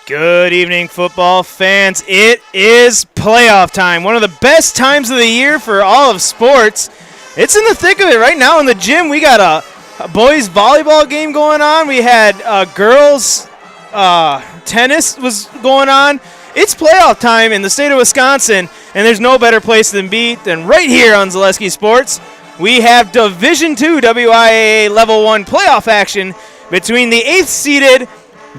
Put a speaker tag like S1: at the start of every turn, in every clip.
S1: Good evening, football fans. It is playoff time, one of the best times of the year for all of sports. It's in the thick of it right now in the gym. We got a boys volleyball game going on. We had girls tennis was going on. It's playoff time in the state of Wisconsin, and there's no better place than right here on Zaleski Sports. We have Division II WIAA Level 1 playoff action between the 8th-seeded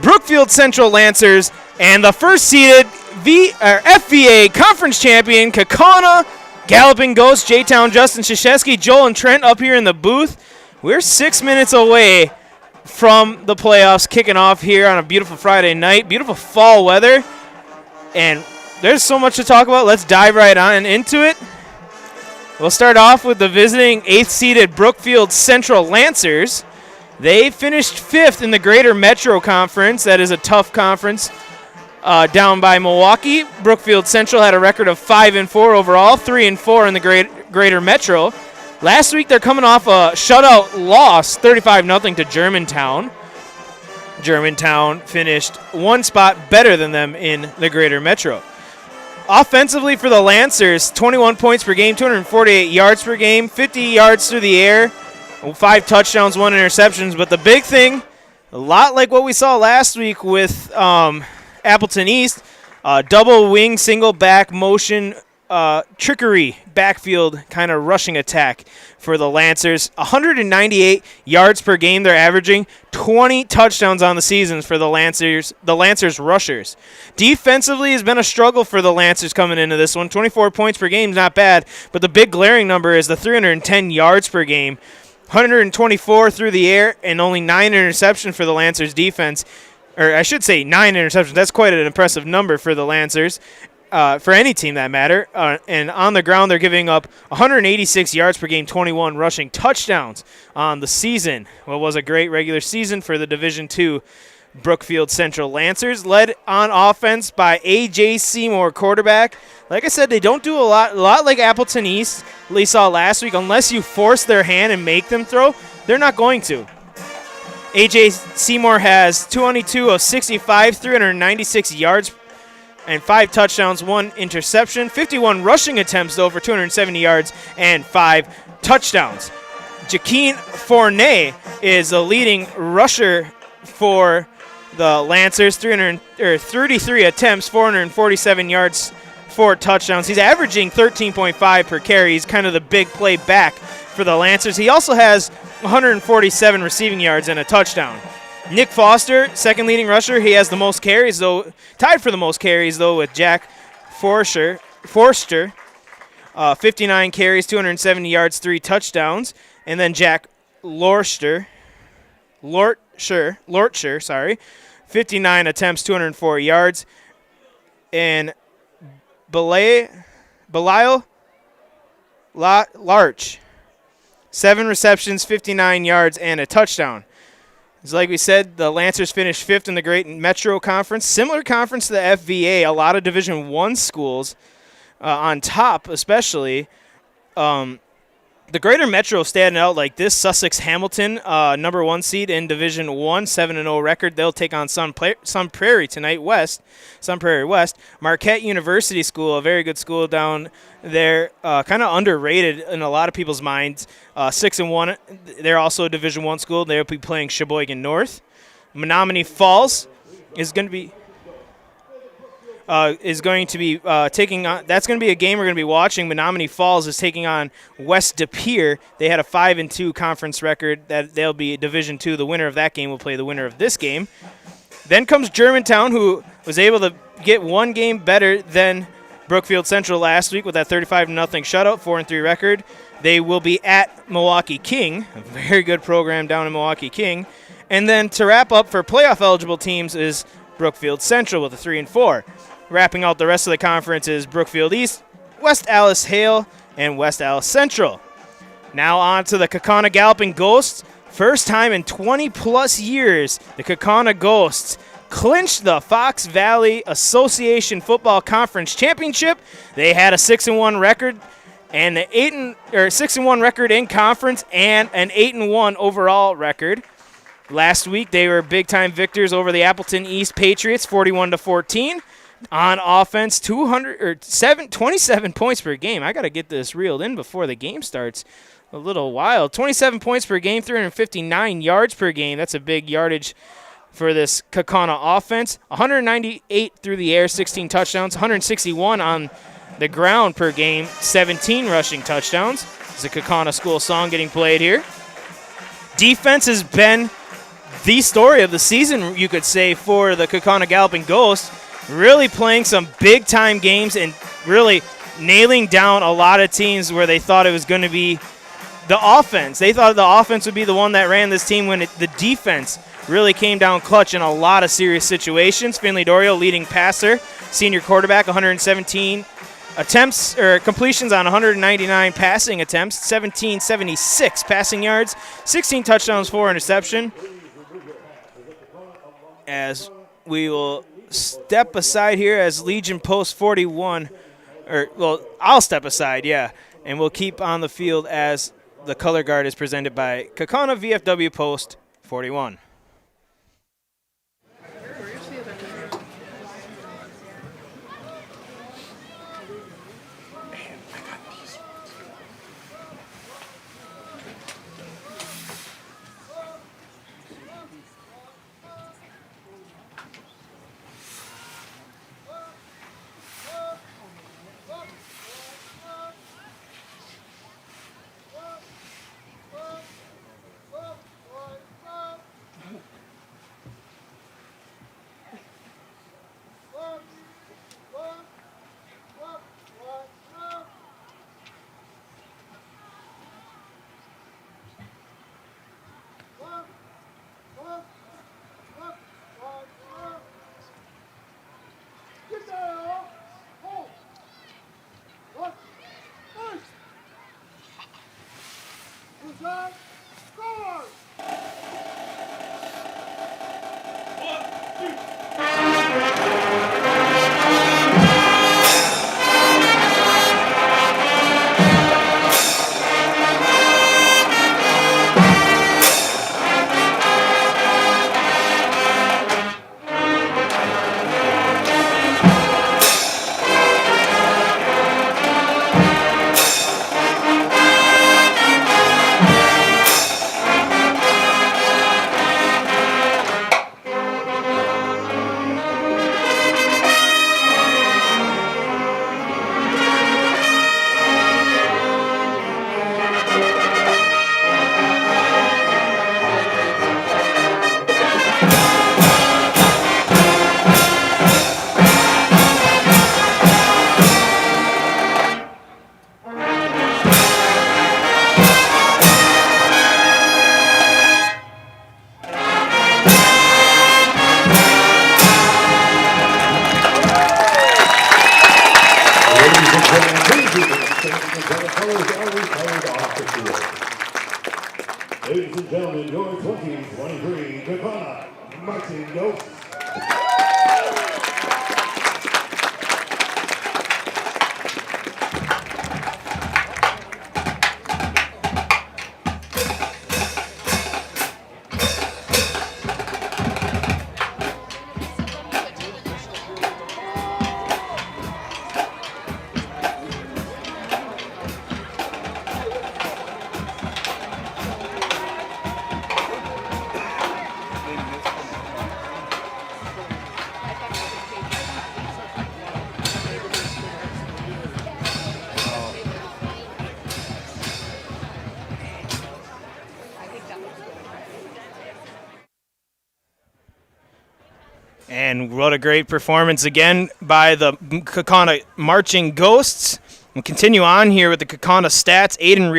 S1: Brookfield Central Lancers and the first-seeded FVA Conference Champion Kaukauna Galloping Ghosts. J-Town, Justin Krzyzewski, Joel, and Trent up here in the booth. We're 6 minutes away from the playoffs kicking off here on a beautiful Friday night. Beautiful fall weather, and there's so much to talk about. Let's dive right on into it. We'll start off with the visiting 8th-seeded Brookfield Central Lancers. They finished 5th in the Greater Metro Conference. That is a tough conference down by Milwaukee. Brookfield Central had a record of 5-4 overall, 3-4 in the Greater Metro. Last week, they're coming off a shutout loss, 35-0 to Germantown. Germantown finished one spot better than them in the Greater Metro. Offensively for the Lancers, 21 points per game, 248 yards per game, 50 yards through the air, 5 touchdowns, 1 interceptions. But the big thing, a lot like what we saw last week with Appleton East, double wing, single back motion, trickery, backfield kind of rushing attack for the Lancers. 198 yards per game they're averaging, 20 touchdowns on the season for the Lancers rushers. Defensively has been a struggle for the Lancers coming into this one. 24 points per game is not bad, but the big glaring number is the 310 yards per game. 124 through the air and only 9 interceptions for the Lancers defense. Or I should say 9 interceptions. That's quite an impressive number for the Lancers, for any team that matter. And on the ground, they're giving up 186 yards per game, 21 rushing touchdowns on the season. What was a great regular season for the Division II Brookfield Central Lancers, led on offense by A.J. Seymour, quarterback. Like I said, they don't do a lot like Appleton East we saw last week. Unless you force their hand and make them throw, they're not going to. A.J. Seymour has 22 of 65, 396 yards, and 5 touchdowns, 1 interception. 51 rushing attempts, though, for 270 yards and 5 touchdowns. Jaqueen Fournette is the leading rusher for the Lancers, 33 attempts, 447 yards, 4 touchdowns. He's averaging 13.5 per carry. He's kind of the big play back for the Lancers. He also has 147 receiving yards and a touchdown. Nick Foster, second leading rusher. He has the most carries, though, tied for the most carries, though, with Jack Forster. 59 carries, 270 yards, 3 touchdowns. And then Jack Lortshire, 59 attempts, 204 yards. And Belial Larch, 7 receptions, 59 yards, and a touchdown. It's like we said, the Lancers finished 5th in the Great Metro Conference. Similar conference to the FVA, a lot of Division I schools on top especially. The Greater Metro standing out like this. Sussex Hamilton, number 1 seed in Division I, 7-0 record. They'll take on Sun Prairie tonight, Sun Prairie West. Marquette University School, a very good school down there, kind of underrated in a lot of people's minds. 6-1. They're also a Division I school. They'll be playing Sheboygan North. Menominee Falls is going to be taking on. That's going to be a game we're going to be watching. Menominee Falls is taking on West De Pere. They had a 5-2 conference record. That they'll be Division II. The winner of that game will play the winner of this game. Then comes Germantown, who was able to get one game better than Brookfield Central last week with that 35-0 shutout, 4-3 record. They will be at Milwaukee King, a very good program down in Milwaukee King. And then to wrap up for playoff eligible teams is Brookfield Central with a 3-4. Wrapping out the rest of the conference is Brookfield East, West Allis Hale, and West Allis Central. Now on to the Kaukauna Galloping Ghosts. First time in 20-plus years, the Kaukauna Ghosts clinched the Fox Valley Association Football Conference Championship. They had a 6-1 record and an 6-1 record in conference and an 8-1 overall record. Last week, they were big-time victors over the Appleton East Patriots, 41-14. On offense, 27 points per game. I got to get this reeled in before the game starts. A little wild. 27 points per game, 359 yards per game. That's a big yardage for this Kaukauna offense. 198 through the air, 16 touchdowns. 161 on the ground per game, 17 rushing touchdowns. It's a Kaukauna school song getting played here. Defense has been the story of the season, you could say, for the Kaukauna Galloping Ghosts. Really playing some big-time games and really nailing down a lot of teams where they thought it was going to be the offense. They thought the offense would be the one that ran this team when the defense really came down clutch in a lot of serious situations. Finley Dorio, leading passer, senior quarterback, 117 attempts or completions on 199 passing attempts, 1776 passing yards, 16 touchdowns, 4 interception. As we will step aside here as Legion Post 41, I'll step aside, yeah, and we'll keep on the field as the color guard is presented by Kaukauna VFW Post 41.
S2: Ladies and gentlemen, your 2023 Kaukauna Marching Ghosts.
S1: And what a great performance again by the Kaukauna Marching Ghosts. We'll continue on here with the Kaukauna stats. Aiden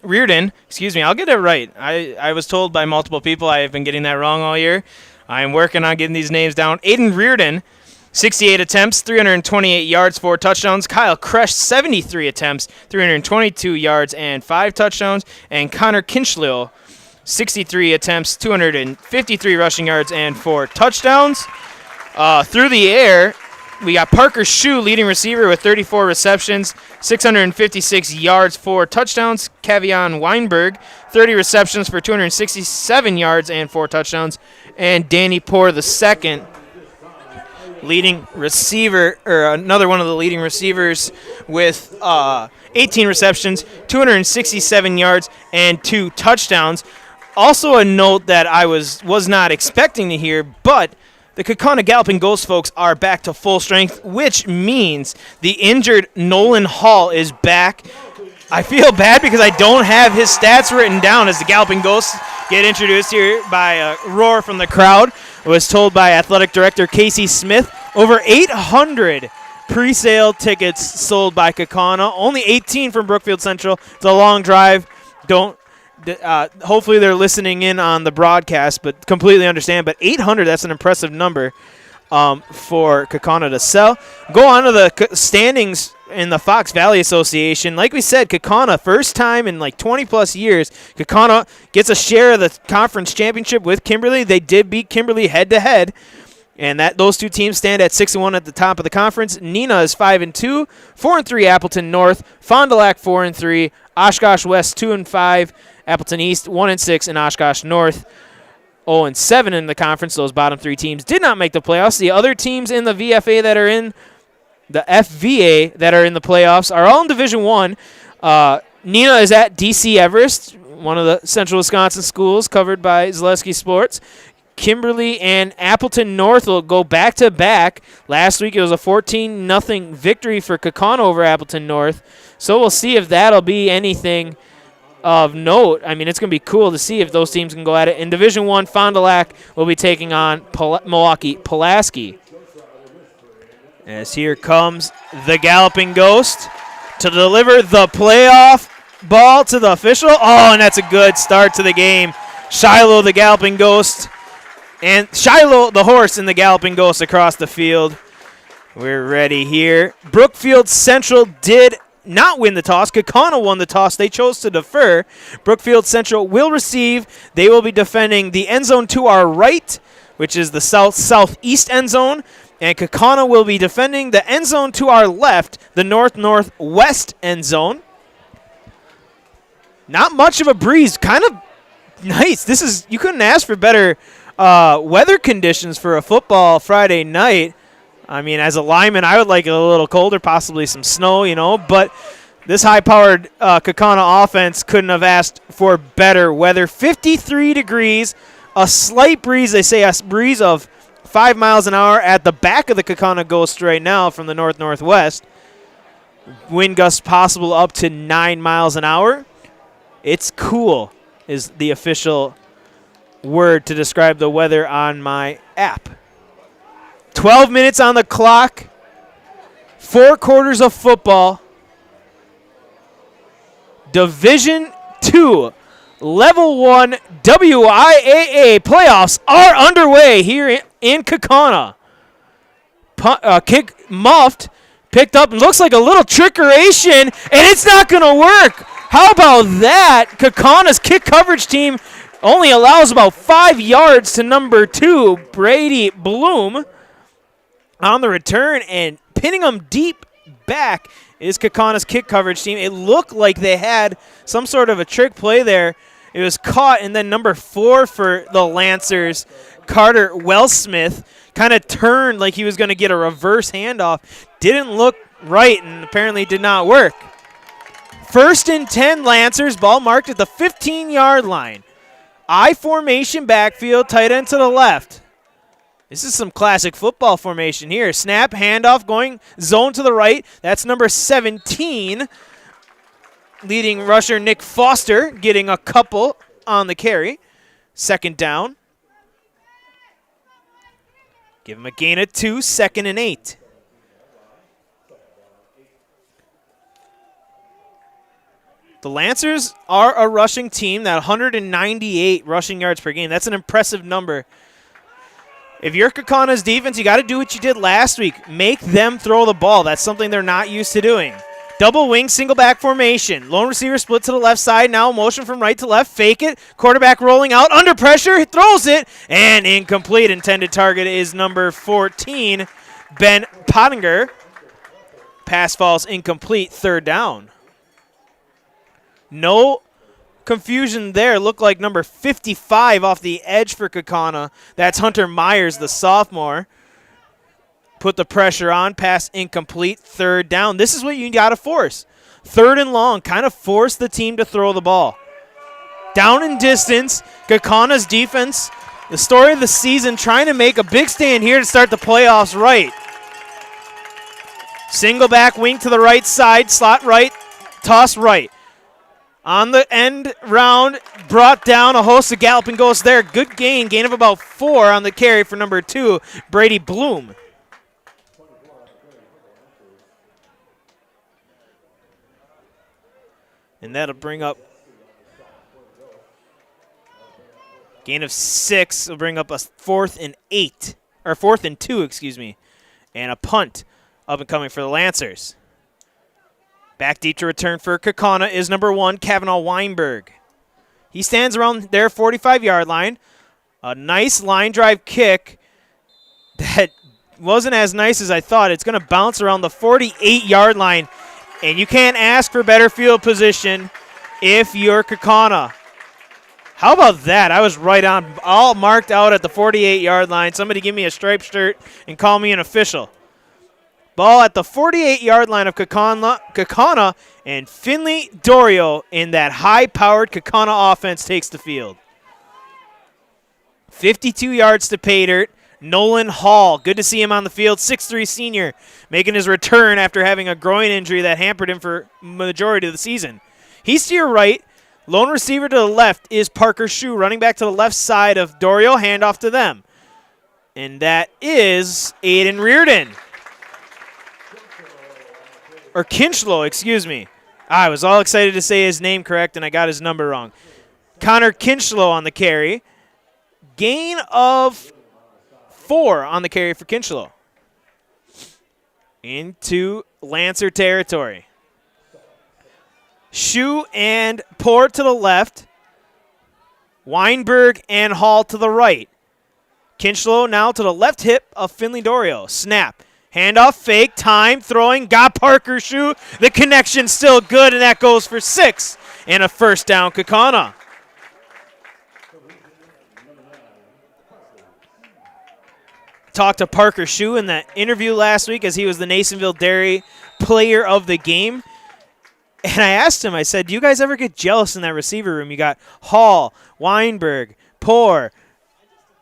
S1: Reardon, excuse me, I'll get it right. I was told by multiple people I have been getting that wrong all year. I am working on getting these names down. Aiden Reardon, 68 attempts, 328 yards, 4 touchdowns. Kyle Kresh, 73 attempts, 322 yards, and 5 touchdowns. And Connor Kinchlill, 63 attempts, 253 rushing yards, and 4 touchdowns. Through the air, we got Parker Shue, leading receiver with 34 receptions, 656 yards, 4 touchdowns. Kavion Weinberg, 30 receptions for 267 yards and 4 touchdowns. And Danny Poor II, leading receiver, or another one of the leading receivers with 18 receptions, 267 yards, and 2 touchdowns. Also a note that I was not expecting to hear, but the Kaukauna Galloping Ghost folks are back to full strength, which means the injured Nolan Hall is back. I feel bad because I don't have his stats written down as the Galloping Ghosts get introduced here by a roar from the crowd. It was told by Athletic Director Casey Smith. Over 800 pre-sale tickets sold by Kaukauna. Only 18 from Brookfield Central. It's a long drive. Hopefully they're listening in on the broadcast, but completely understand. But 800, that's an impressive number for Kaukauna to sell. Go on to the standings in the Fox Valley Association. Like we said, Kaukauna, first time in like 20-plus years, Kaukauna gets a share of the conference championship with Kimberly. They did beat Kimberly head-to-head, and those two teams stand at 6-1 at the top of the conference. Neenah is 5-2, 4-3 Appleton North, Fond du Lac 4-3, Oshkosh West 2-5, Appleton East 1-6, and Oshkosh North 0-7 in the conference. Those bottom 3 teams did not make the playoffs. The other teams in the VFA that are in the FVA that are in the playoffs are all in Division I. Neenah is at DC Everest, one of the Central Wisconsin schools covered by Zaleski Sports. Kimberly and Appleton North will go back-to-back. Last week it was a 14-0 victory for Kaukauna over Appleton North. So we'll see if that'll be anything of note. I mean, it's going to be cool to see if those teams can go at it. In Division I, Fond du Lac will be taking on Milwaukee Pulaski. As here comes the Galloping Ghost to deliver the playoff ball to the official. Oh, and that's a good start to the game. Shiloh, the Galloping Ghost, and Shiloh, the horse, and the Galloping Ghost across the field. We're ready here. Brookfield Central did not win the toss. Kaukauna won the toss. They chose to defer. Brookfield Central will receive. They will be defending the end zone to our right, which is the southeast end zone. And Kaukauna will be defending the end zone to our left, the northwest end zone. Not much of a breeze. Kind of nice. You couldn't ask for better weather conditions for a football Friday night. I mean, as a lineman, I would like it a little colder, possibly some snow, but this high-powered Kaukauna offense couldn't have asked for better weather. 53 degrees, a slight breeze. They say a breeze of 5 miles an hour at the back of the Kaukauna Ghost right now from the north-northwest. Wind gusts possible up to 9 miles an hour. It's cool is the official word to describe the weather on my app. 12 minutes on the clock. 4 quarters of football. Division II, Level 1 WIAA playoffs are underway here in Kaukauna. Kick muffed, picked up, and looks like a little trickeration, and it's not going to work. How about that? Kaukauna's kick coverage team only allows about 5 yards to number 2, Brady Bloom, on the return, and pinning them deep back is Kaukauna's kick coverage team. It looked like they had some sort of a trick play there. It was caught, and then number 4 for the Lancers, Carter Wellsmith, kind of turned like he was going to get a reverse handoff. Didn't look right and apparently did not work. 1st and 10 Lancers, ball marked at the 15-yard line. I formation backfield, tight end to the left. This is some classic football formation here. Snap, handoff, going zone to the right. That's number 17. Leading rusher Nick Foster getting a couple on the carry. 2nd down. Give him a gain of 2, 2nd and 8. The Lancers are a rushing team, that 198 rushing yards per game. That's an impressive number. If you're Kaukauna's defense, you got to do what you did last week. Make them throw the ball. That's something they're not used to doing. Double wing, single back formation. Lone receiver split to the left side. Now motion from right to left. Fake it. Quarterback rolling out. Under pressure. Throws it. And incomplete. Intended target is number 14. Ben Pottinger. Pass falls incomplete, 3rd down. No confusion there. Looked like number 55 off the edge for Kaukauna. That's Hunter Myers, the sophomore. Put the pressure on, pass incomplete, 3rd down. This is what you got to force. 3rd and long, kind of force the team to throw the ball. Down in distance, Kaukauna's defense, the story of the season, trying to make a big stand here to start the playoffs right. Single back, wing to the right side, slot right, toss right. On the end round, brought down, a host of galloping ghosts there. Good gain of about 4 on the carry for number 2, Brady Bloom. And that'll bring up gain of 6 will bring up a 4th and 8, or 4th and 2, excuse me, and a punt up and coming for the Lancers. Back deep to return for Kaukauna is number 1, Kavanaugh Weinberg. He stands around their 45-yard line. A nice line drive kick that wasn't as nice as I thought. It's going to bounce around the 48-yard line, and you can't ask for better field position if you're Kaukauna. How about that? I was right on, all marked out at the 48-yard line. Somebody give me a striped shirt and call me an official. Ball at the 48-yard line of Kaukauna, and Finley Dorio in that high-powered Kaukauna offense takes the field. 52 yards to pay dirt. Nolan Hall, good to see him on the field, 6'3" senior, making his return after having a groin injury that hampered him for majority of the season. He's to your right. Lone receiver to the left is Parker Shue, running back to the left side of Dorio, handoff to them. And that is Aiden Reardon. Or Kinchlow, excuse me. I was all excited to say his name correct, and I got his number wrong. Connor Kinchlow on the carry. Gain of 4 on the carry for Kinchlow. Into Lancer territory. Shue and Poor to the left. Weinberg and Hall to the right. Kinchlow now to the left hip of Finley Dorio. Snap. Handoff, fake, time, throwing, got Parker Shue. The connection's still good, and that goes for 6. And a 1st down, Kaukauna. Talked to Parker Shue in that interview last week as he was the Nasonville Dairy player of the game. And I asked him, I said, do you guys ever get jealous in that receiver room? You got Hall, Weinberg, Poor,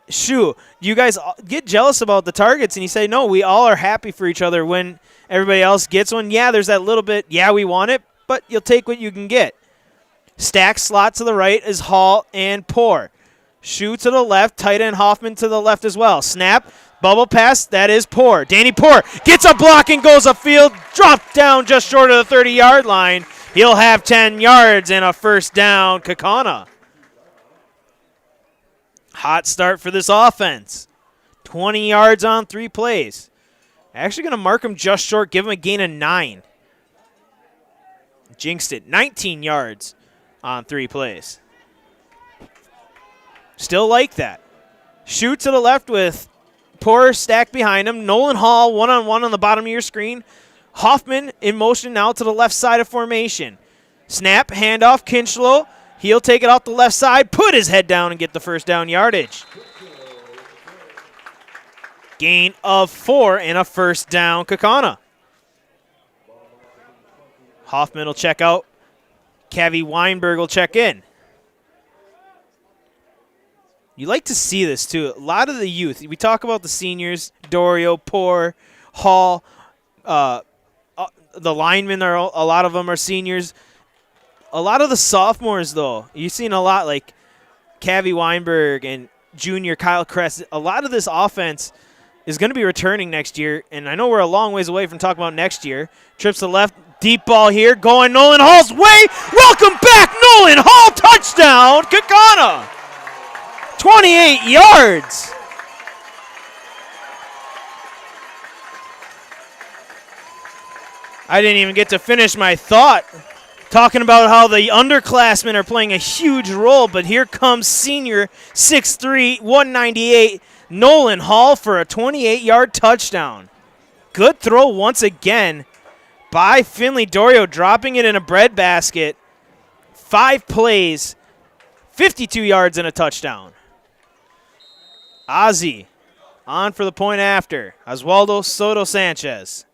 S1: Shue. Do you guys get jealous about the targets? And he said, no, we all are happy for each other when everybody else gets one. Yeah, there's that little bit, yeah, we want it, but you'll take what you can get. Stack slot to the right is Hall and Poor. Shue to the left, tight end Hoffman to the left as well. Snap, bubble pass, that is Poor. Danny Poor gets a block and goes upfield, dropped down just short of the 30-yard line. He'll have 10 yards and a 1st down, Kaukauna. Hot start for this offense. 20 yards on 3 plays. Actually going to mark him just short, give him a gain of 9. Jinxed it, 19 yards on 3 plays. Still like that. Shue to the left with Poor stacked behind him. Nolan Hall one-on-one on the bottom of your screen. Hoffman in motion now to the left side of formation. Snap, handoff, Kinchlow. He'll take it off the left side, put his head down, and get the 1st down yardage. Gain of 4 and a 1st down, Kaukauna. Hoffman will check out. Cavi Weinberg will check in. You like to see this, too. A lot of the youth. We talk about the seniors, Dorio, Poor, Hall. The linemen, a lot of them are seniors. A lot of the sophomores, though, you've seen a lot like Cavi Weinberg and junior Kyle Kress. A lot of this offense is going to be returning next year, and I know we're a long ways away from talking about next year. Trips to the left, deep ball here, going Nolan Hall's way. Welcome back, Nolan Hall, touchdown, Kaukauna. 28 yards. I didn't even get to finish my thought talking about how the underclassmen are playing a huge role, but here comes senior 6'3", 198, Nolan Hall for a 28-yard touchdown. good throw once again by Finley Dorio, dropping it in a breadbasket. 5 plays, 52 yards and a touchdown. Ozzie on for the point after. Oswaldo Soto Sanchez.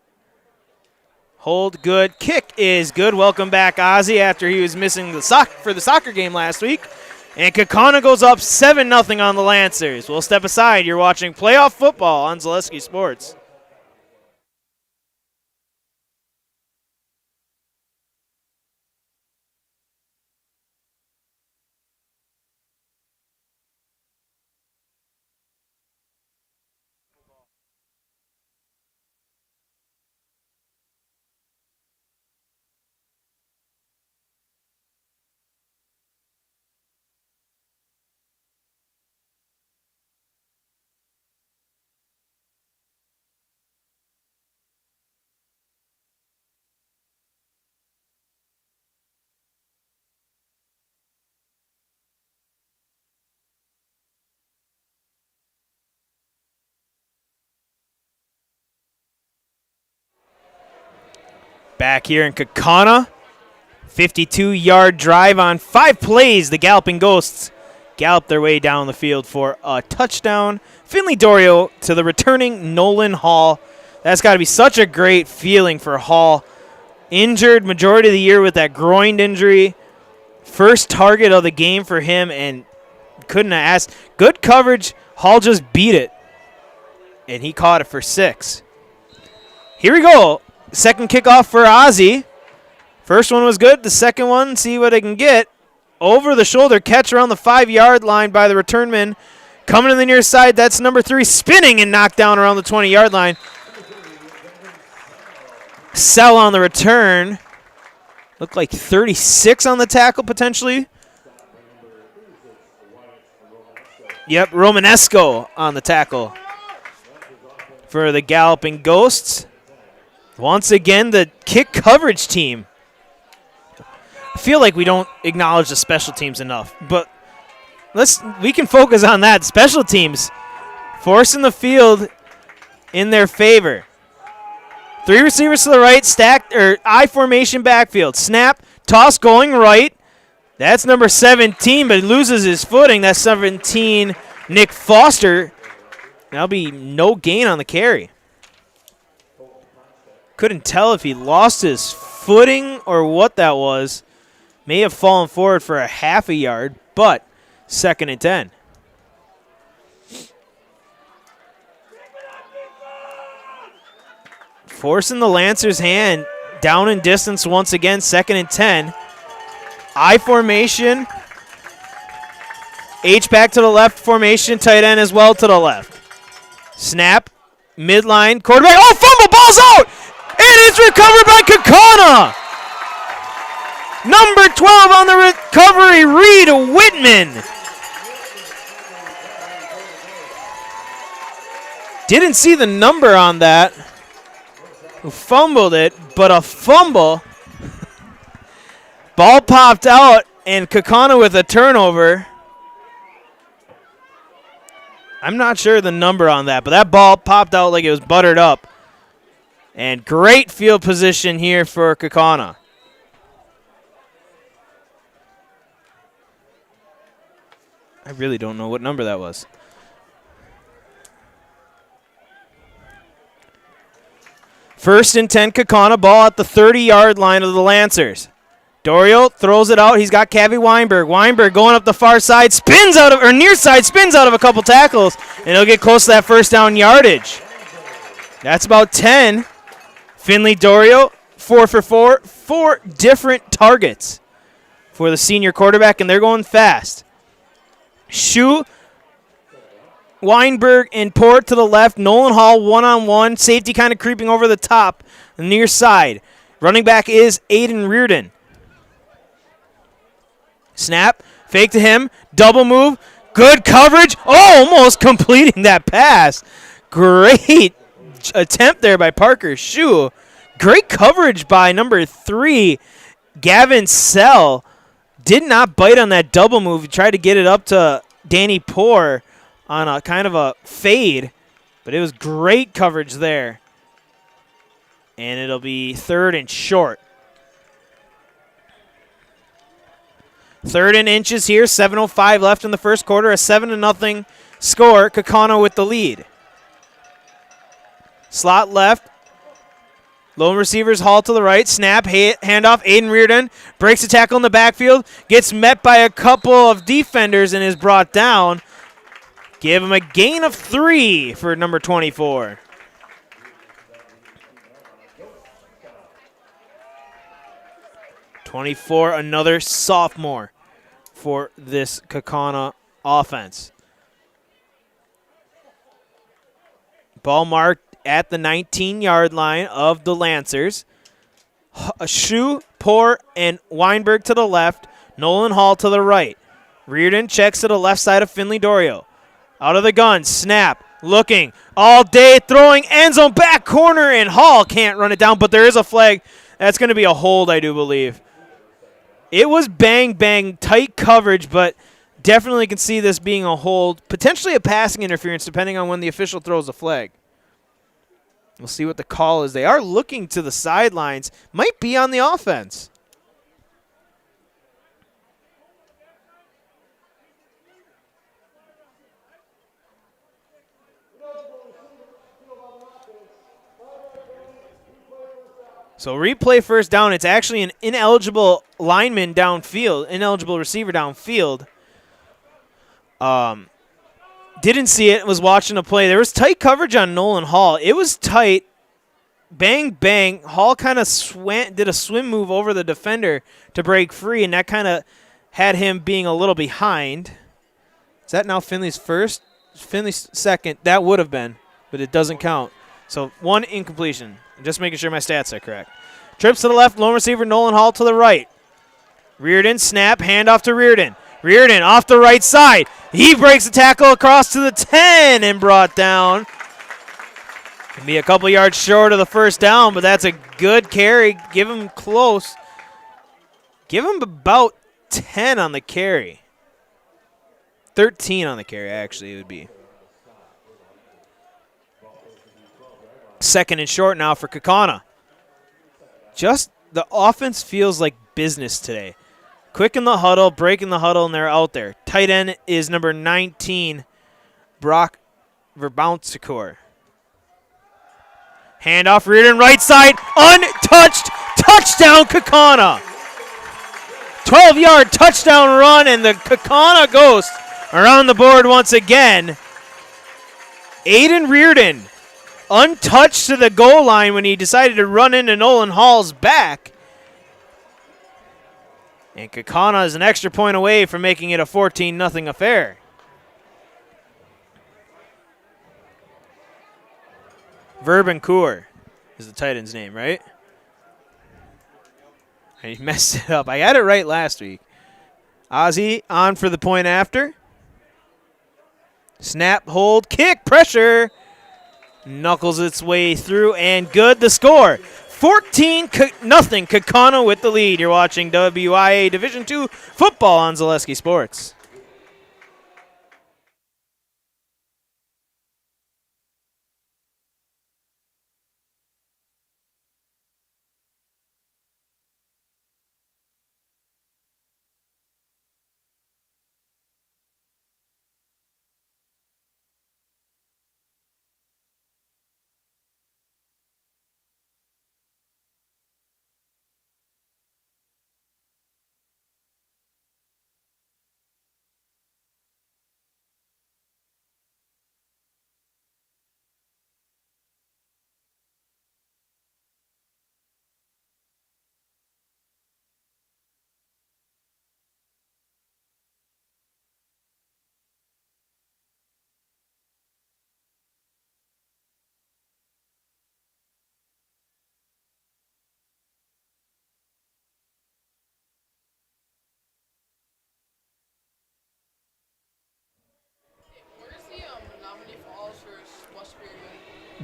S1: Hold good. Kick is good. Welcome back, Ozzie, after he was missing the soccer game last week. And Kaukauna goes up 7-0 on the Lancers. We'll step aside. You're watching playoff football on Zaleski Sports. Back here in Kaukauna, 52-yard drive on 5 plays. The Galloping Ghosts gallop their way down the field for a touchdown. Finley Dorio to the returning Nolan Hall. That's got to be such a great feeling for Hall. Injured majority of the year with that groin injury. First target of the game for him, and couldn't have asked. Good coverage. Hall just beat it, and he caught it for 6. Here we go. Second kickoff for Ozzie. First one was good. The second one, see what they can get. Over the shoulder catch around the 5-yard line by the return man. Coming to the near side, that's number 3, spinning and knocked down around the 20-yard line. Sell on the return. Looked like 36 on the tackle potentially. Yep, Romanesco on the tackle for the Galloping Ghosts. Once again, the kick coverage team. I feel like we don't acknowledge the special teams enough, but we can focus on that. Special teams forcing the field in their favor. 3 receivers to the right, stacked or I formation backfield. Snap, toss going right. That's number 17, but he loses his footing. That's 17, Nick Foster. That'll be no gain on the carry. Couldn't tell if he lost his footing or what that was. May have fallen forward for a half a yard, but 2nd and 10. Forcing the Lancers' hand down in distance once again, 2nd and 10. I formation. H-back to the left formation, tight end as well to the left. Snap, midline, quarterback. Oh, fumble, ball's out! It is recovered by Kaukauna. Number 12 on the recovery, Reed Whitman. Didn't see the number on that. Who fumbled it, but a fumble. Ball popped out, and Kaukauna with a turnover. I'm not sure the number on that, but that ball popped out like it was buttered up. And great field position here for Kaukauna. I really don't know what number that was. First and 10, Kaukauna, ball at the 30-yard line of the Lancers. Dorio throws it out. He's got Cavi Weinberg. Weinberg going up the far side, spins out of, or near side, spins out of a couple tackles, and he'll get close to that first down yardage. That's about 10. Finley Dorio, 4 for 4, 4 different targets for the senior quarterback, and they're going fast. Shu, Weinberg, and Port to the left. Nolan Hall one-on-one. Safety kind of creeping over the top, the near side. Running back is Aiden Reardon. Snap, fake to him, double move, good coverage. Oh, almost completing that pass. Great attempt there by Parker Shu. Great coverage by number 3, Gavin Sell. Did not bite on that double move. He tried to get it up to Danny Poor on a kind of a fade, but it was great coverage there And it'll be 3rd and short. 3rd and inches here, 7:05 left in the first quarter, a 7-0 score. Kaukauna with the lead. Slot left. Lone receivers Hall to the right. Snap, handoff, Aiden Reardon breaks a tackle in the backfield, gets met by a couple of defenders and is brought down. Give him a gain of 3 for number 24. Another sophomore for this Kaukauna offense. Ball marked at the 19-yard line of the Lancers. Shu, Poor, and Weinberg to the left. Nolan Hall to the right. Reardon checks to the left side of Finley Dorio. Out of the gun, snap, looking, all day, throwing, end zone, back corner, and Hall can't run it down, but there is a flag. That's going to be a hold, I do believe. It was bang, bang, tight coverage, but definitely can see this being a hold, potentially a passing interference, depending on when the official throws the flag. We'll see what the call is. They are looking to the sidelines. Might be on the offense. So replay first down. It's actually an ineligible lineman downfield, ineligible receiver downfield. Didn't see it, was watching the play. There was tight coverage on Nolan Hall. It was tight. Bang, bang. Hall kind of did a swim move over the defender to break free, and that kind of had him being a little behind. Is that now Finley's first? Finley's second. That would have been, but it doesn't count. So 1 incompletion. Just making sure my stats are correct. Trips to the left, lone receiver Nolan Hall to the right. Reardon, snap, handoff to Reardon. Reardon off the right side. He breaks the tackle across to the 10 and brought down. Can be a couple yards short of the first down, but that's a good carry. Give him close. Give him about 10 on the carry. 13 on the carry, actually, it would be. 2nd and short now for Kaukauna. Just the offense feels like business today. Quick in the huddle, breaking the huddle, and they're out there. Tight end is number 19, Brock Verbouncicor. Handoff, Reardon, right side, untouched, touchdown Kaukauna. 12-yard touchdown run, and the Kaukauna Ghosts are on the board once again. Aiden Reardon, untouched to the goal line when he decided to run into Nolan Hall's back. And Kaukauna is an extra point away from making it a 14-0 affair. Verbancourt is the tight end's name, right? I messed it up. I had it right last week. Ozzy on for the point after. Snap, hold, kick, pressure. Knuckles its way through, and good. The score, 14-0. Kaukauna with the lead. You're watching WIAA Division II football on Zaleski Sports.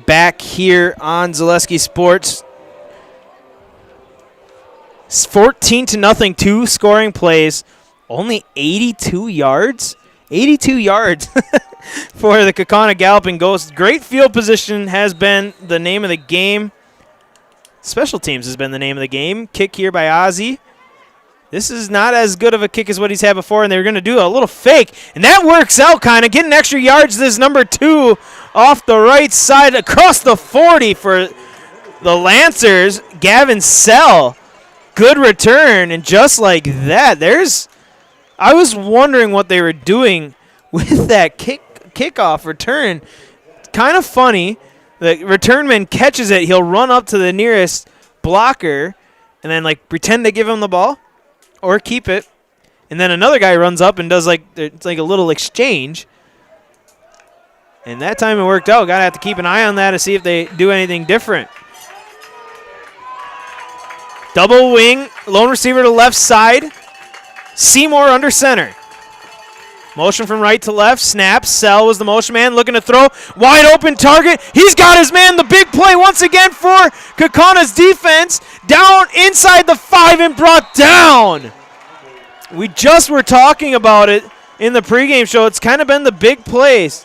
S1: Back here on Zaleski Sports. 14-0, 2 scoring plays, only 82 yards. 82 yards for the Kaukauna Galloping Ghosts. Great field position has been the name of the game. Special teams has been the name of the game. Kick here by Ozzy. This is not as good of a kick as what he's had before, and they're going to do a little fake. And that works out kind of. Getting extra yards, this number 2 off the right side across the 40 for the Lancers. Gavin Sell. Good return, and just like that, I was wondering what they were doing with that kickoff return. It's kind of funny. The return man catches it. He'll run up to the nearest blocker and then like pretend to give him the ball or keep it. And then another guy runs up and does it's like a little exchange. And that time it worked out. Got to have to keep an eye on that to see if they do anything different. Double wing, lone receiver to left side. Seymour under center. Motion from right to left, snap. Sell was the motion man, looking to throw. Wide open target. He's got his man. The big play once again for Kaukauna's defense. Down inside the 5 and brought down. We just were talking about it in the pregame show. It's kind of been the big plays.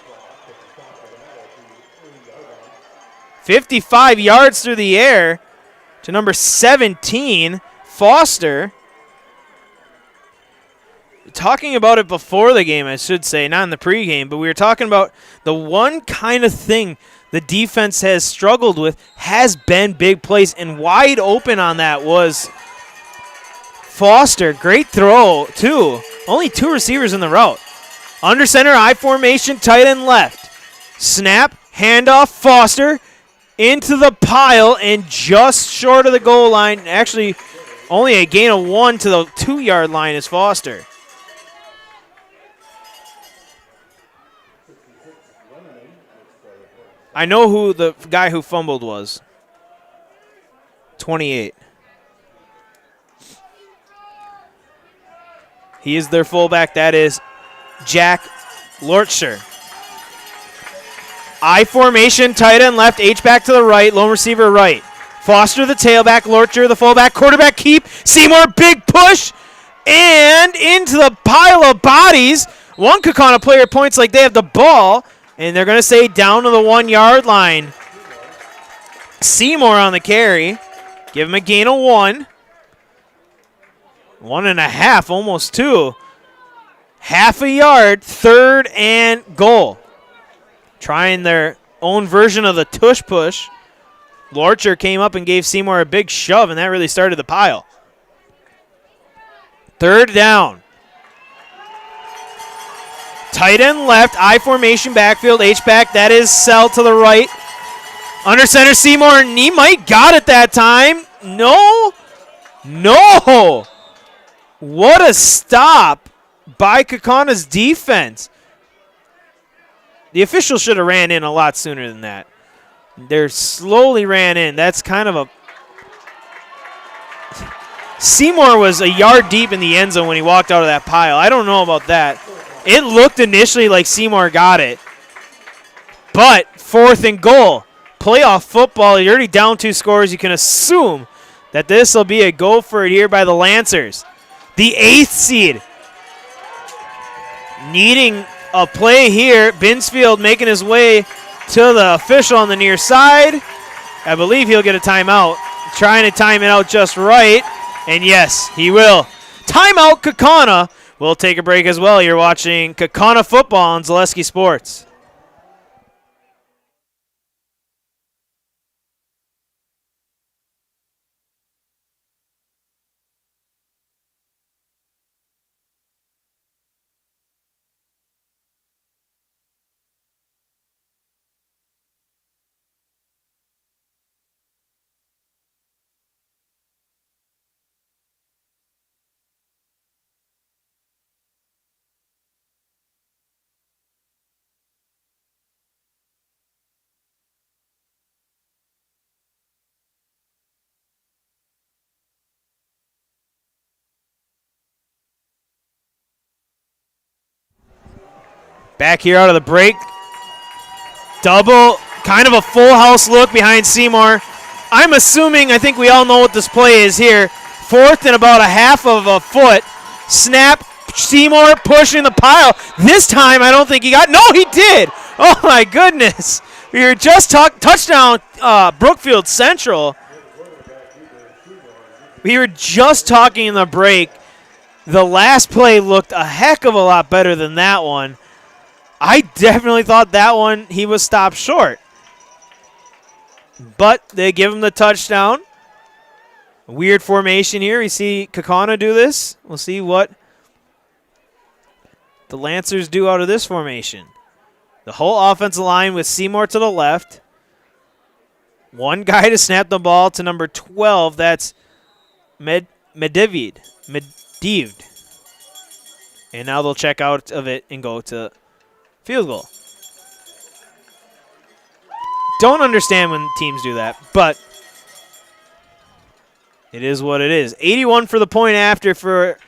S1: 55 yards through the air to number 17, Foster. Talking about it before the game, I should say, not in the pregame, but we were talking about the one kind of thing the defense has struggled with has been big plays, and wide open on that was Foster. Great throw, too. Only 2 receivers in the route. Under center, I formation, tight end left. Snap, handoff, Foster into the pile and just short of the goal line. Actually, only a gain of 1 to the 2-yard line is Foster. I know who the guy who fumbled was. 28. He is their fullback. That is Jack Lortscher. I formation, tight end left, H back to the right, lone receiver right. Foster the tailback, Lortscher the fullback, quarterback keep. Seymour, big push, and into the pile of bodies. One Kaukauna player points like they have the ball. And they're going to say down to the 1-yard line. Seymour on the carry. Give him a gain of 1. 1.5, almost 2. Half a yard, 3rd and goal. Trying their own version of the tush push. Lorcher came up and gave Seymour a big shove, and that really started the pile. 3rd down. Tight end left, I formation backfield, H-back, that is Sell to the right. Under center, Seymour, and he might got it that time. No. What a stop by Kaukauna's defense. The officials should have ran in a lot sooner than that. They're slowly ran in. That's kind of a... Seymour was a yard deep in the end zone when he walked out of that pile. I don't know about that. It looked initially like Seymour got it. But 4th and goal. Playoff football, you're already down 2 scores. You can assume that this will be a go for it here by the Lancers. The 8th seed. Needing a play here. Binsfield making his way to the official on the near side. I believe he'll get a timeout. Trying to time it out just right. And yes, he will. Timeout Kaukauna. We'll take a break as well. You're watching Kaukauna football on Zaleski Sports. Back here out of the break. Double, kind of a full house look behind Seymour. I'm assuming, I think we all know what this play is here. 4th and about a half of a foot. Snap, Seymour pushing the pile. This time, I don't think he got, no, he did. Oh my goodness. We were just touchdown Brookfield Central. We were just talking in the break. The last play looked a heck of a lot better than that one. I definitely thought that one he was stopped short. But they give him the touchdown. Weird formation here. We see Kaukauna do this. We'll see what the Lancers do out of this formation. The whole offensive line with Seymour to the left. One guy to snap the ball to number 12. That's Medived. And now they'll check out of it and go to field goal. Don't understand when teams do that, but it is what it is. 81 for the point after for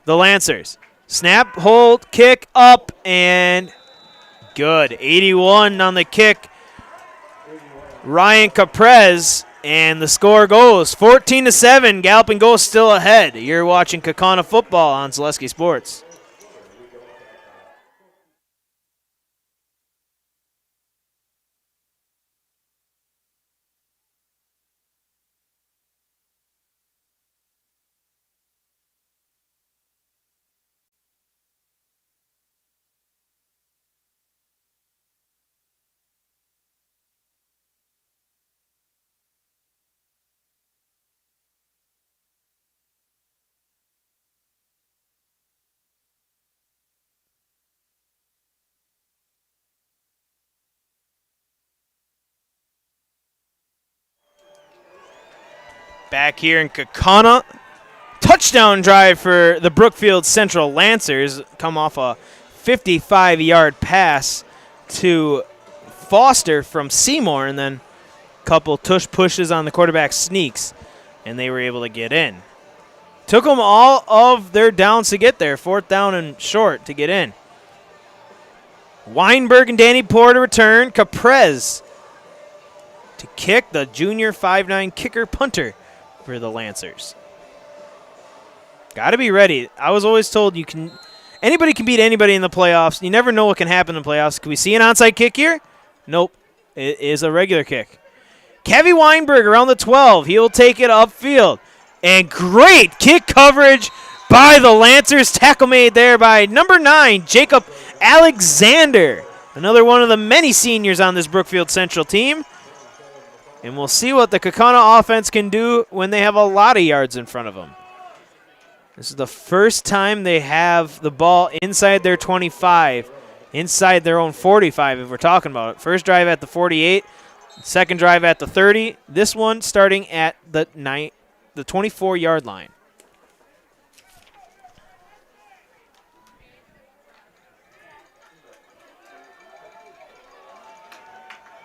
S1: the Lancers. Snap, hold, kick, up, and good. 81 on the kick. Ryan Caprez, and the score goes 14-7. Galloping Ghost still ahead. You're watching Kaukauna football on Zaleski Sports. Back here in Kaukauna. Touchdown drive for the Brookfield Central Lancers. Come off a 55-yard pass to Foster from Seymour, and then a couple tush pushes on the quarterback sneaks, and they were able to get in. Took them all of their downs to get there. 4th down and short to get in. Weinberg and Danny Porter return. Caprez to kick, the junior 5'9" kicker punter for the Lancers. Got to be ready. I was always told anybody can beat anybody in the playoffs. You never know what can happen in the playoffs. Can we see an onside kick here? Nope. It is a regular kick. Kevy Weinberg around the 12. He'll take it upfield. And great kick coverage by the Lancers. Tackle made there by number 9, Jacob Alexander. Another one of the many seniors on this Brookfield Central team. And we'll see what the Kaukauna offense can do when they have a lot of yards in front of them. This is the first time they have the ball inside their 25, inside their own 45 if we're talking about it. First drive at the 48, second drive at the 30. This one starting at the 24-yard line.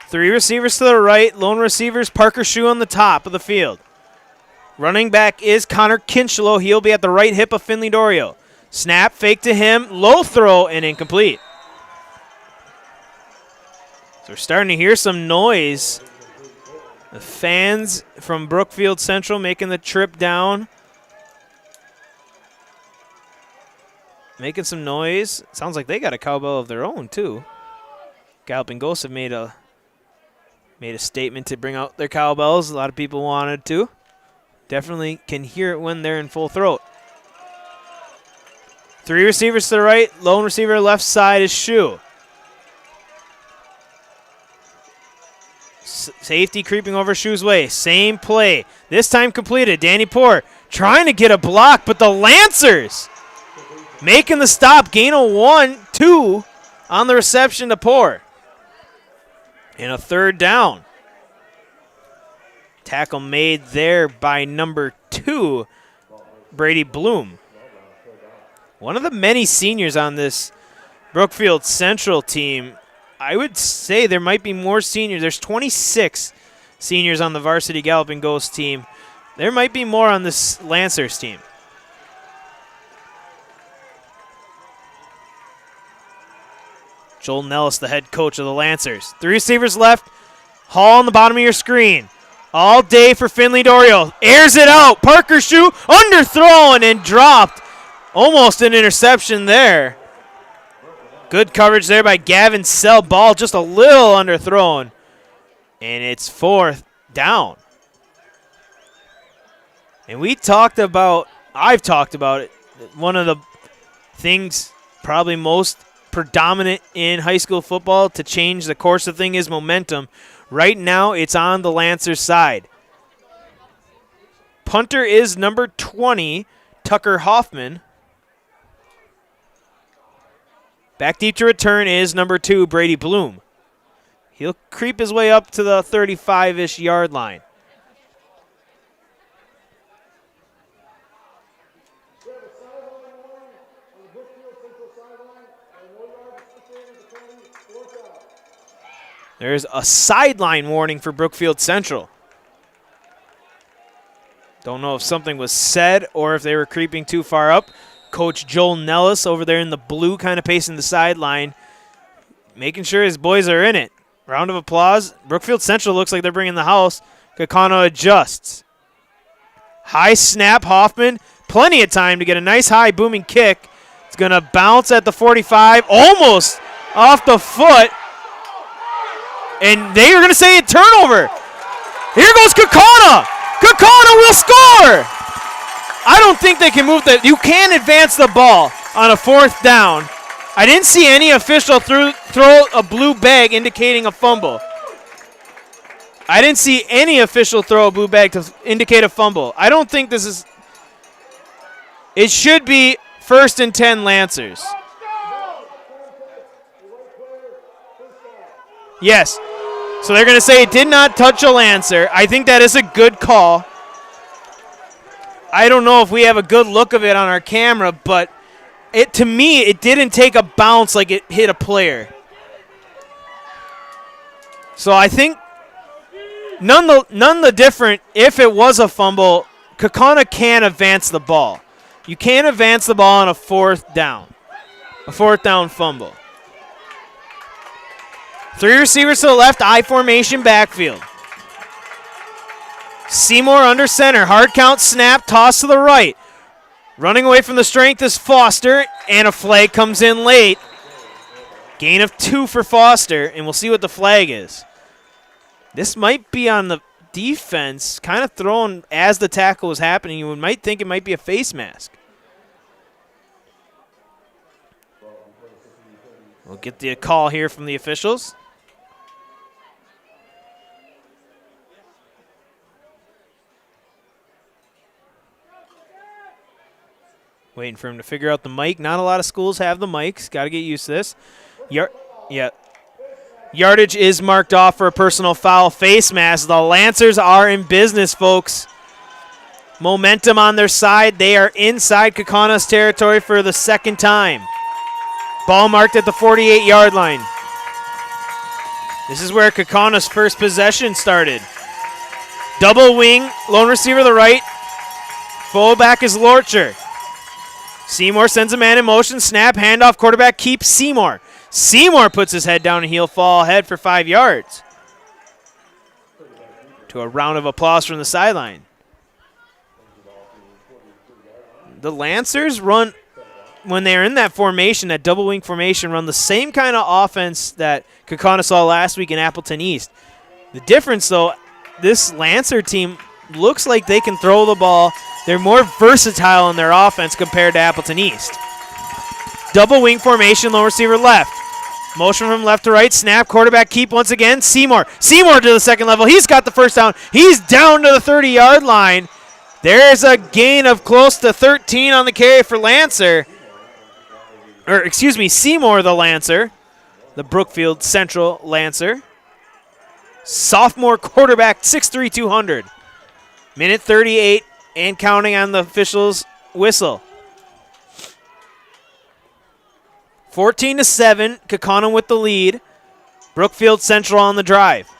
S1: Three receivers to the right. Lone receivers, Parker Shue on the top of the field. Running back is Connor Kinchlow. He'll be at the right hip of Finley Dorio. Snap, fake to him, low throw, and incomplete. So we're starting to hear some noise. The fans from Brookfield Central making the trip down. Making some noise. Sounds like they got a cowbell of their own, too. Galloping Ghosts have made a statement to bring out their cowbells. A lot of people wanted to. Definitely can hear it when they're in full throat. Three receivers to the right. Lone receiver left side is Shue. Safety creeping over Shue's way. Same play. This time completed. Danny Poor trying to get a block, but the Lancers making the stop. Gain of 1-2 on the reception to Poor. And a third down. Tackle made there by number 2, Brady Bloom. One of the many seniors on this Brookfield Central team. I would say there might be more seniors. There's 26 seniors on the varsity Galloping Ghost team. There might be more on this Lancers team. Joel Nellis, the head coach of the Lancers. Three receivers left. Hall on the bottom of your screen. All day for Finley Dorio. Airs it out. Parker Shue underthrown and dropped. Almost an interception there. Good coverage there by Gavin Sell. Ball just a little underthrown. And it's 4th down. And I've talked about it, one of the things probably most predominant in high school football to change the course of thing is momentum. Right now, it's on the Lancers side. Punter is number 20, Tucker Hoffman. Back deep to return is number 2, Brady Bloom. He'll creep his way up to the 35-ish yard line. There's a sideline warning for Brookfield Central. Don't know if something was said or if they were creeping too far up. Coach Joel Nellis over there in the blue kind of pacing the sideline, making sure his boys are in it. Round of applause. Brookfield Central looks like they're bringing the house. Kaukauna adjusts. High snap, Hoffman. Plenty of time to get a nice high booming kick. It's going to bounce at the 45, almost off the foot. And they are going to say a turnover. Here goes Kaukauna. Kaukauna will score. I don't think they can move you can advance the ball on a 4th down. I didn't see any official throw a blue bag indicating a fumble. I didn't see any official throw a blue bag to indicate a fumble. I don't think this is. It should be 1st and 10 Lancers. Yes. So they're going to say it did not touch a Lancer. I think that is a good call. I don't know if we have a good look of it on our camera, but to me, it didn't take a bounce like it hit a player. So I think none the different, if it was a fumble, Kaukauna can advance the ball. You can't advance the ball on a 4th down. A 4th down fumble. 3 receivers to the left, I formation backfield. Seymour under center. Hard count snap, toss to the right. Running away from the strength is Foster, and a flag comes in late. Gain of 2 for Foster, and we'll see what the flag is. This might be on the defense, kind of thrown as the tackle was happening. You might think it might be a face mask. We'll get the call here from the officials. Waiting for him to figure out the mic. Not a lot of schools have the mics. Got to get used to this. Yardage is marked off for a personal foul. Face mask. The Lancers are in business, folks. Momentum on their side. They are inside Kaukauna's territory for the 2nd time. Ball marked at the 48-yard line. This is where Kaukauna's first possession started. Double wing. Lone receiver to the right. Fullback is Lorcher. Seymour sends a man in motion. Snap, handoff, quarterback keeps Seymour. Seymour puts his head down and he'll fall ahead for 5 yards. To a round of applause from the sideline. The Lancers run, when they're in that formation, that double wing formation, run the same kind of offense that Kaukauna saw last week in Appleton East. The difference, though, this Lancer team looks like they can throw the ball. They're more versatile in their offense compared to Appleton East. Double wing formation, lone receiver left. Motion from left to right, snap, quarterback keep once again. Seymour to the 2nd level. He's got the 1st down. He's down to the 30-yard line. There's a gain of close to 13 on the carry for Lancer. Seymour the Lancer. The Brookfield Central Lancer. Sophomore quarterback, 6'3", 200. Minute 38 and counting on the officials' whistle. 14-7, Kaukauna with the lead. Brookfield Central on the drive.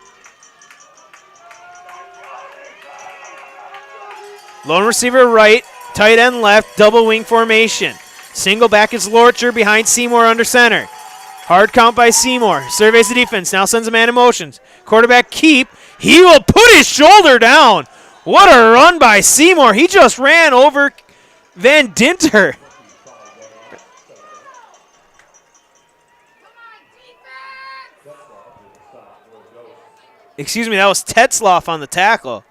S1: Lone receiver right, tight end left, double wing formation. Single back is Lorcher behind Seymour under center. Hard count by Seymour. Surveys the defense, now sends a man in motions. Quarterback keep. He will put his shoulder down. What a run by Seymour. He just ran over Van Dinter. Excuse me, that was Tetzloff on the tackle.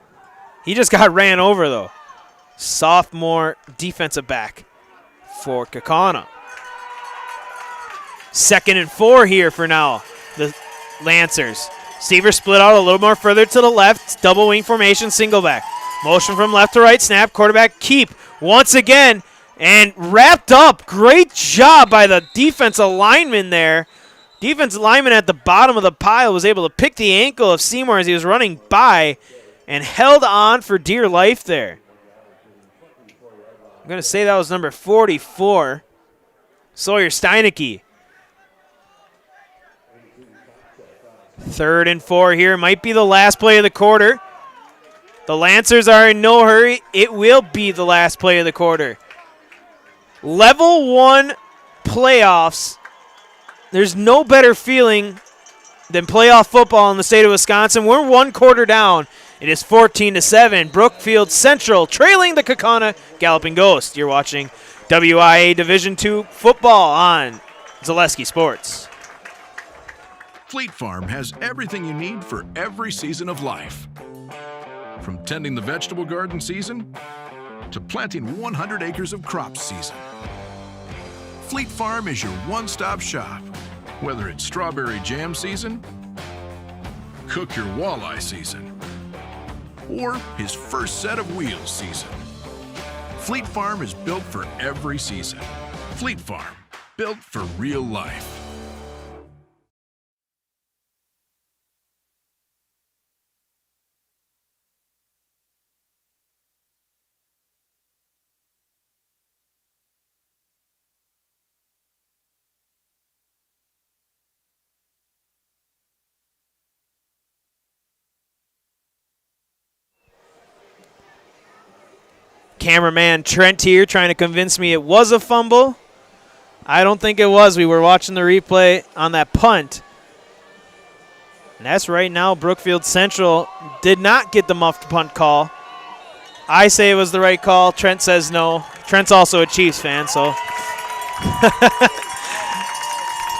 S1: He just got ran over, though. sophomore defensive back for Kaukauna. 2nd and 4 here for now, the Lancers. Receiver split out a little more further to the left. Double wing formation, single back. Motion from left to right, snap, quarterback keep once again, and wrapped up. Great job by the defensive lineman there. Defensive lineman at the bottom of the pile was able to pick the ankle of Seymour as he was running by and held on for dear life there. I'm going to say that was number 44, Sawyer Steinecke. 3rd and 4 here. Might be the last play of the quarter. The Lancers are in no hurry. It will be the last play of the quarter. Level 1 playoffs. There's no better feeling than playoff football in the state of Wisconsin. We're 1 quarter down. It is 14-7. Brookfield Central trailing the Kaukauna Galloping Ghost. You're watching WIAA Division II football on Zaleski Sports.
S3: Fleet Farm has everything you need for every season of life. From tending the vegetable garden season to planting 100 acres of crops season. Fleet Farm is your one-stop shop. Whether it's strawberry jam season, cook your walleye season, or his first set of wheels season. Fleet Farm is built for every season. Fleet Farm, built for real life.
S1: Cameraman Trent here trying to convince me it was a fumble. I don't think it was. We were watching the replay on that punt. And that's right now. Brookfield Central did not get the muffed punt call. I say it was the right call. Trent says no. Trent's also a Chiefs fan, so.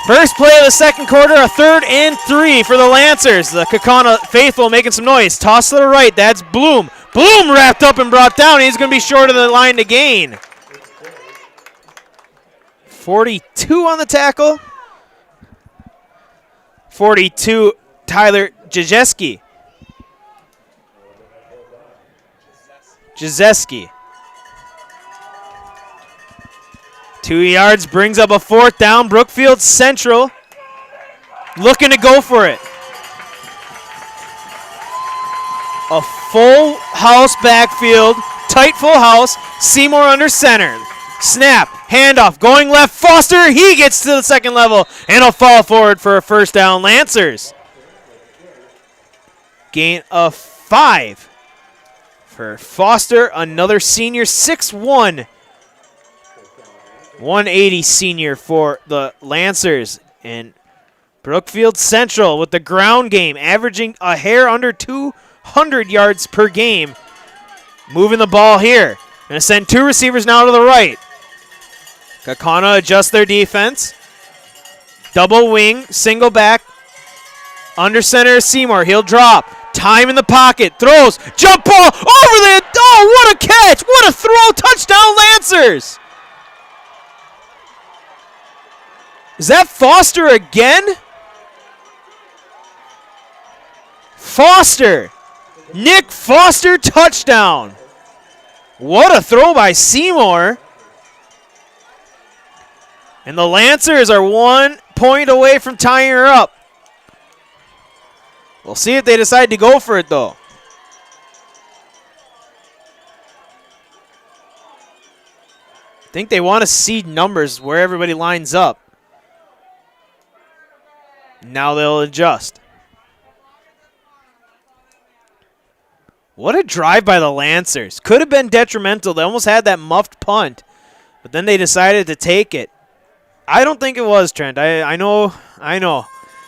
S1: First play of the second quarter, a 3rd and 3 for the Lancers. The Kaukauna faithful making some noise. Toss to the right. That's Bloom. Bloom wrapped up and brought down. He's going to be short of the line to gain. 42 on the tackle. 42, Tyler Jazeski. 2 yards, brings up a 4th down. Brookfield Central looking to go for it. A full house backfield, tight full house. Seymour under center. Snap, handoff, going left. Foster, he gets to the second level and a fall forward for a 1st down. Lancers. Gain of 5 for Foster, another senior, 6'1". 180 senior for the Lancers. And Brookfield Central with the ground game, averaging a hair under 200 yards per game. Moving the ball here. Going to send 2 receivers now to the right. Kaukauna adjusts their defense. Double wing, single back. Under center is Seymour. He'll drop. Time in the pocket. Throws. Jump ball over the. Oh, what a catch. What a throw. Touchdown, Lancers. Is that Foster again? Foster. Nick Foster touchdown. What a throw by Seymour. And the Lancers are 1 point away from tying her up. We'll see if they decide to go for it, though. I think they want to seed numbers where everybody lines up. Now they'll adjust. What a drive by the Lancers. Could have been detrimental. They almost had that muffed punt, but then they decided to take it. I don't think it was, Trent. I know.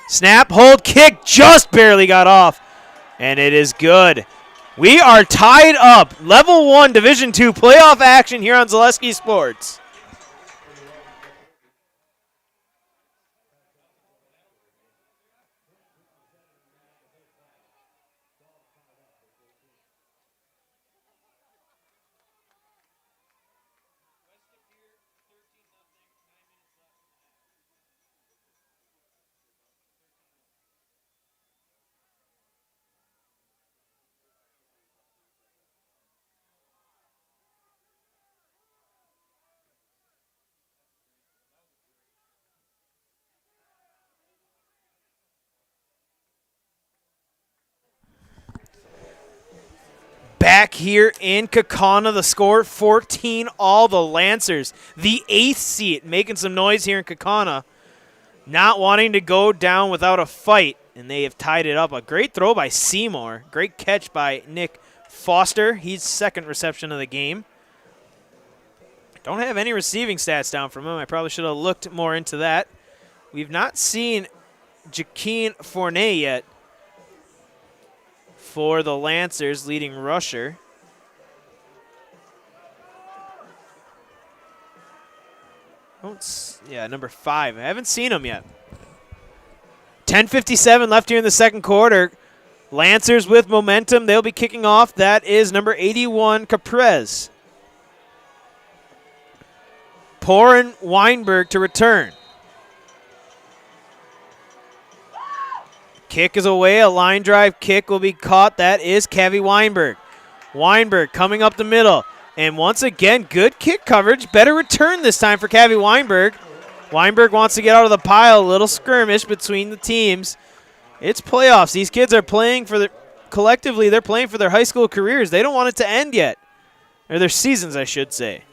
S1: Snap, hold, kick, just barely got off, and it is good. We are tied up. Level 1 Division II playoff action here on Zaleski Sports. back here in Kaukauna. The score 14 all. The Lancers, the 8th seed, making some noise here in Kaukauna, not wanting to go down without a fight, and they have tied it up. A great throw by Seymour. Great catch by Nick Foster. He's second reception of the game. Don't have any receiving stats down from him. I probably should have looked more into that. We've not seen Jaqueen Fournette yet for the Lancers, leading rusher. Yeah, number 5. I haven't seen him yet. 10:57 left here in the second quarter. Lancers with momentum. They'll be kicking off. That is number 81, Caprez. Porin Weinberg to return. Kick is away. A line drive kick will be caught. That is Cavi Weinberg. Weinberg coming up the middle. And once again, good kick coverage. Better return this time for Cavi Weinberg. Weinberg wants to get out of the pile. A little skirmish between the teams. It's playoffs. These kids are playing for collectively, they're playing for their high school careers. They don't want it to end yet. Or their seasons, I should say.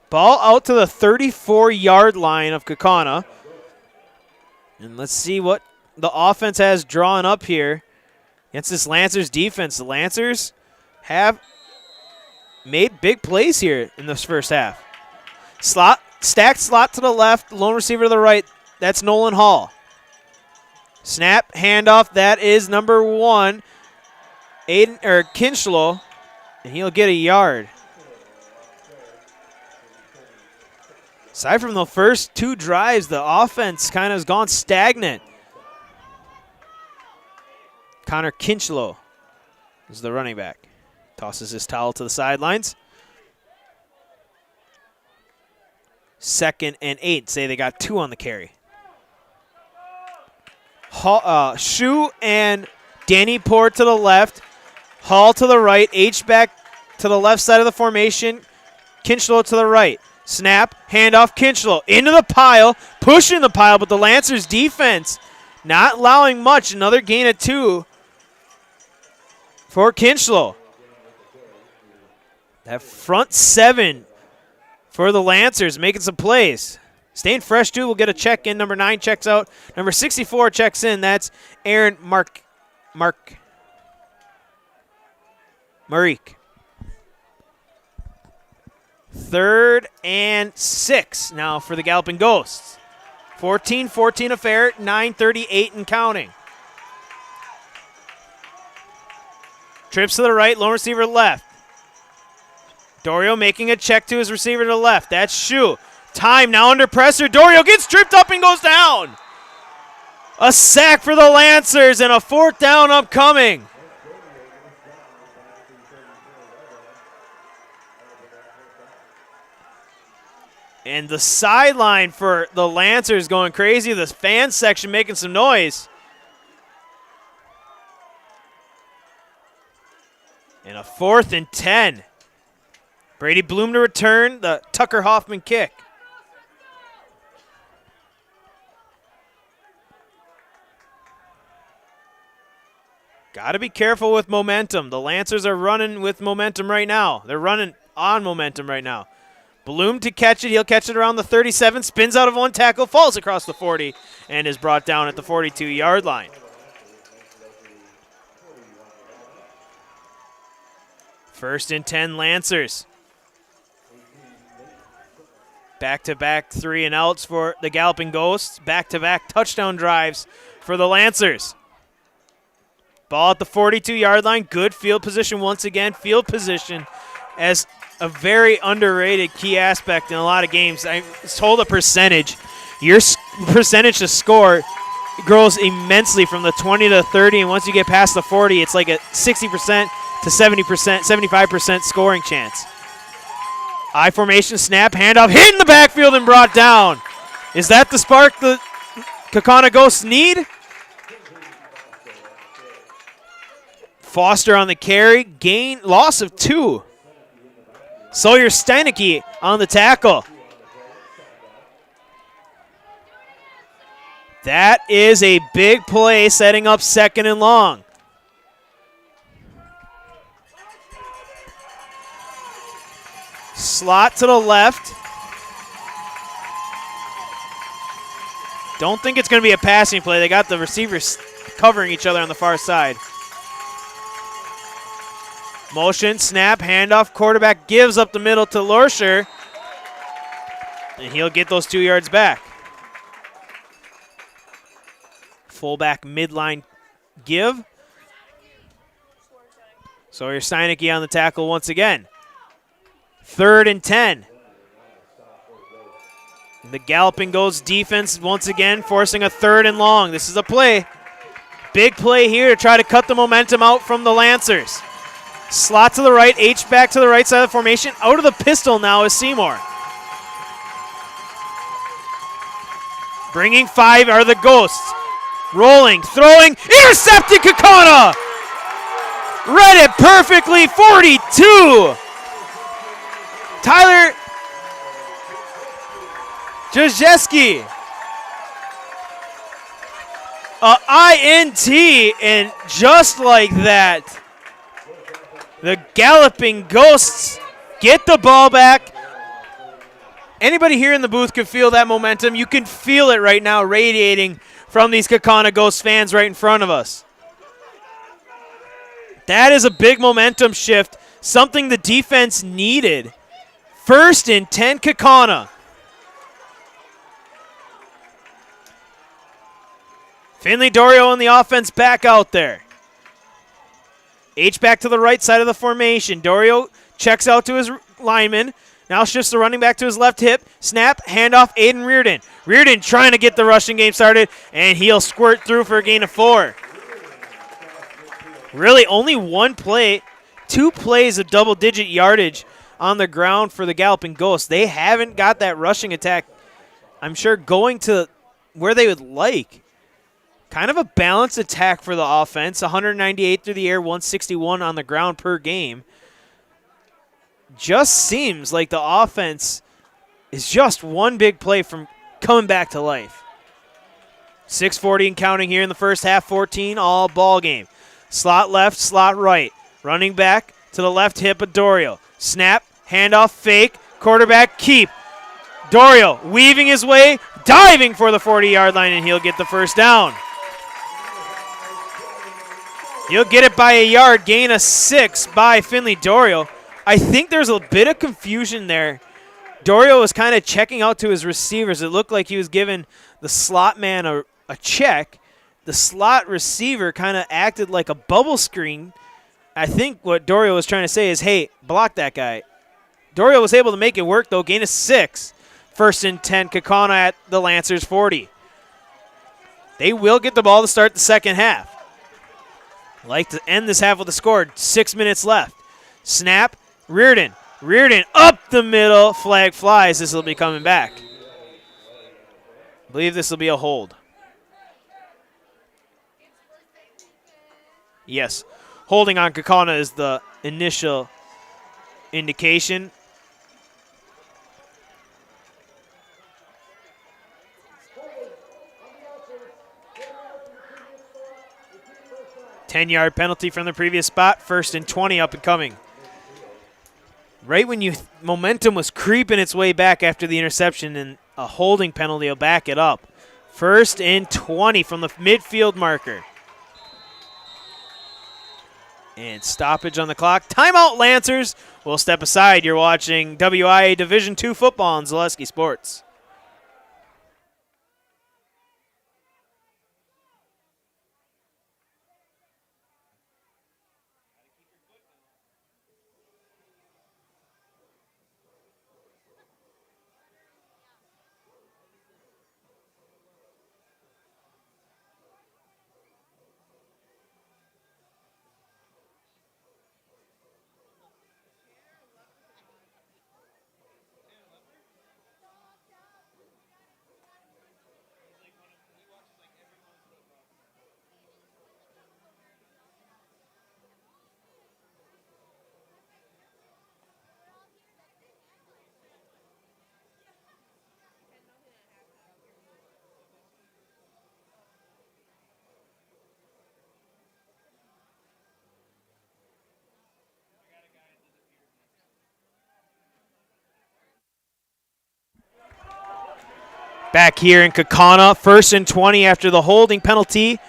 S1: Ball out to the 34-yard line of Kaukauna. And let's see what the offense has drawn up here against this Lancers defense. The Lancers have made big plays here in this first half. Stacked slot to the left, lone receiver to the right. That's Nolan Hall. Snap, handoff. That is number 1, Kinchlow, and he'll get a yard. Aside from the first 2 drives, the offense kind of has gone stagnant. Connor Kinchlow is the running back. Tosses his towel to the sidelines. 2nd and 8. Say they got 2 on the carry. Shu and Danny Port to the left. Hall to the right. H-back to the left side of the formation. Kinchlow to the right. Snap, handoff, Kinchlow into the pile, pushing the pile, but the Lancers defense not allowing much. Another gain of 2 for Kinchlow. That front 7 for the Lancers making some plays. Staying fresh, too. We'll get a check in. Number 9 checks out. Number 64 checks in. That's Aaron Marique. 3rd and 6 now for the Galloping Ghosts. 14-14 affair, 9:38 and counting. Trips to the right, lone receiver left. Dorio making a check to his receiver to the left. That's Shu. Time now under pressure. Dorio gets tripped up and goes down. A sack for the Lancers and a 4th down upcoming. And the sideline for the Lancers going crazy. The fan section making some noise. And a 4th and 10. Brady Bloom to return the Tucker Hoffman kick. Got to be careful with momentum. The Lancers are running with momentum right now. They're running on momentum right now. Bloom to catch it. He'll catch it around the 37, spins out of 1 tackle, falls across the 40, and is brought down at the 42-yard line. First and 10 Lancers. Back-to-back 3 and outs for the Galloping Ghosts. Back-to-back touchdown drives for the Lancers. Ball at the 42-yard line. Good field position once again. Field position as a very underrated key aspect in a lot of games. I was told a percentage. Your percentage to score grows immensely from the 20 to 30, and once you get past the 40, it's like a 60% to 70%, 75% scoring chance. I formation, snap, handoff, hit in the backfield and brought down. Is that the spark the Kaukauna Ghosts need? Foster on the carry, loss of 2. Sawyer Steinecke on the tackle. That is a big play setting up 2nd and long. Slot to the left. Don't think it's going to be a passing play. They got the receivers covering each other on the far side. Motion, snap, handoff. Quarterback gives up the middle to Lorscher. And he'll get those 2 yards back. Fullback midline give. Sawyer Steinecke on the tackle once again. 3rd and 10. The Galloping Ghosts defense once again forcing a 3rd and long. This is a play. Big play here to try to cut the momentum out from the Lancers. Slot to the right, H-back to the right side of the formation. Out of the pistol now is Seymour. Bringing 5 are the Ghosts. Rolling, throwing, intercepted Kaukauna! Read it perfectly, 42! Tyler Jajeski. INT, and just like that, the Galloping Ghosts get the ball back. Anybody here in the booth can feel that momentum. You can feel it right now radiating from these Kaukauna Ghosts fans right in front of us. That is a big momentum shift, something the defense needed. 1st and 10 Kaukauna. Finley Dorio and the offense back out there. H back to the right side of the formation. Dorio checks out to his lineman. Now shifts the running back to his left hip. Snap, handoff, Aiden Reardon. Reardon trying to get the rushing game started, and he'll squirt through for a gain of 4. Really only 1 play, 2 plays of double-digit yardage on the ground for the Galloping Ghosts. They haven't got that rushing attack, I'm sure, going to where they would like. Kind of a balanced attack for the offense. 198 through the air, 161 on the ground per game. Just seems like the offense is just 1 big play from coming back to life. 6:40 and counting here in the first half, 14 all ball game. Slot left, slot right. Running back to the left hip of Dorio. Snap, handoff, fake, quarterback keep. Dorio weaving his way, diving for the 40-yard line, and he'll get the first down. He'll get it by a yard, gain of 6 by Finley Dorio. I think there's a bit of confusion there. Dorio was kind of checking out to his receivers. It looked like he was giving the slot man a check. The slot receiver kind of acted like a bubble screen. I think what Dorio was trying to say is, hey, block that guy. Dorio was able to make it work, though. Gain of 6. 1st and 10, Kaukauna at the Lancers 40. They will get the ball to start the second half. Like to end this half with a score. 6 minutes left. Snap, Reardon. Reardon up the middle. Flag flies. This will be coming back. I believe this will be a hold. Yes. Holding on Kaukauna is the initial indication. Ten-yard penalty from the previous spot. 1st and 20 up and coming. Right when momentum was creeping its way back after the interception, and a holding penalty will back it up. 1st and 20 from the midfield marker. And stoppage on the clock. Timeout, Lancers. We'll step aside. You're watching WIAA Division II football on Zaleski Sports. Back here in Kaukauna, 1st and 20 after the holding penalty.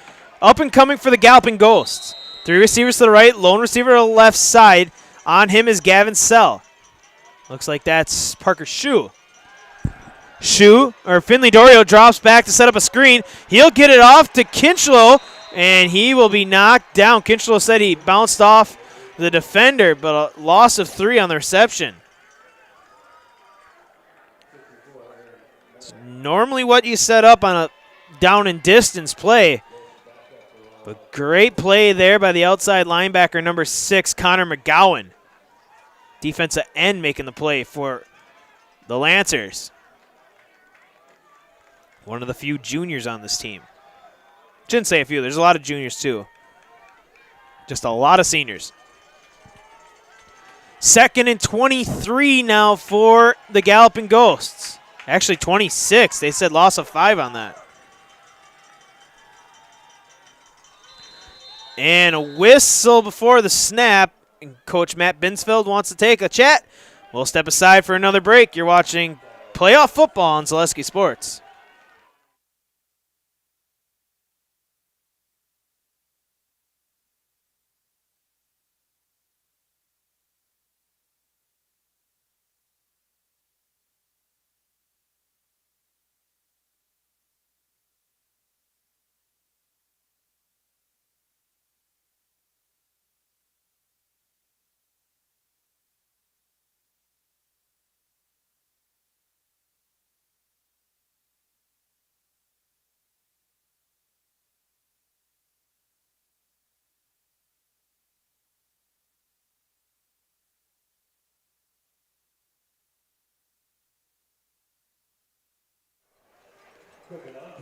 S1: Up and coming for the Galloping Ghosts. 3 receivers to the right, lone receiver to the left side. On him is Gavin Sell. Looks like that's Parker Shue. Finley Dorio drops back to set up a screen. He'll get it off to Kinchlow, and he will be knocked down. Kinchlow said he bounced off the defender, but a loss of 3 on the reception. It's normally what you set up on a down and distance play. But great play there by the outside linebacker, number 6, Connor McGowan. Defensive end making the play for the Lancers. One of the few juniors on this team. Shouldn't say a few. There's a lot of juniors, too. Just a lot of seniors. 2nd and 23 now for the Galloping Ghosts. Actually, 26. They said loss of 5 on that. And a whistle before the snap. And Coach Matt Binsfeld wants to take a chat. We'll step aside for another break. You're watching playoff football on Zaleski Sports.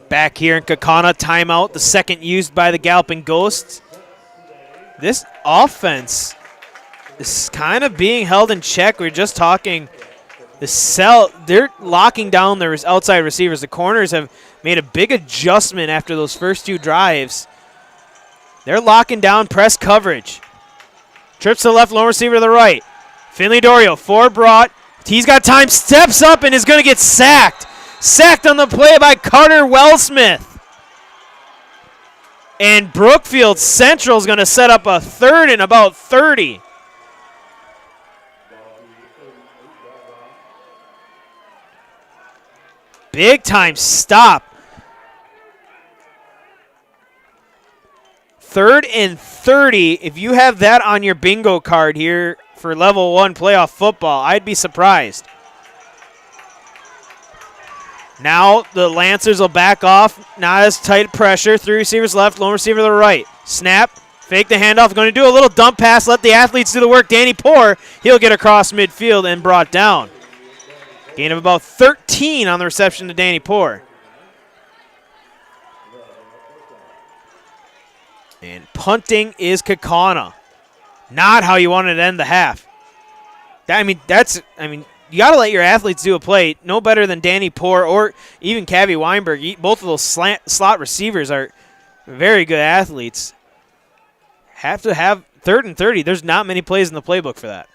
S1: Back here in Kaukauna, timeout, the second used by the Galloping Ghosts. This offense is kind of being held in check. We are just talking they're locking down their outside receivers. The corners have made a big adjustment after those first 2 drives. They're locking down press coverage. Trips to the left, lone receiver to the right. Finley Dorio, 4 brought. He's got time, steps up, and is going to get sacked. Sacked on the play by Carter Wellsmith. And Brookfield Central is going to set up a 3rd and about 30. Big time stop. 3rd and 30. If you have that on your bingo card here for level 1 playoff football, I'd be surprised. Now the Lancers will back off. Not as tight pressure. 3 receivers left, lone receiver to the right. Snap, fake the handoff. Going to do a little dump pass. Let the athletes do the work. Danny Poor, he'll get across midfield and brought down. Gain of about 13 on the reception to Danny Poor. And punting is Kaukauna. Not how you wanted to end the half. You got to let your athletes do a play. No better than Danny Poor or even Cavi Weinberg. Both of those slot receivers are very good athletes. Have to have 3rd and 30. There's not many plays in the playbook for that.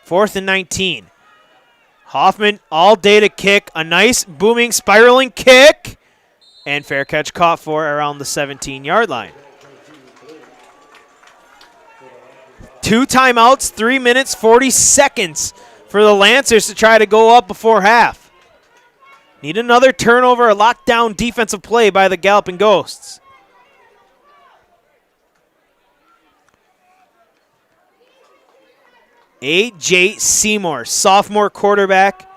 S1: 4th and 19. Hoffman all day to kick. A nice booming spiraling kick. And fair catch caught for around the 17-yard line. 2 timeouts, 3 minutes, 40 seconds for the Lancers to try to go up before half. Need another turnover, a lockdown defensive play by the Galloping Ghosts. A.J. Seymour, sophomore quarterback,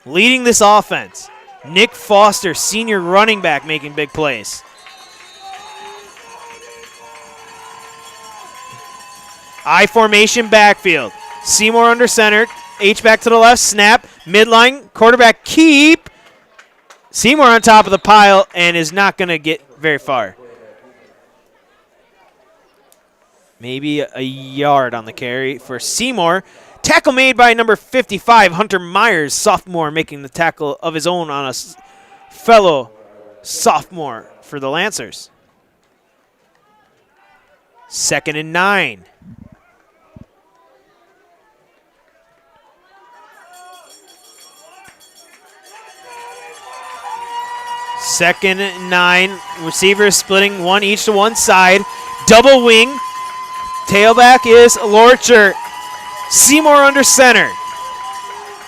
S1: leading this offense. Nick Foster, senior running back, making big plays. I formation backfield. Seymour under center. H-back to the left. Snap. Midline. Quarterback keep. Seymour on top of the pile and is not going to get very far. Maybe a yard on the carry for Seymour. Tackle made by number 55, Hunter Myers, sophomore, making the tackle of his own on a fellow sophomore for the Lancers. 2nd and 9. 2nd and 9. Receivers splitting one each to one side. Double wing. Tailback is Lorcher. Seymour under center.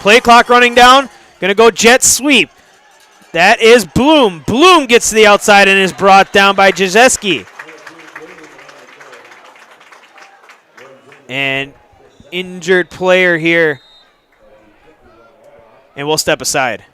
S1: Play clock running down. Going to go jet sweep. That is Bloom. Bloom gets to the outside and is brought down by Jazeski. And injured player here. And we'll step aside.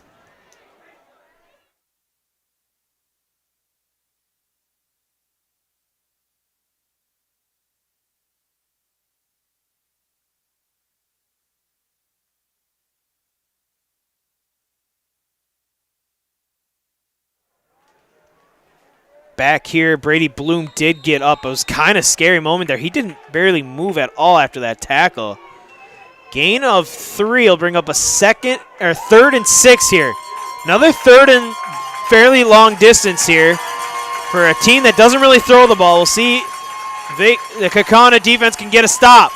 S1: Back here, Brady Bloom did get up. It was kind of scary moment there. He didn't barely move at all after that tackle. Gain of 3 will bring up a 3rd and 6 here. Another 3rd and fairly long distance here for a team that doesn't really throw the ball. We'll see if the Kaukauna defense can get a stop.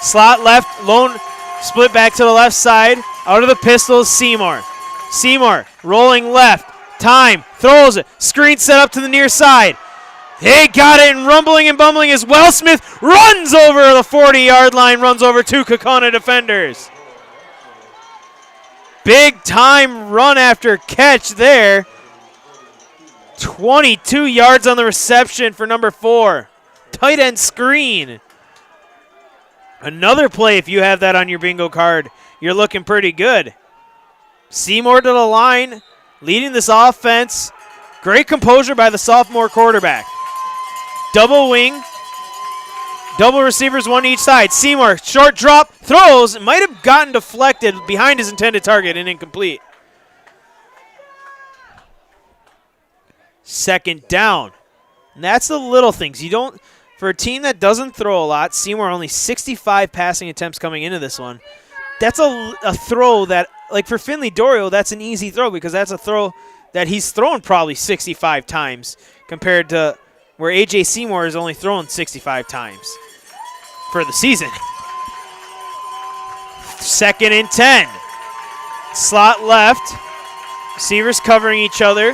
S1: Slot left, lone split back to the left side. Out of the pistol, Seymour. Seymour rolling left. Time, throws it, screen set up to the near side. They got it, and rumbling and bumbling as well. Smith runs over the 40-yard line, runs over 2 Kaukauna defenders. Big time run after catch there. 22 yards on the reception for number 4. Tight end screen. Another play, if you have that on your bingo card, you're looking pretty good. Seymour to the line. Leading this offense. Great composure by the sophomore quarterback. Double wing. Double receivers, one each side. Seymour, short drop, throws. Might have gotten deflected behind his intended target and incomplete. 2nd down. And that's the little things. You don't, for a team that doesn't throw a lot, Seymour only 65 passing attempts coming into this one. That's a throw that, like for Finley Dorio, that's an easy throw because that's a throw that he's thrown probably 65 times compared to where A.J. Seymour is only thrown 65 times for the season. 2nd and 10. Slot left. Receivers covering each other.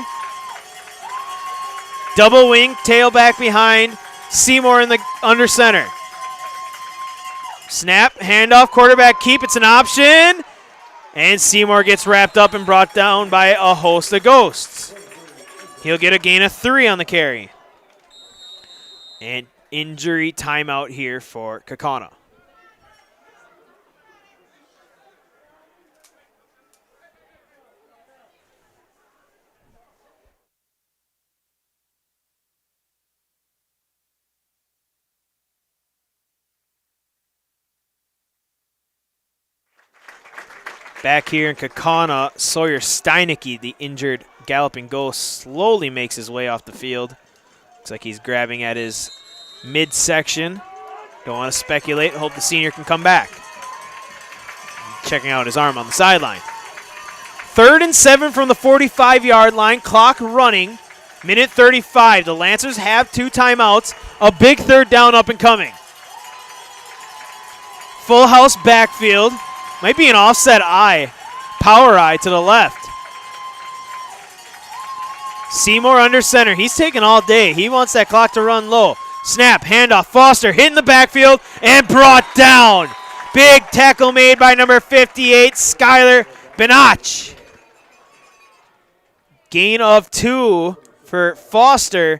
S1: Double wing, tailback behind. Seymour in the under center. Snap, handoff, quarterback keep. It's an option. And Seymour gets wrapped up and brought down by a host of ghosts. He'll get a gain of 3 on the carry. And injury timeout here for Kaukauna. Back here in Kaukauna, Sawyer Steinecke, the injured galloping ghost, slowly makes his way off the field. Looks like he's grabbing at his midsection. Don't want to speculate. Hope the senior can come back. Checking out his arm on the sideline. 3rd and 7 from the 45-yard line. Clock running. Minute 35. The Lancers have 2 timeouts. A big 3rd down up and coming. Full house backfield. Might be an offset eye. Power eye to the left. Seymour under center. He's taking all day. He wants that clock to run low. Snap, handoff. Foster hitting the backfield and brought down. Big tackle made by number 58, Skylar Benach. Gain of 2 for Foster.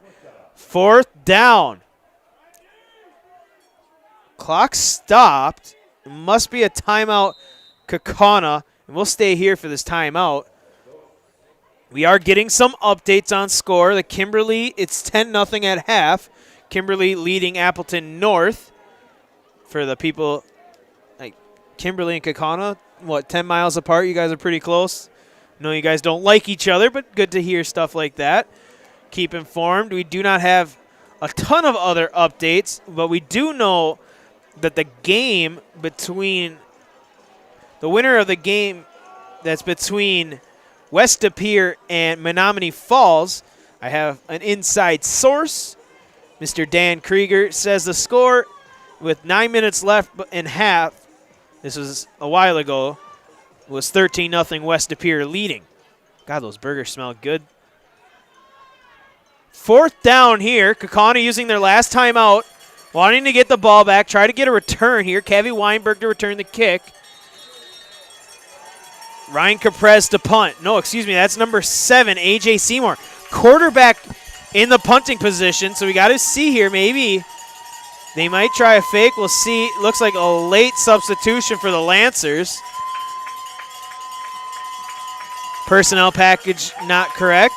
S1: 4th down. Clock stopped. It must be a timeout, Kaukauna, and we'll stay here for this timeout. We are getting some updates on score. The Kimberly, it's 10-0 at half. Kimberly leading Appleton North. For the people, like Kimberly and Kaukauna, what, 10 miles apart? You guys are pretty close. I know you guys don't like each other, but good to hear stuff like that. Keep informed. We do not have a ton of other updates, but we do know that the game between the winner of the game that's between West De Pere and Menominee Falls, I have an inside source. Mr. Dan Krieger says the score with 9 minutes left in half, this was a while ago, was 13-0 West De Pere leading God, those burgers smell good. 4th down here. Kaukauna using their last timeout, wanting to get the ball back, try to get a return here. Kevy Weinberg to return the kick. Ryan Caprez to punt. No, excuse me, that's number 7, A.J. Seymour. Quarterback in the punting position, so we got to see here. Maybe they might try a fake. We'll see. Looks like a late substitution for the Lancers. Personnel package not correct.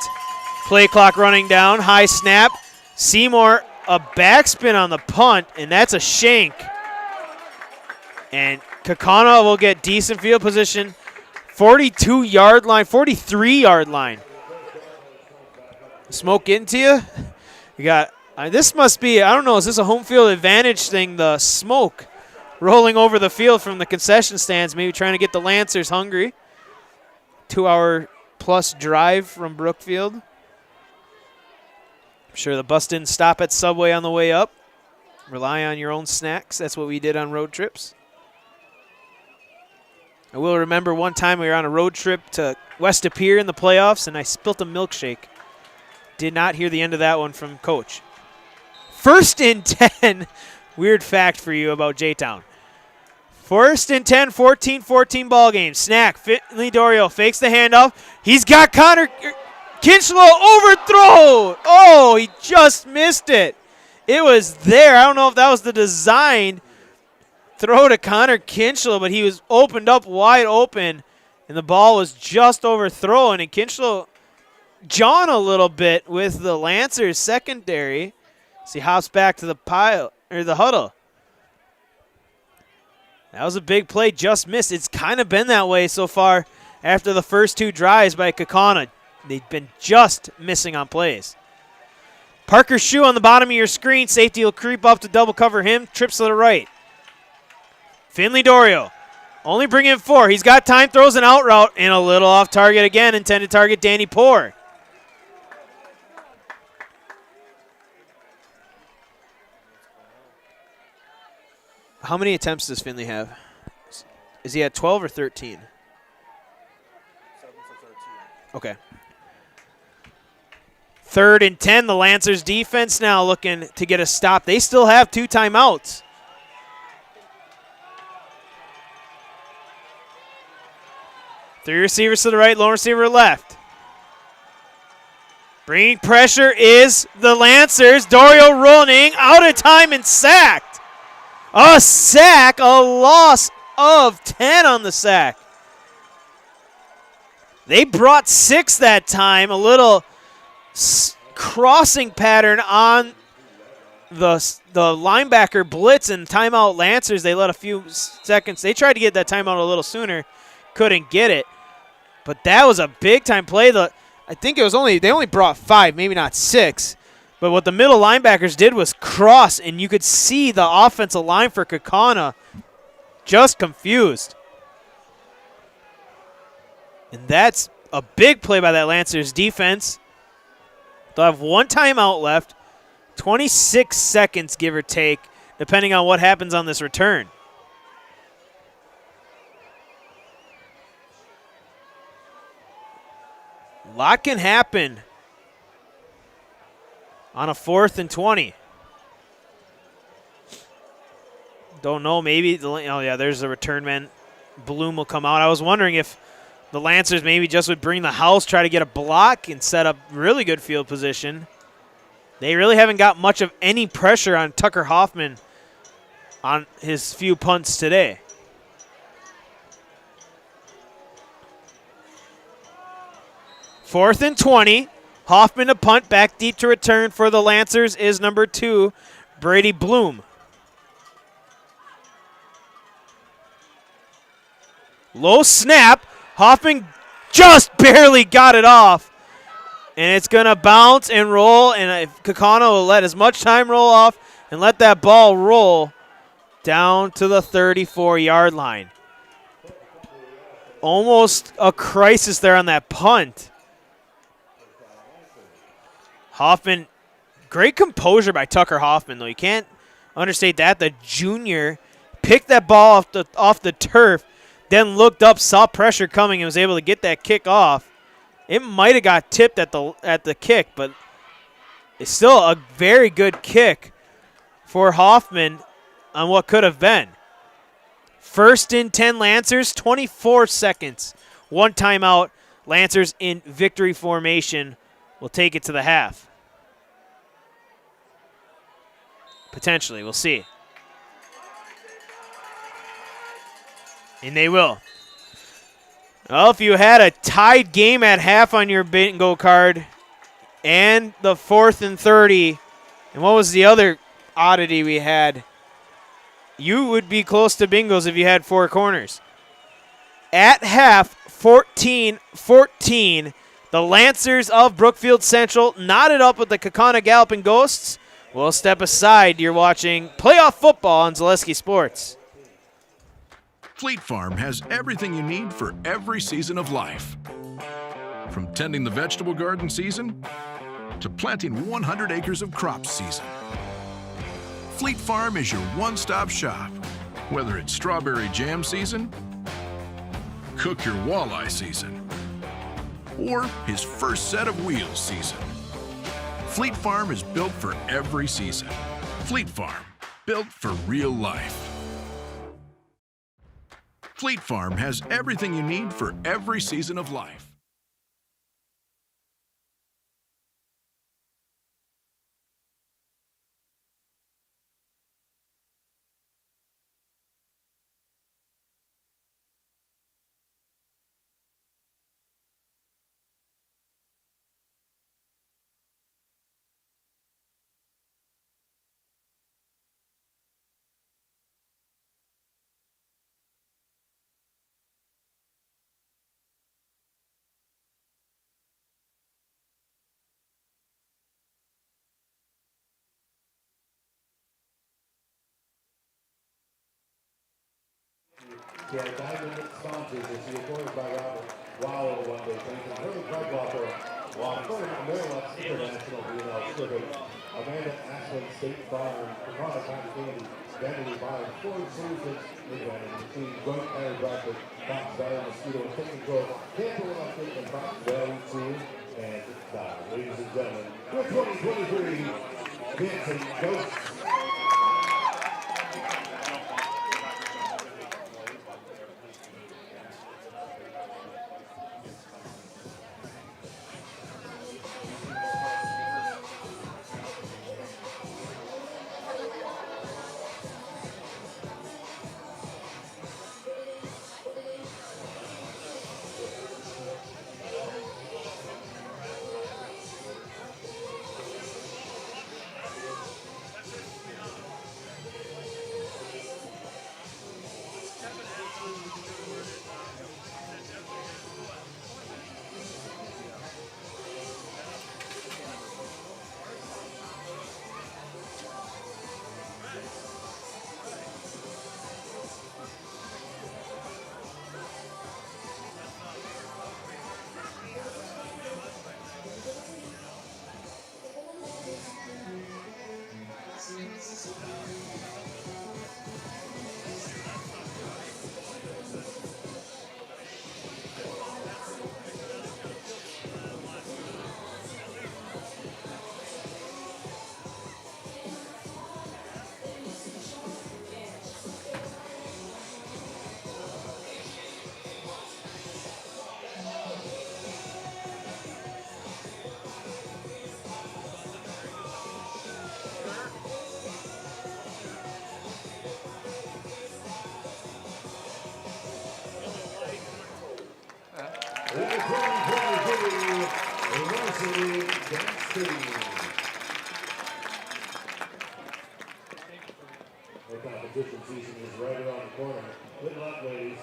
S1: Play clock running down. High snap. Seymour, a backspin on the punt, and that's a shank. And Kaukauna will get decent field position. 42-yard line, 43-yard line. Smoke into you? You got, this must be, I don't know, is this a home field advantage thing? The smoke rolling over the field from the concession stands, maybe trying to get the Lancers hungry. 2-hour-plus drive from Brookfield. I'm sure the bus didn't stop at Subway on the way up. Rely on your own snacks. That's what we did on road trips. I will remember one time we were on a road trip to West Appear in the playoffs, and I spilt a milkshake. Did not hear the end of that one from Coach. 1st and 10. Weird fact for you about J-Town. 1st and 10, 14-14 ball game. Snack, Finley Dorio fakes the handoff. He's got Connor Kinchlow overthrow. Oh, he just missed it. It was there. I don't know if that was the design throw to Connor Kinchlow, but he was opened up wide open, and the ball was just overthrown. And Kinchlow John a little bit with the Lancers secondary. So he hops back to the pile or the huddle. That was a big play, just missed. It's kind of been that way so far after the first 2 drives by Kaukauna. They've been just missing on plays. Parker Shue on the bottom of your screen. Safety will creep up to double cover him. Trips to the right. Finley Dorio only bring in 4. He's got time, throws an out route, and a little off target again. Intended target Danny Poor. How many attempts does Finley have? Is he at 12 or 13?
S4: 7 for 13.
S1: Okay. 3rd and 10. The Lancers defense now looking to get a stop. They still have 2 timeouts. Three receivers to the right, lone receiver left. Bringing pressure is the Lancers. Dorio running out of time and sacked. A sack, a loss of 10 on the sack. They brought 6 that time. A little crossing pattern on the linebacker blitz and timeout Lancers. They let a few seconds. They tried to get that timeout a little sooner. Couldn't get it. But that was a big-time play. I think it was they only brought 5, maybe not 6. But what the middle linebackers did was cross, and you could see the offensive line for Kaukauna just confused. And that's a big play by that Lancers defense. They'll have 1 timeout left, 26 seconds, give or take, depending on what happens on this return. A lot can happen on a 4th and 20. Don't know, maybe, oh yeah, there's the return man. Bloom will come out. I was wondering if the Lancers maybe just would bring the house, try to get a block and set up really good field position. They really haven't got much of any pressure on Tucker Hoffman on his few punts today. Fourth and 20. Hoffman to punt, back deep to return for the Lancers is number 2, Brady Bloom. Low snap. Hoffman just barely got it off. And it's going to bounce and roll, and Kaukauna will let as much time roll off and let that ball roll down to the 34-yard line. Almost a crisis there on that punt. Hoffman, great composure by Tucker Hoffman, though. You can't understate that. The junior picked that ball off the turf, then looked up, saw pressure coming, and was able to get that kick off. It might have got tipped at the kick, but it's still a very good kick for Hoffman on what could have been. First and 10 Lancers, 24 seconds. One timeout. Lancers in victory formation will take it to the half. Potentially, we'll see. And they will. Well, if you had a tied game at half on your bingo card and the 4th and 30, and what was the other oddity we had? You would be close to bingos if you had 4 corners. At half, 14-14, the Lancers of Brookfield Central knotted up with the Kaukauna Galloping Ghosts. We'll step aside. You're watching playoff football on Zaleski Sports.
S3: Fleet Farm has everything you need for every season of life. From tending the vegetable garden season to planting 100 acres of crops season. Fleet Farm is your one-stop shop. Whether it's strawberry jam season, cook your walleye season, or his first set of wheels season. Fleet Farm is built for every season. Fleet Farm, built for real life. Fleet Farm has everything you need for every season of life.
S2: We have 9-minute sponsors as the appointed by WIAA one day. Thank you. Really proud for Maryland International, Civic, Amanda Ashland State Farm, Kaukauna Cotton Candy, Vanity Farm, Ford Solutions, including Joint Fire Breakfast, Fox Valley Mosquito and Tick Control, Tampa Electric, and Fox Valley Tool. And ladies and gentlemen, the 2023 Dancing Ghosts. The competition season is right around the corner. Good luck, ladies.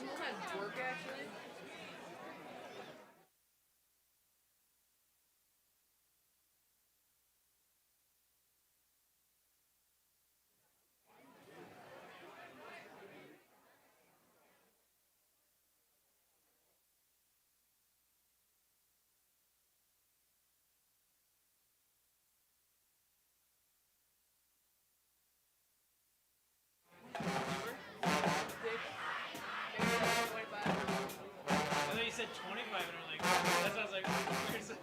S5: had work actually.
S1: I thought you said 25 and I'm like, that sounds like where's that?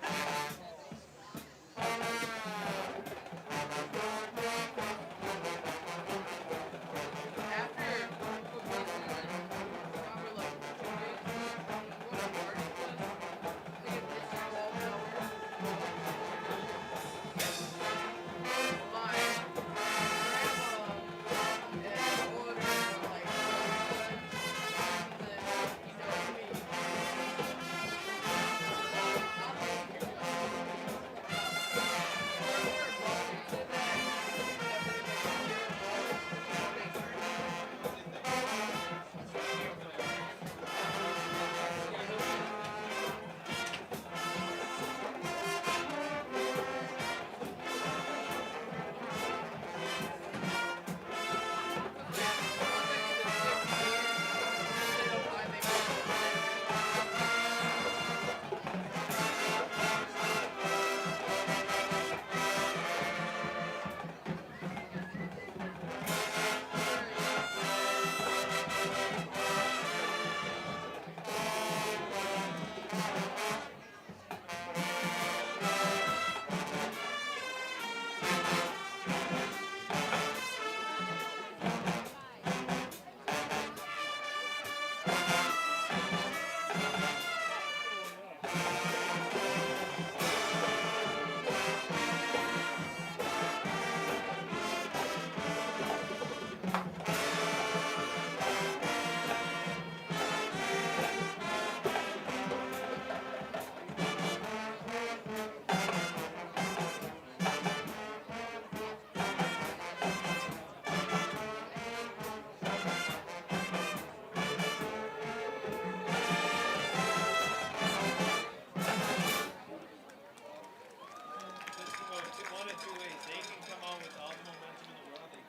S1: One of two ways. They can come out with all the momentum in the world. They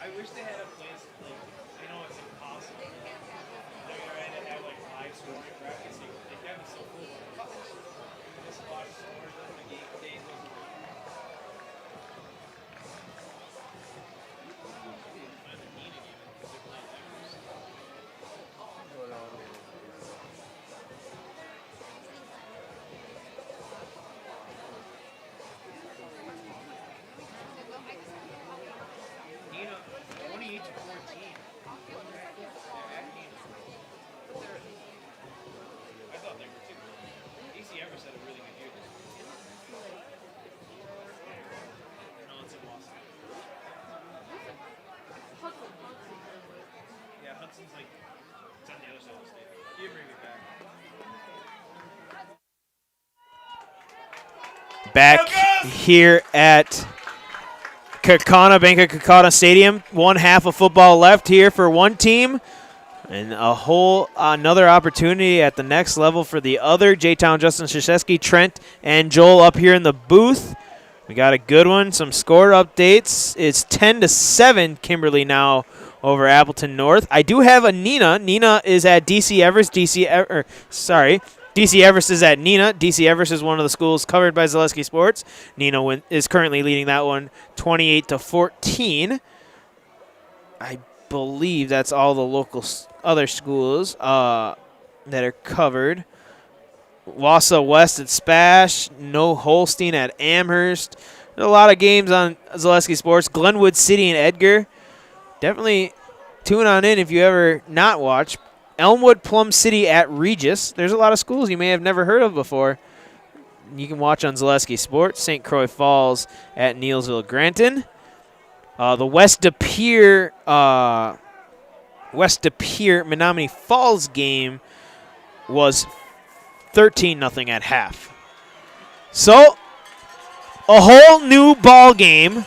S1: I wish they had a place, like, I know it's impossible. They're trying to have, like, live scoring brackets. They have it so cool. Just watch scores as the game day goes on. Nina, 28 to 14. I thought they were too. AC Everest had a really good year this year. No, it's in Boston. Yeah, Hudson's like, it's on the other side of the state. You bring it back. Back here at Kaukauna, Bank of Kaukauna Stadium. One half of football left here for one team. And another opportunity at the next level for the other. J-Town, Justin Krzyzewski, Trent, and Joel up here in the booth. We got a good one. Some score updates. It's 10-7 Kimberly now over Appleton North. I do have a Nina. Nina is at DC Everest. DC Everest is at Nina. DC Everest is one of the schools covered by Zaleski Sports. Nina is currently leading that one 28-14. I believe that's all the local other schools that are covered. Wausau West at Spash. No Holstein at Amherst. There's a lot of games on Zaleski Sports. Glenwood City and Edgar. Definitely tune on in if you ever not watch. Elmwood Plum City at Regis. There's a lot of schools you may have never heard of before. You can watch on Zaleski Sports. St. Croix Falls at Neilsville Granton. The West De Pere Menominee Falls game was 13-0 at half. So, a whole new ball game.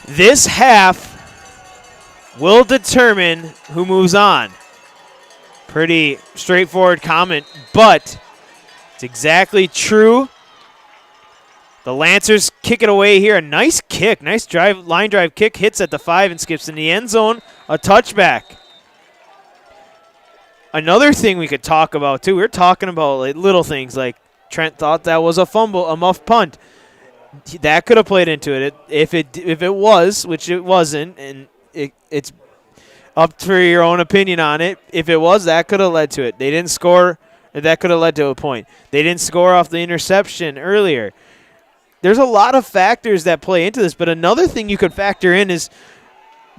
S1: This half will determine who moves on. Pretty straightforward comment, but it's exactly true. The Lancers kick it away here. A nice kick. Nice line drive kick. Hits at the 5 and skips in the end zone. A touchback. Another thing we could talk about, too, we're talking about like little things like Trent thought that was a fumble, a muff punt. That could have played into it. If it was, which it wasn't, and it's up for your own opinion on it. If it was, that could have led to it. They didn't score. That could have led to a point. They didn't score off the interception earlier. There's a lot of factors that play into this, but another thing you could factor in is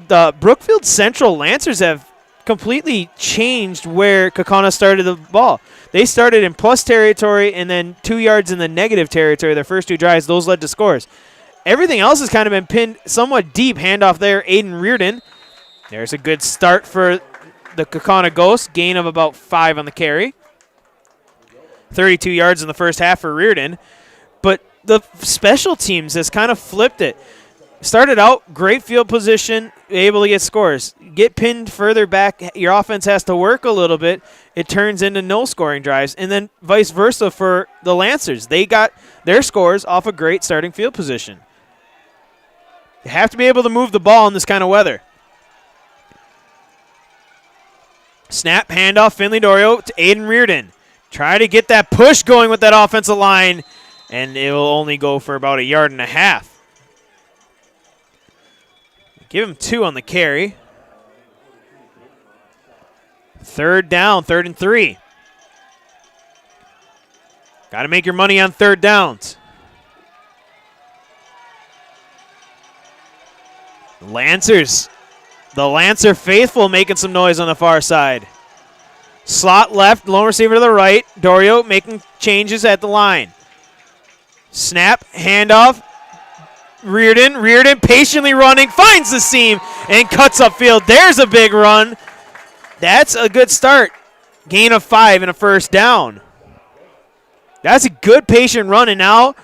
S1: the Brookfield Central Lancers have completely changed where Kaukauna started the ball. They started in plus territory and then 2 yards in the negative territory. Their first 2 drives, those led to scores. Everything else has kind of been pinned somewhat deep. Handoff there, Aiden Reardon. There's a good start for the Kaukauna Ghosts. Gain of about 5 on the carry. 32 yards in the first half for Reardon. But the special teams has kind of flipped it. Started out, great field position, able to get scores. Get pinned further back, your offense has to work a little bit. It turns into no scoring drives. And then vice versa for the Lancers. They got their scores off a great starting field position. You have to be able to move the ball in this kind of weather. Snap, handoff, Finley Dorio to Aiden Reardon. Try to get that push going with that offensive line, and it will only go for about 1.5 yards. Give him 2 on the carry. 3rd down, 3rd and 3. Got to make your money on 3rd downs. Lancers. The Lancer faithful making some noise on the far side. Slot left, lone receiver to the right. Dorio making changes at the line. Snap, handoff. Reardon patiently running, finds the seam, and cuts upfield. There's a big run. That's a good start. Gain of 5 and a 1st down. That's a good patient run, and now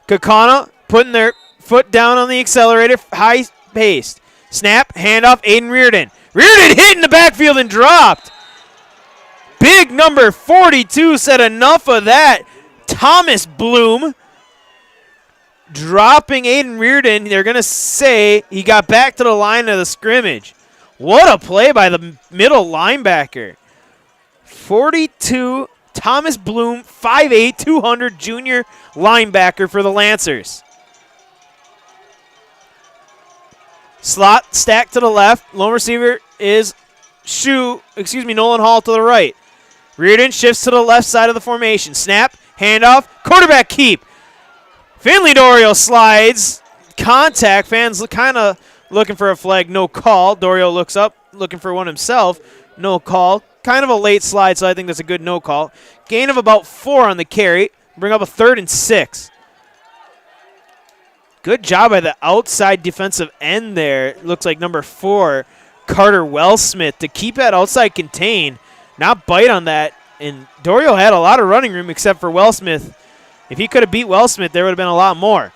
S1: Kaukauna putting their foot down on the accelerator, high-paced. Snap, handoff, Aiden Reardon. Reardon hit in the backfield and dropped. Big number 42 said enough of that. Thomas Bloom dropping Aiden Reardon. They're going to say he got back to the line of the scrimmage. What a play by the middle linebacker. 42, Thomas Bloom, 5'8", 200 junior linebacker for the Lancers. Slot stacked to the left. Lone receiver is Nolan Hall to the right. Reardon shifts to the left side of the formation. Snap, handoff, quarterback keep. Finley Dorio slides. Contact. Fans kind of looking for a flag. No call. Dorio looks up, looking for one himself. No call. Kind of a late slide, so I think that's a good no call. Gain of about 4 on the carry. Bring up a 3rd and 6. Good job by the outside defensive end there. Looks like number 4, Carter Wellsmith, to keep that outside contained, not bite on that. And Dorio had a lot of running room except for Wellsmith. If he could have beat Wellsmith, there would have been a lot more.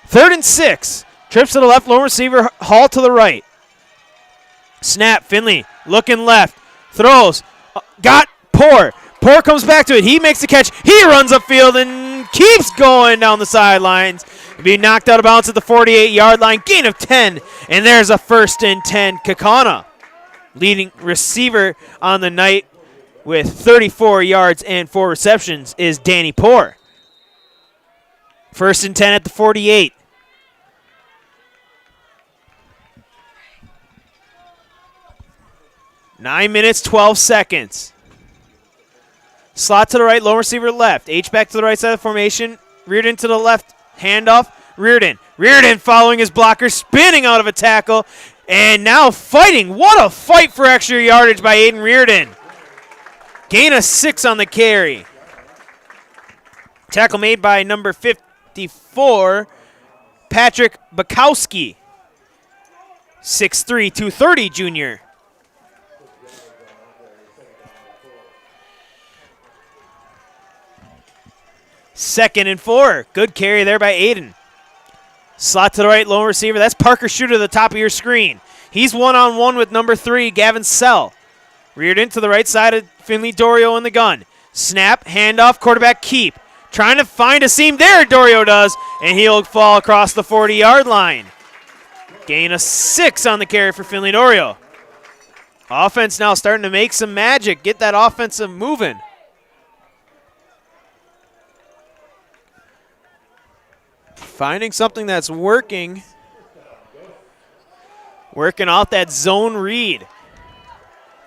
S1: 3rd and 6. Trips to the left, lone receiver, Hall to the right. Snap, Finley looking left. Throws. Got Poor. Poor comes back to it. He makes the catch. He runs upfield and keeps going down the sidelines. Being knocked out of bounds at the 48-yard line. Gain of 10. And there's a 1st and 10. Kaukauna, leading receiver on the night with 34 yards and 4 receptions, is Danny Poor. 1st and 10 at the 48. Nine minutes, 12 seconds. Slot to the right, lone receiver left. H-back to the right side of the formation. Reardon to the left. Handoff. Reardon. Reardon following his blocker, spinning out of a tackle, and now fighting. What a fight for extra yardage by Aiden Reardon. Gain of 6 on the carry. Tackle made by number 54, Patrick Bukowski. 6'3", 230 junior. Second and 4. Good carry there by Aiden. Slot to the right, lone receiver. That's Parker Shooter to the top of your screen. He's one-on-one with number 3, Gavin Sell. Reared into the right side of Finley Dorio in the gun. Snap, handoff, quarterback keep. Trying to find a seam there, Dorio does, and he'll fall across the 40-yard line. Gain of 6 on the carry for Finley Dorio. Offense now starting to make some magic. Get that offensive moving. Finding something that's working. Working out that zone read.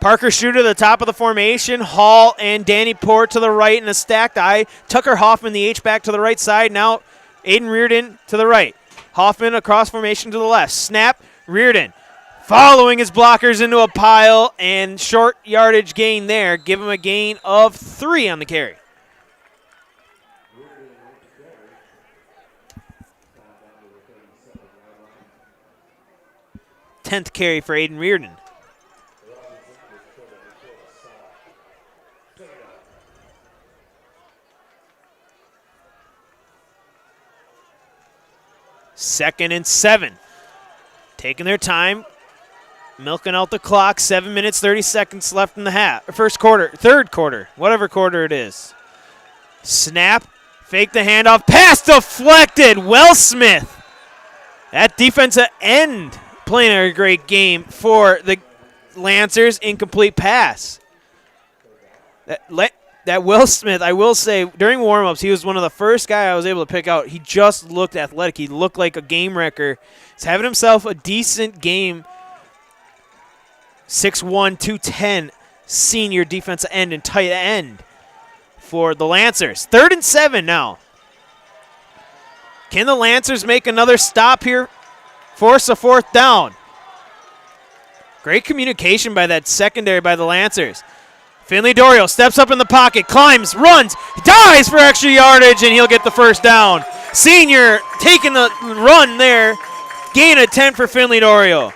S1: Parker Shooter to the top of the formation. Hall and Danny Poor to the right in a stacked eye. Tucker Hoffman, the H-back to the right side. Now Aiden Reardon to the right. Hoffman across formation to the left. Snap, Reardon following his blockers into a pile, and short yardage gain there. Give him a gain of 3 on the carry. Tenth carry for Aiden Reardon. Second and 7. Taking their time, milking out the clock. 7 minutes, 30 seconds left in the half. First quarter, third quarter, whatever quarter it is. Snap, fake the handoff, pass deflected. Wellsmith. That defensive end playing a great game for the Lancers. Incomplete pass. That Will Smith, I will say, during warm-ups, he was one of the first guys I was able to pick out. He just looked athletic. He looked like a game wrecker. He's having himself a decent game. 6'1", 210 senior defensive end and tight end for the Lancers. 3rd and 7 now. Can the Lancers make another stop here? Force a 4th down. Great communication by that secondary by the Lancers. Finley Dorio steps up in the pocket, climbs, runs, dives for extra yardage, and he'll get the 1st down. Senior taking the run there. Gain of 10 for Finley Dorio.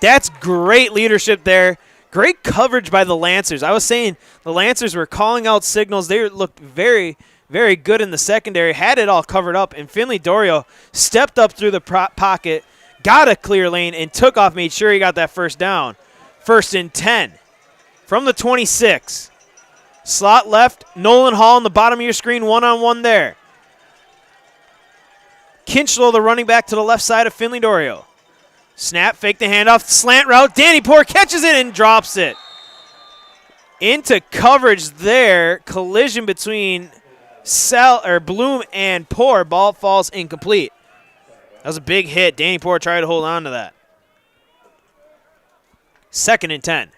S1: That's great leadership there. Great coverage by the Lancers. I was saying the Lancers were calling out signals. They looked very, very good in the secondary, had it all covered up, and Finley Dorio stepped up through the pocket, got a clear lane, and took off, made sure he got that 1st down. 1st and 10. From the 26. Slot left, Nolan Hall in the bottom of your screen, one-on-one there. Kinchlow, the running back, to the left side of Finley Dorio. Snap, fake the handoff, slant route. Danny Poor catches it and drops it. Into coverage there. Collision between Bloom and Poor. Ball falls incomplete. That was a big hit. Danny Poor tried to hold on to that. 2nd and 10.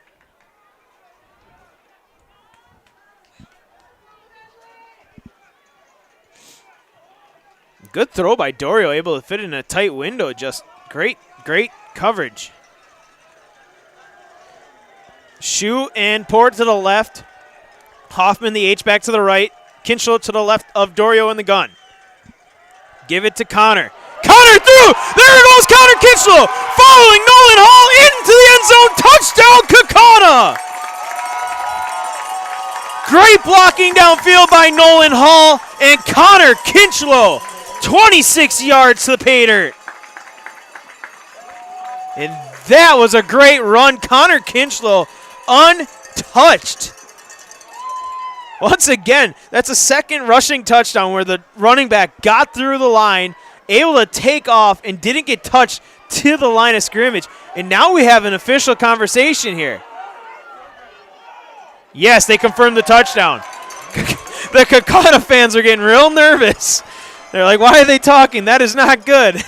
S1: Good throw by Dorio, able to fit in a tight window. Just great coverage. Shu and Port to the left. Hoffman, the H-back, to the right. Kinchlow to the left of Dorio in the gun. Give it to Connor. Connor through! There goes Connor Kinchlow! Following Nolan Hall into the end zone. Touchdown, Kaukauna! Great blocking downfield by Nolan Hall and Connor Kinchlow. 26 yards to the pay dirt. And that was a great run. Connor Kinchlow untouched. Once again, that's a second rushing touchdown where the running back got through the line, able to take off, and didn't get touched to the line of scrimmage. And now we have an official conversation here. Yes, they confirmed the touchdown. The Kaukauna fans are getting real nervous. They're like, why are they talking? That is not good.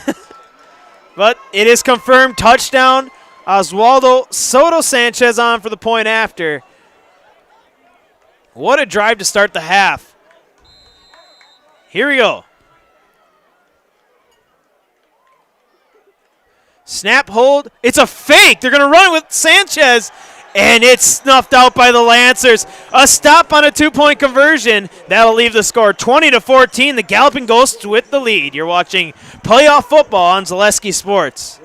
S1: But it is confirmed. Touchdown. Oswaldo Soto Sanchez on for the point after. What a drive to start the half. Here we go. Snap, hold. It's a fake. They're going to run it with Sanchez. And it's snuffed out by the Lancers. A stop on a 2-point conversion. That'll leave the score 20-14. The Galloping Ghosts with the lead. You're watching playoff football on Zaleski Sports.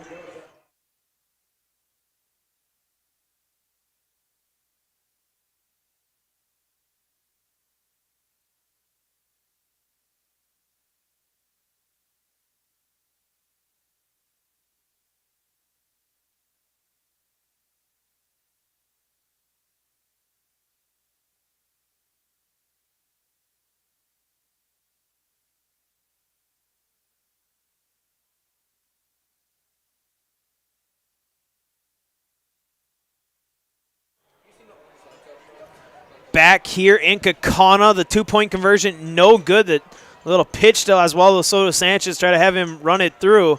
S1: Back here in Kaukauna, the 2-point conversion, no good. That little pitch to Oswaldo Soto Sanchez, try to have him run it through,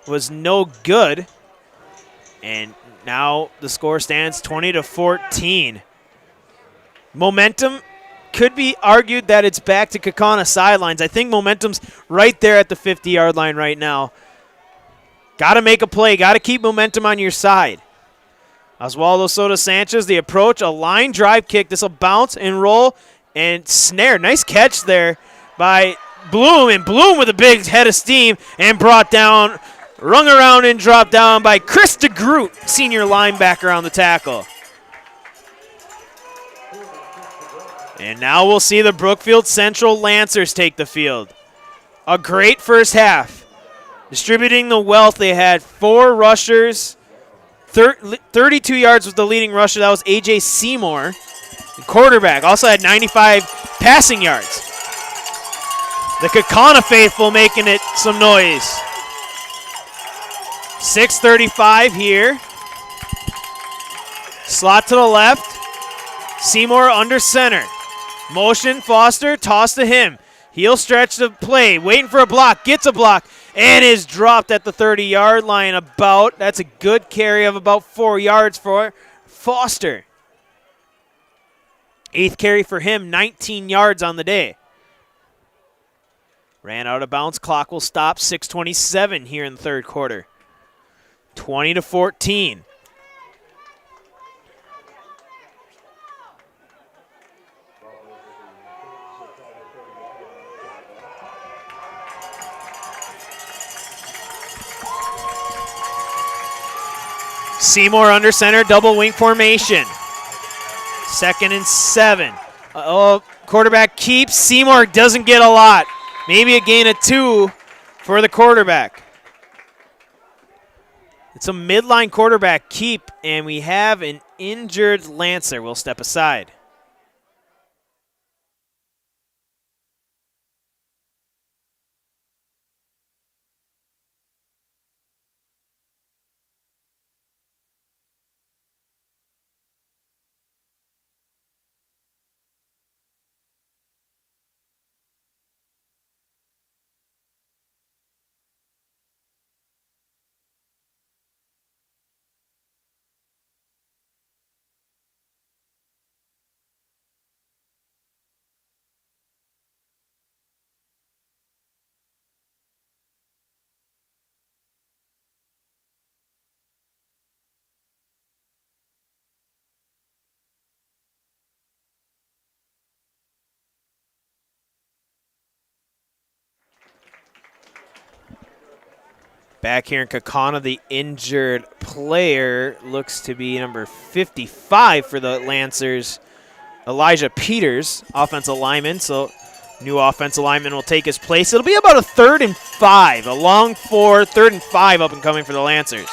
S1: was no good. And now the score stands 20-14. Momentum could be argued that it's back to Kaukauna sidelines. I think momentum's right there at the 50-yard line right now. Got to make a play. Got to keep momentum on your side. Oswaldo Soto Sanchez, the approach, a line drive kick. This will bounce and roll and snare. Nice catch there by Bloom. And Bloom with a big head of steam and brought down, rung around and dropped down by Chris DeGroot, senior linebacker on the tackle. And now we'll see the Brookfield Central Lancers take the field. A great first half. Distributing the wealth, they had 4 rushers. 32 yards was the leading rusher. That was A.J. Seymour. The quarterback also had 95 passing yards. The Kaukauna faithful making it some noise. 6:35 here. Slot to the left. Seymour under center. Motion, Foster, toss to him. He'll stretch the play, waiting for a block, gets a block, and is dropped at the 30-yard line about. That's a good carry of about 4 yards for Foster. 8th carry for him, 19 yards on the day. Ran out of bounds, clock will stop, 6:27 here in the third quarter. 20-14. Seymour under center, double wing formation. 2nd and 7. Quarterback keeps. Seymour doesn't get a lot. Maybe a gain of 2 for the quarterback. It's a midline quarterback keep, and we have an injured Lancer. We'll step aside. Back here in Kaukauna, the injured player looks to be number 55 for the Lancers, Elijah Peters, offensive lineman. So new offensive lineman will take his place. It'll be about a 3rd and 5, a long 4, 3rd and 5 up and coming for the Lancers.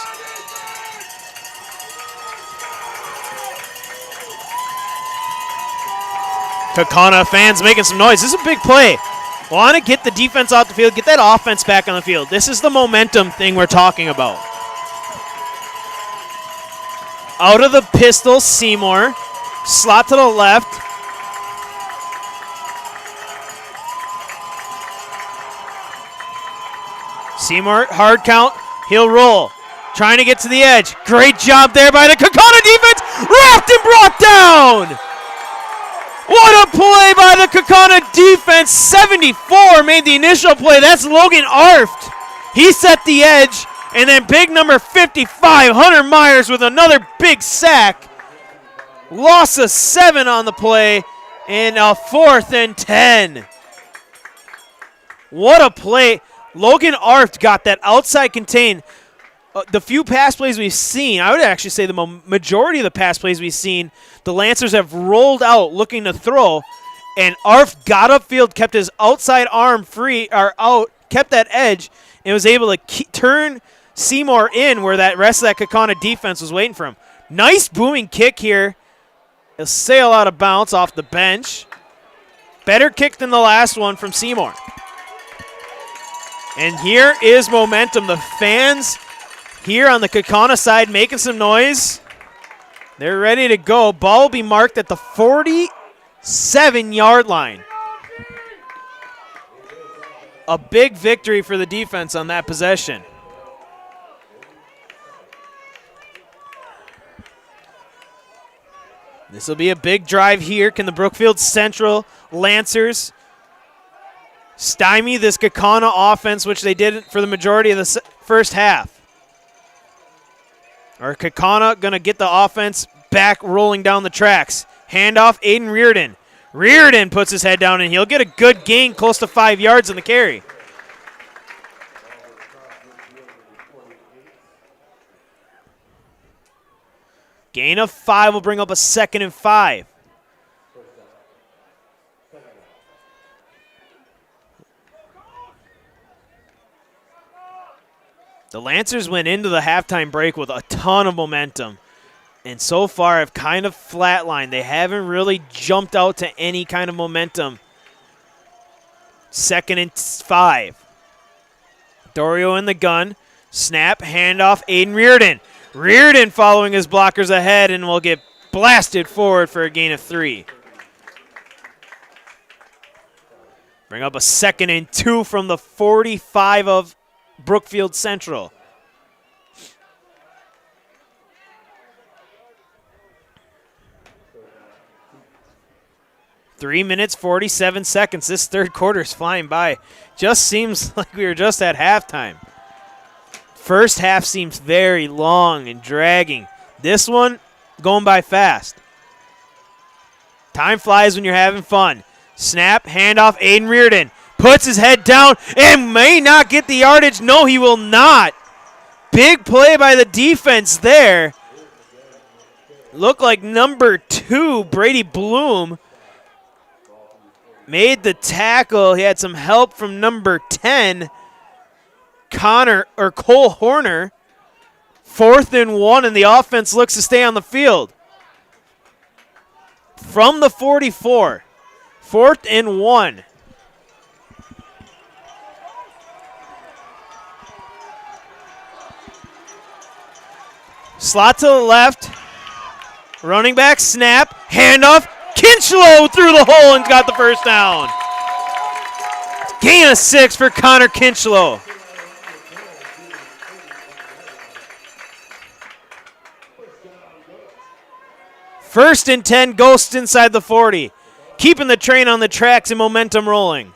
S1: Kaukauna fans making some noise. This is a big play. Want to get the defense off the field, get that offense back on the field. This is the momentum thing we're talking about. Out of the pistol, Seymour. Slot to the left. Seymour, hard count. He'll roll. Trying to get to the edge. Great job there by the Kaukauna defense. Wrapped and brought down. What a play by the Kaukauna defense. 74 made the initial play. That's Logan Arft. He set the edge. And then big number 55, Hunter Myers, with another big sack. Loss of 7 on the play. And a 4th and 10. What a play. Logan Arft got that outside contain. The few pass plays we've seen, I would actually say the majority of the pass plays we've seen, the Lancers have rolled out looking to throw, and Arft got upfield, kept his outside arm free, or out, kept that edge, and was able to turn Seymour in where that rest of that Kaukauna defense was waiting for him. Nice booming kick here. He'll sail out of bounds off the bench. Better kick than the last one from Seymour. And here is momentum. The fans here on the Kaukauna side making some noise. They're ready to go. Ball will be marked at the 47-yard line. A big victory for the defense on that possession. This will be a big drive here. Can the Brookfield Central Lancers stymie this Kaukauna offense, which they did for the majority of the first half? Or Kaukauna going to get the offense back rolling down the tracks. Handoff, Aiden Reardon. Reardon puts his head down, and he'll get a good gain, close to 5 yards on the carry. Gain of 5 will bring up a 2nd and 5. The Lancers went into the halftime break with a ton of momentum, and so far have kind of flatlined. They haven't really jumped out to any kind of momentum. 2nd and 5. Dorio in the gun. Snap, handoff, Aiden Reardon. Reardon following his blockers ahead and will get blasted forward for a gain of 3. Bring up a 2nd and 2 from the 45 of Brookfield Central. Three minutes, 47 seconds. This third quarter is flying by. Just seems like we were just at halftime. First half seems very long and dragging. This one going by fast. Time flies when you're having fun. Snap, handoff, Aiden Reardon. Puts his head down and may not get the yardage. No, he will not. Big play by the defense there. Looked like number 2, Brady Bloom, made the tackle. He had some help from number 10, Cole Horner. 4th and 1, and the offense looks to stay on the field. From the 44, 4th and 1. Slot to the left. Running back, snap, handoff. Kinchlow through the hole and got the first down. Gain of 6 for Connor Kinchlow. First and 10, Ghosts inside the 40. Keeping the train on the tracks and momentum rolling.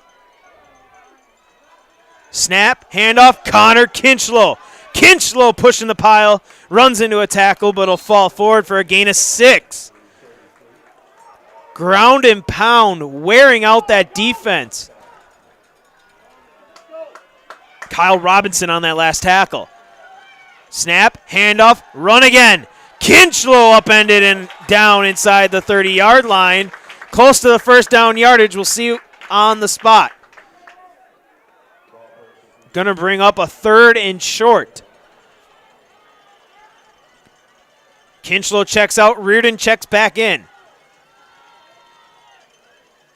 S1: Snap, handoff, Connor Kinchlow. Kinchlow pushing the pile, runs into a tackle, but will fall forward for a gain of 6. Ground and pound, wearing out that defense. Kyle Robinson on that last tackle. Snap, handoff, run again. Kinchlow upended and down inside the 30-yard line. Close to the first down yardage. We'll see on the spot. Going to bring up a 3rd and short. Kinchlow checks out. Reardon checks back in.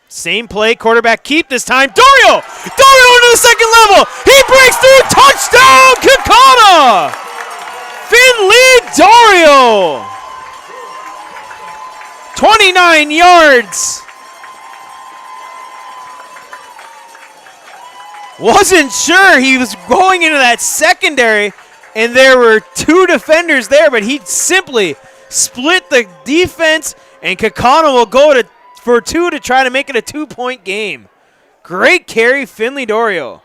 S1: Same play, quarterback keep this time. Dorio! Dorio into the second level! He breaks through! Touchdown, Kaukauna! Finley Dorio! 29 yards. Wasn't sure he was going into that secondary, and there were 2 defenders there, but he simply split the defense, and Kaukauna will go for 2 to try to make it a 2-point game. Great carry, Finley Dorio.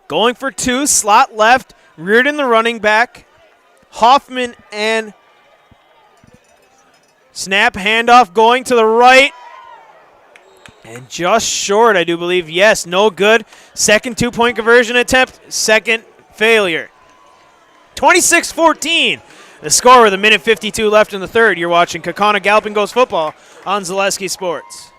S1: Going for 2, slot left, Reardon the running back, Hoffman and snap, handoff going to the right, and just short, I do believe. Yes, no good. Second 2-point conversion attempt, second failure. 26-14, the score with 1:52 left in the third. You're watching Kaukauna Galloping Ghost football on Zaleski Sports.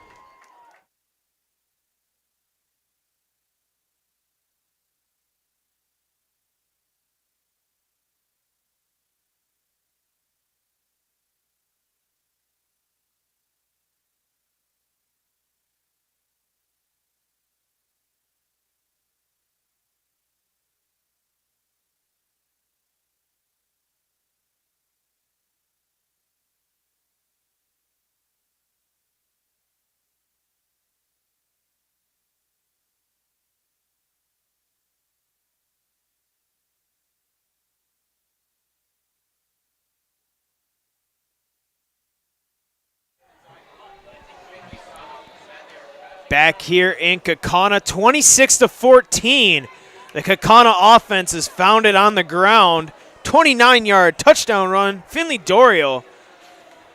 S1: Back here in Kaukauna, 26-14. The Kaukauna offense is founded on the ground. 29-yard touchdown run, Finley Dorio.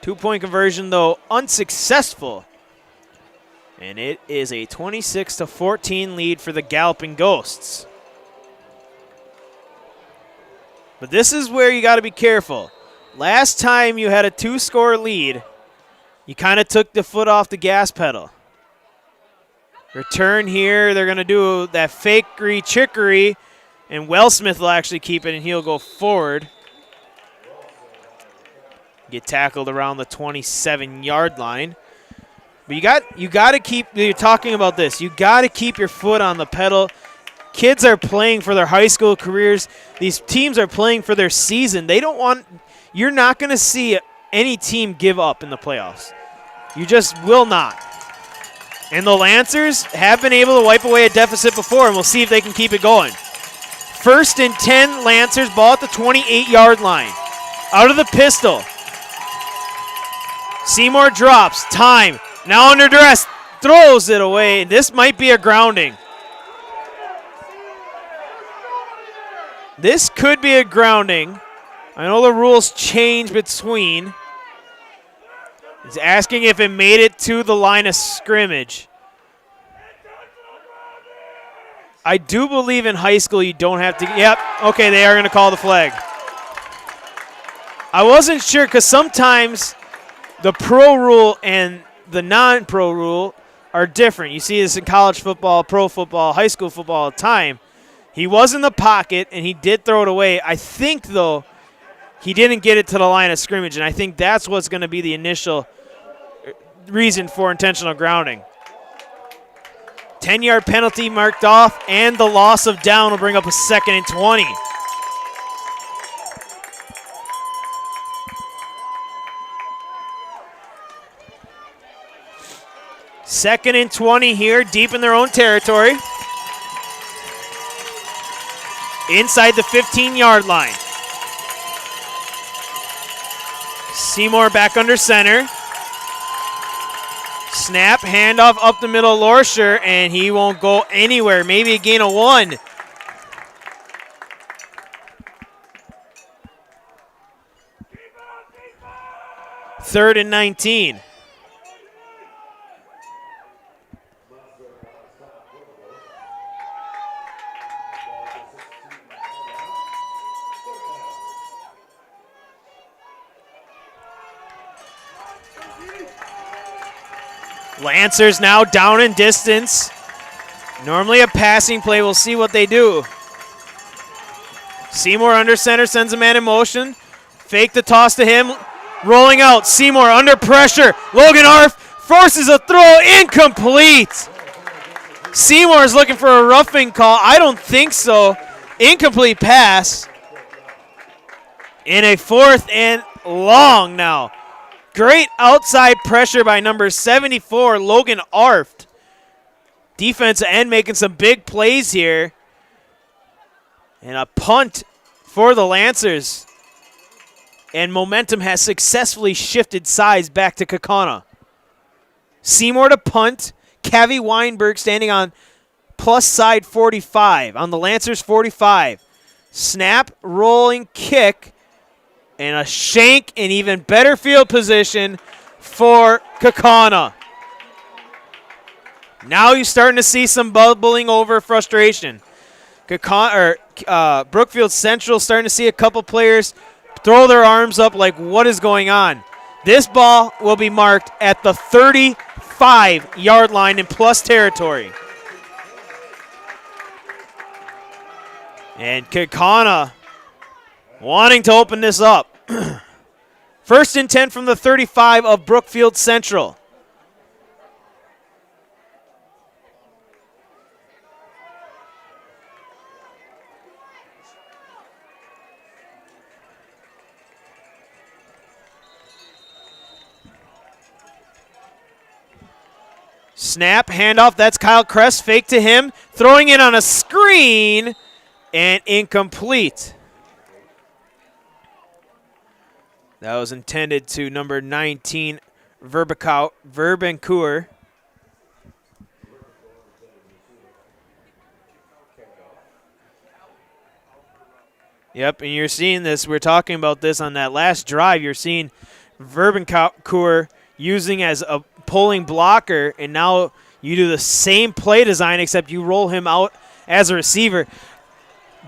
S1: 2-point conversion, though, unsuccessful. And it is a 26-14 lead for the Galloping Ghosts. But this is where you got to be careful. Last time you had a 2-score lead, you kind of took the foot off the gas pedal. Return here, they're going to do that fakery chickery, and Wellsmith will actually keep it, and he'll go forward. Get tackled around the 27-yard line. But you got to keep, you're talking about this, you got to keep your foot on the pedal. Kids are playing for their high school careers. These teams are playing for their season. They don't want, you're not going to see any team give up in the playoffs. You just will not. And the Lancers have been able to wipe away a deficit before, and we'll see if they can keep it going. 1st and 10, Lancers, ball at the 28-yard line. Out of the pistol. Seymour drops, time, now under duress, throws it away. This might be a grounding. This could be a grounding. I know the rules change between. He's asking if it made it to the line of scrimmage. I do believe in high school you don't have to. Yep, okay, they are going to call the flag. I wasn't sure because sometimes the pro rule and the non-pro rule are different. You see this in college football, pro football, high school football all the time. He was in the pocket, and he did throw it away. I think, though, he didn't get it to the line of scrimmage, and I think that's what's going to be the initial reason for intentional grounding. 10-yard penalty marked off, and the loss of down will bring up a 2nd and 20. Second and 20 here, deep in their own territory. Inside the 15-yard line. Seymour back under center. Snap, handoff up the middle, Lorscher, and he won't go anywhere. Maybe a gain of 1. 3rd and 19. Lancers now down in distance. Normally a passing play. We'll see what they do. Seymour under center, sends a man in motion. Fake the toss to him. Rolling out. Seymour under pressure. Logan Arf forces a throw. Incomplete. Seymour is looking for a roughing call. I don't think so. Incomplete pass. In a 4th and long now. Great outside pressure by number 74, Logan Arft. Defensive end making some big plays here. And a punt for the Lancers. And momentum has successfully shifted sides back to Kaukauna. Seymour to punt. Cavi Weinberg standing on plus side 45. On the Lancers 45. Snap, rolling, kick. And a shank in even better field position for Kaukauna. Now you're starting to see some bubbling over frustration. Brookfield Central starting to see a couple players throw their arms up like, what is going on? This ball will be marked at the 35-yard line in plus territory. And Kaukauna wanting to open this up. 1st and 10 from the 35 of Brookfield Central. Snap, handoff, that's Kyle Kress, fake to him, throwing it on a screen, and incomplete. That was intended to number 19, Verbencourt. Yep, and you're seeing this. We're talking about this on that last drive. You're seeing Verbencourt using as a pulling blocker, and now you do the same play design except you roll him out as a receiver.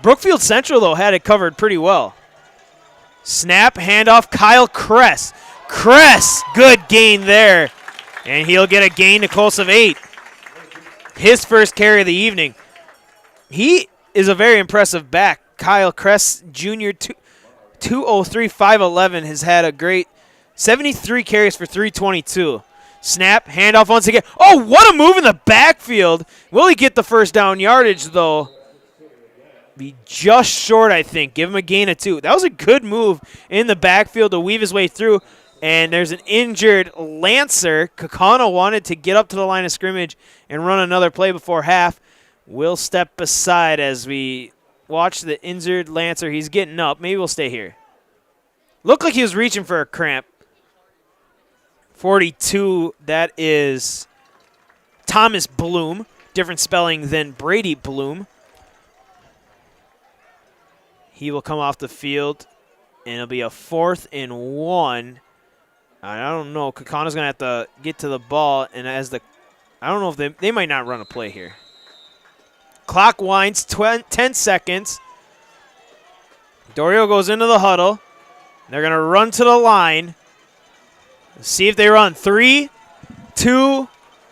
S1: Brookfield Central, though, had it covered pretty well. Snap, handoff, Kyle Kress. Kress, good gain there. And he'll get a gain to close of 8. His first carry of the evening. He is a very impressive back. Kyle Kress, Jr., 203, 5'11", has had a great 73 carries for 322. Snap, handoff once again. Oh, what a move in the backfield. Will he get the first down yardage, though? Be just short, I think. Give him a gain of 2. That was a good move in the backfield to weave his way through. And there's an injured Lancer. Kaukauna wanted to get up to the line of scrimmage and run another play before half. We'll step aside as we watch the injured Lancer. He's getting up. Maybe we'll stay here. Looked like he was reaching for a cramp. 42, that is Thomas Bloom. Different spelling than Brady Bloom. He will come off the field, and it'll be a 4th and 1. I don't know. Kaukauna's going to have to get to the ball, and I don't know if they might not run a play here. Clock winds, 10 seconds. Dorio goes into the huddle. They're going to run to the line. Let's see if they run. 3, 2,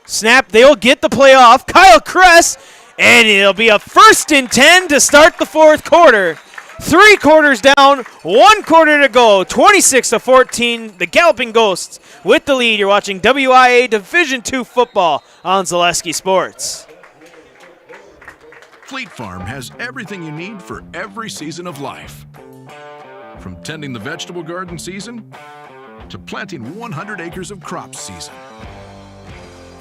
S1: snap. They'll get the play off. Kyle Kress, and it'll be a 1st and 10 to start the 4th quarter. 3 quarters down, 1 quarter to go. 26-14, the Galloping Ghosts with the lead. You're watching WIAA Division II football on Zaleski Sports.
S3: Fleet Farm has everything you need for every season of life. From tending the vegetable garden season to planting 100 acres of crops season.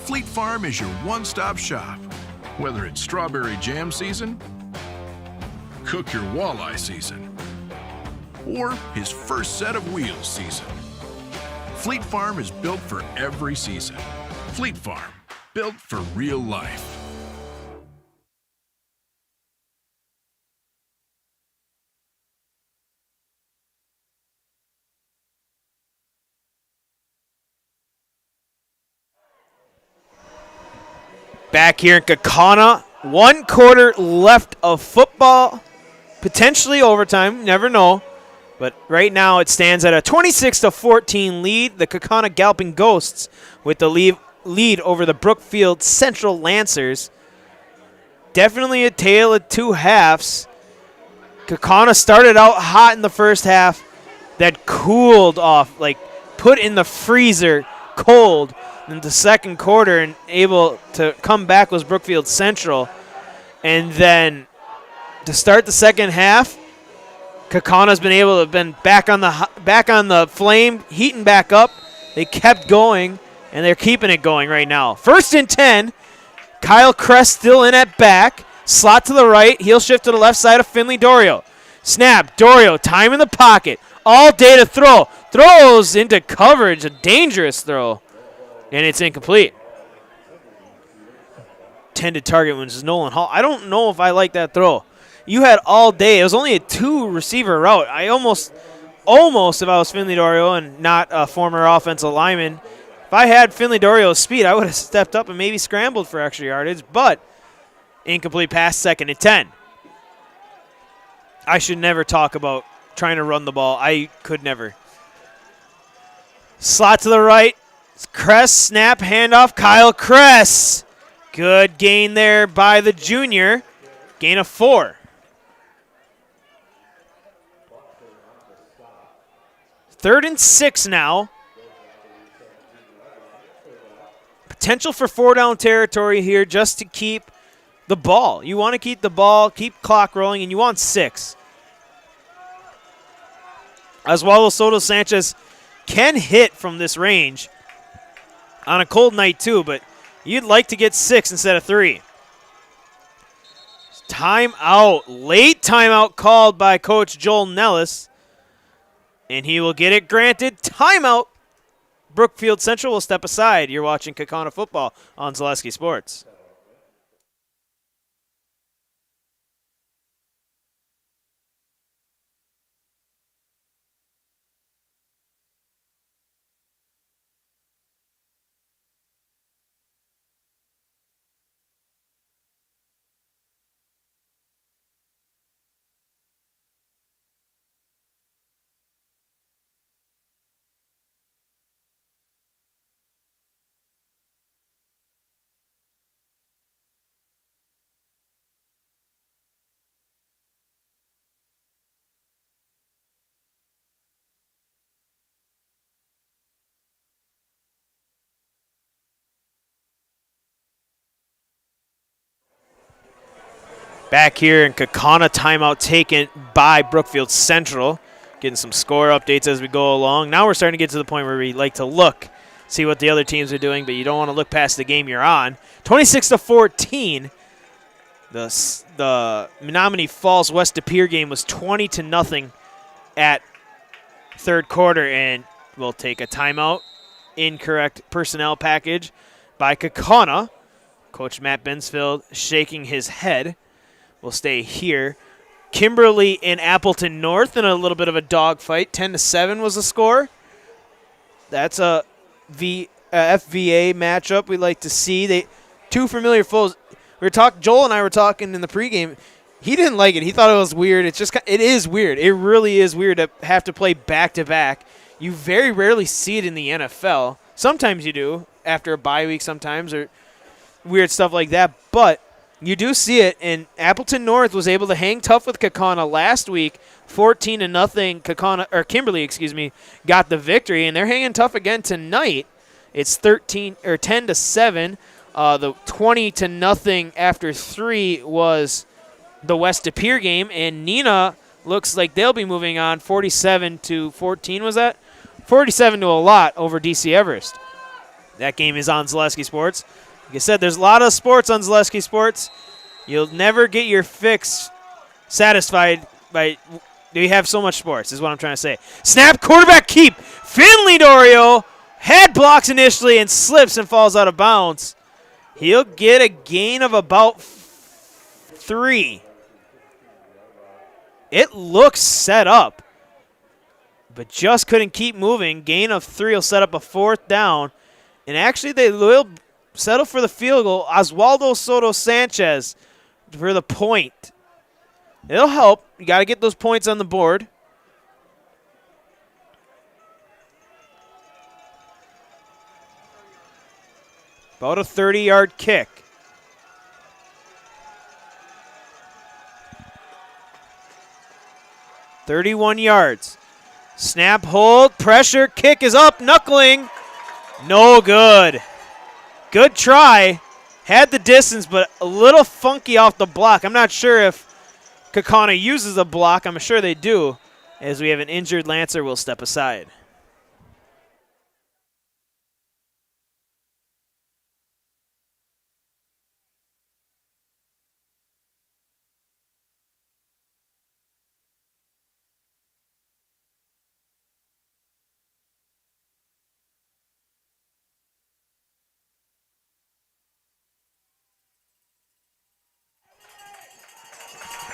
S3: Fleet Farm is your one-stop shop. Whether it's strawberry jam season, cook your walleye season, or his first set of wheels season. Fleet Farm is built for every season. Fleet Farm, built for real life.
S1: Back here in Kaukauna, 1 quarter left of football, potentially overtime, never know. But right now it stands at a 26-14 lead. The Kaukauna Galloping Ghosts with the lead over the Brookfield Central Lancers. Definitely a tale of two halves. Kaukauna started out hot in the first half, that cooled off, like put in the freezer cold in the second quarter, and able to come back was Brookfield Central. And then to start the second half, Kaukana's been able to have been back on the flame, heating back up. They kept going, and they're keeping it going right now. 1st and 10. Kyle Crest still in at back. Slot to the right. Heel shift to the left side of Finley Dorio. Snap. Dorio, time in the pocket. All day to throw. Throws into coverage. A dangerous throw. And it's incomplete. Intended target was Nolan Hall. I don't know if I like that throw. You had all day. It was only a 2-receiver route. I almost, if I was Finley Dorio and not a former offensive lineman, if I had Finley Dorio's speed, I would have stepped up and maybe scrambled for extra yardage, but incomplete pass, 2nd and 10. I should never talk about trying to run the ball. I could never. Slot to the right. Cress, snap, handoff, Kyle Cress. Good gain there by the junior. Gain of 4. 3rd and 6 now. Potential for 4-down territory here just to keep the ball. You want to keep the ball, keep clock rolling, and you want 6. Oswaldo Soto Sanchez can hit from this range on a cold night too, but you'd like to get 6 instead of 3. Timeout. Late timeout called by Coach Joel Nellis, and he will get it granted. Timeout. Brookfield Central will step aside. You're watching Kaukauna football on Zaleski Sports. Back here in Kaukauna, timeout taken by Brookfield Central. Getting some score updates as we go along. Now we're starting to get to the point where we like to look, see what the other teams are doing, but you don't want to look past the game you're on. 26-14. The Menominee Falls West De Pere game was 20-0 at 3rd quarter, and we'll take a timeout. Incorrect personnel package by Kaukauna. Coach Matt Bensfield shaking his head. We'll stay here. Kimberly and Appleton North in a little bit of a dogfight. 10-7 was the score. That's a FVA matchup we like to see. Two familiar foes. Joel and I were talking in the pregame. He didn't like it. He thought it was weird. It is weird. It really is weird to have to play back-to-back. You very rarely see it in the NFL. Sometimes you do, after a bye week sometimes, or weird stuff like that. But you do see it, and Appleton North was able to hang tough with Kaukauna last week. 14-0. Kimberly, got the victory, and they're hanging tough again tonight. It's 10-7. The 20-0 after 3 was the West De Pere game, and Neenah looks like they'll be moving on. 47-14 was that? 47 to a lot over DC Everest. That game is on Zaleski Sports. Like I said, there's a lot of sports on Zaleski Sports. You'll never get your fix satisfied by we have so much sports, is what I'm trying to say. Snap, quarterback keep. Finley Dorio head blocks initially and slips and falls out of bounds. He'll get a gain of about 3. It looks set up, but just couldn't keep moving. Gain of 3 will set up a 4th down. And actually, they will settle for the field goal. Oswaldo Soto Sanchez for the point. It'll help. You got to get those points on the board. About a 30-yard kick. $31 yards. Snap, hold, pressure, kick is up, knuckling. No good. Good try. Had the distance, but a little funky off the block. I'm not sure if Kaukauna uses a block. I'm sure they do. As we have an injured Lancer, we'll step aside.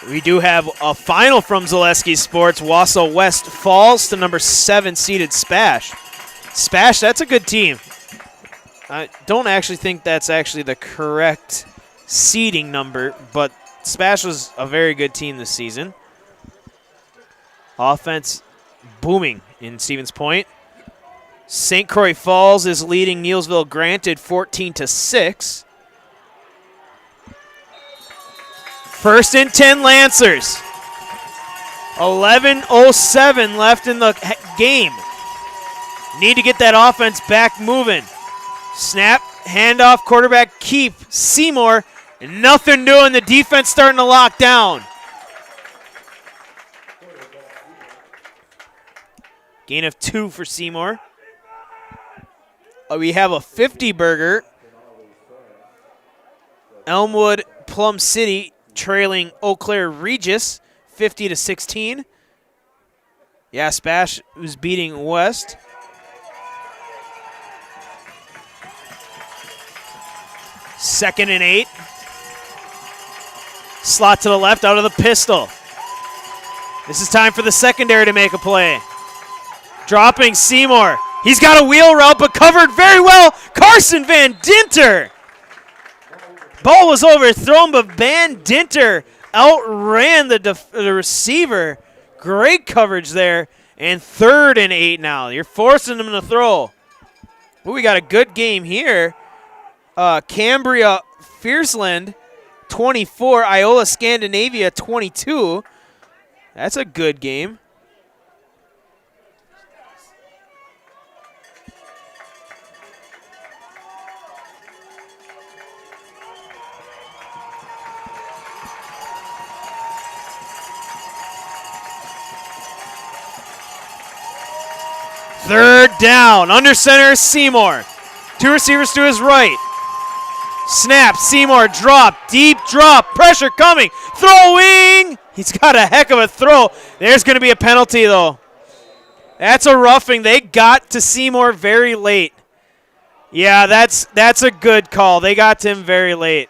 S1: We do have a final from Zaleski Sports. Wausau West falls to number 7 seeded Spash. Spash, that's a good team. I don't actually think that's actually the correct seeding number, but Spash was a very good team this season. Offense booming in Stevens Point. St. Croix Falls is leading Neillsville Granted 14-6. First and 10 Lancers. 11:07 left in the game. Need to get that offense back moving. Snap, handoff, quarterback keep. Seymour, nothing doing. The defense starting to lock down. Gain of 2 for Seymour. We have a 50-burger. Elmwood, Plum City trailing Eau Claire Regis 50-16. Yeah, Spash was beating West. Second and 8. Slot to the left out of the pistol. This is time for the secondary to make a play. Dropping Seymour. He's got a wheel route, but covered very well. Carson Van Dinter. Ball was overthrown, but Van Dinter outran the receiver. Great coverage there. And 3rd and 8 now. You're forcing them to throw. But we got a good game here. Cambria Fierceland 24, Iola Scandinavia 22. That's a good game. Third down, under center is Seymour. 2 receivers to his right. Snap, Seymour, drop, deep drop, pressure coming, throwing. He's got a heck of a throw. There's going to be a penalty, though. That's a roughing. They got to Seymour very late. Yeah, that's a good call. They got to him very late.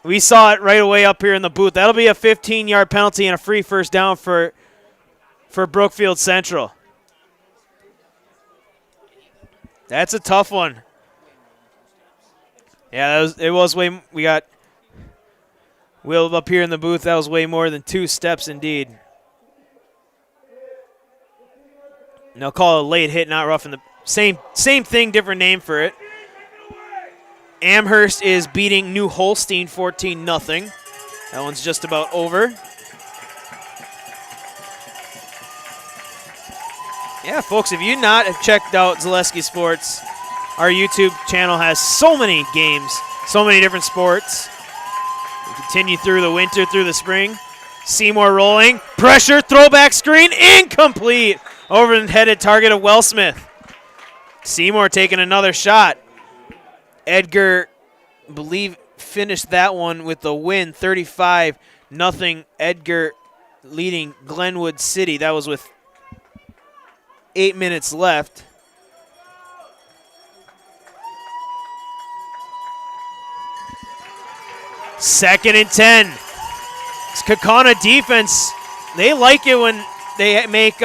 S1: We saw it right away up here in the booth. That'll be a 15-yard penalty and a free first down for Brookfield Central. That's a tough one. Yeah, it was way. We got Will up here in the booth. That was way more than 2 steps indeed. And they'll call it a late hit, not rough in the same thing, different name for it. Amherst is beating New Holstein 14-0. That one's just about over. Yeah, folks, if you not have checked out Zaleski Sports, our YouTube channel has so many games, so many different sports. We continue through the winter, through the spring. Seymour rolling, pressure, throwback screen, incomplete. Over the headed target of Wellsmith. Seymour taking another shot. Edgar, I believe, finished that one with the win, 35-0. Edgar leading Glenwood City. That was with 8 minutes left. Second and 10. It's Kaukauna defense. They like it when they make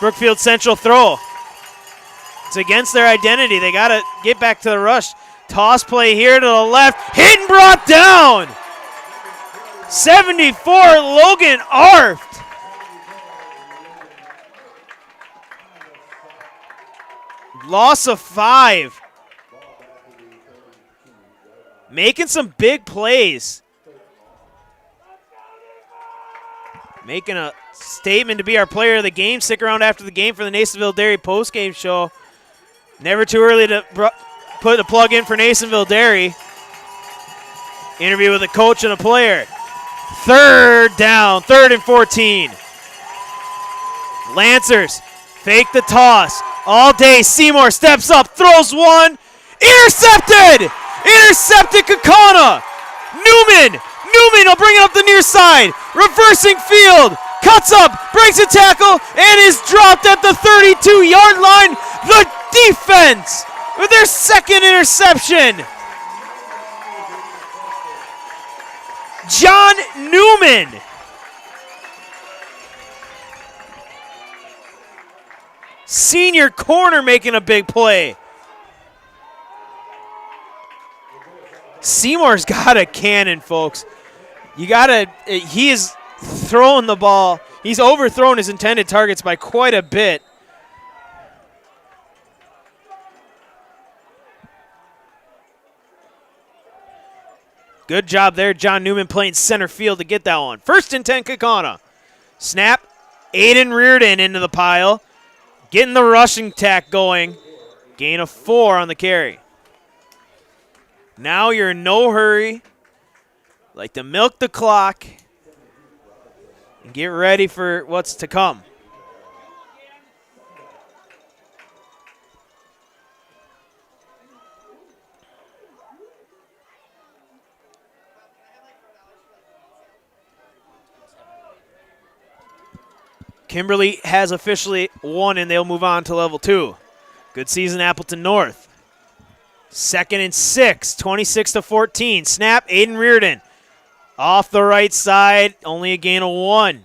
S1: Brookfield Central throw. It's against their identity. They got to get back to the rush. Toss play here to the left. Hit and brought down. 74, Logan Arft. Loss of 5. Making some big plays. Making a statement to be our player of the game. Stick around after the game for the Nasonville Dairy postgame show. Never too early to put the plug in for Nasonville Dairy. Interview with a coach and a player. Third down, 3rd and 14. Lancers fake the toss. All day, Seymour steps up, throws one. Intercepted! Intercepted Kaukauna. Newman will bring it up the near side. Reversing field. Cuts up, breaks a tackle, and is dropped at the 32-yard line. The defense with their 2nd interception. John Newman. Senior corner making a big play. Seymour's got a cannon, folks. He is throwing the ball. He's overthrown his intended targets by quite a bit. Good job there, John Newman playing center field to get that one. 1st and 10, Kaukauna. Snap, Aiden Reardon into the pile. Getting the rushing attack going. Gain of 4 on the carry. Now you're in no hurry. Like to milk the clock and get ready for what's to come. Kimberly has officially won, and they'll move on to level 2. Good season, Appleton North. 2nd and 6, 26-14. Snap, Aiden Reardon. Off the right side, only a gain of 1.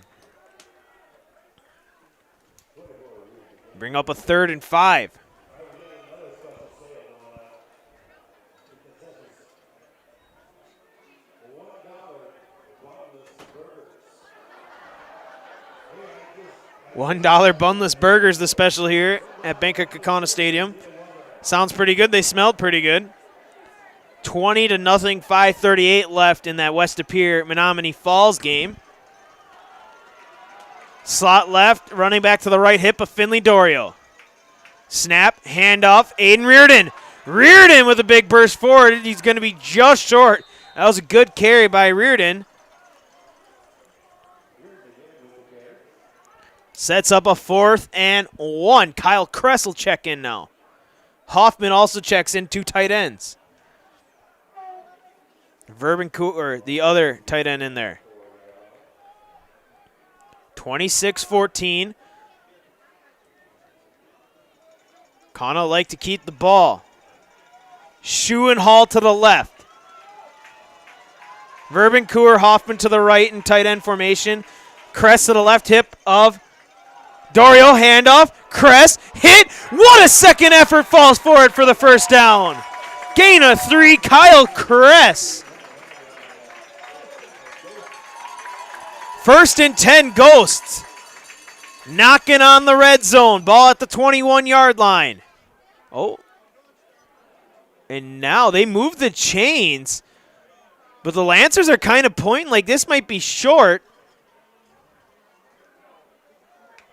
S1: Bring up a 3rd and 5. $1 bunless burgers, the special here at Bank of Kaukauna Stadium. Sounds pretty good. They smelled pretty good. 20-0, 5:38 left in that West De Pere Menominee Falls game. Slot left, running back to the right hip of Finley Dorio. Snap, handoff, Aiden Reardon. Reardon with a big burst forward. He's going to be just short. That was a good carry by Reardon. Sets up a 4th and 1. Kyle Kress will check in now. Hoffman also checks in, 2 tight ends. Verben, the other tight end in there. 26-14. Kana like to keep the ball. Schuh and Hall to the left. Verben, Hoffman to the right in tight end formation. Kress to the left hip of Dorio, handoff, Kress, hit. What a second effort, falls forward for the 1st down. Gain of 3, Kyle Kress. 1st and 10, Ghosts. Knocking on the red zone. Ball at the 21-yard line. Oh. And now they move the chains. But the Lancers are kind of pointing like this might be short.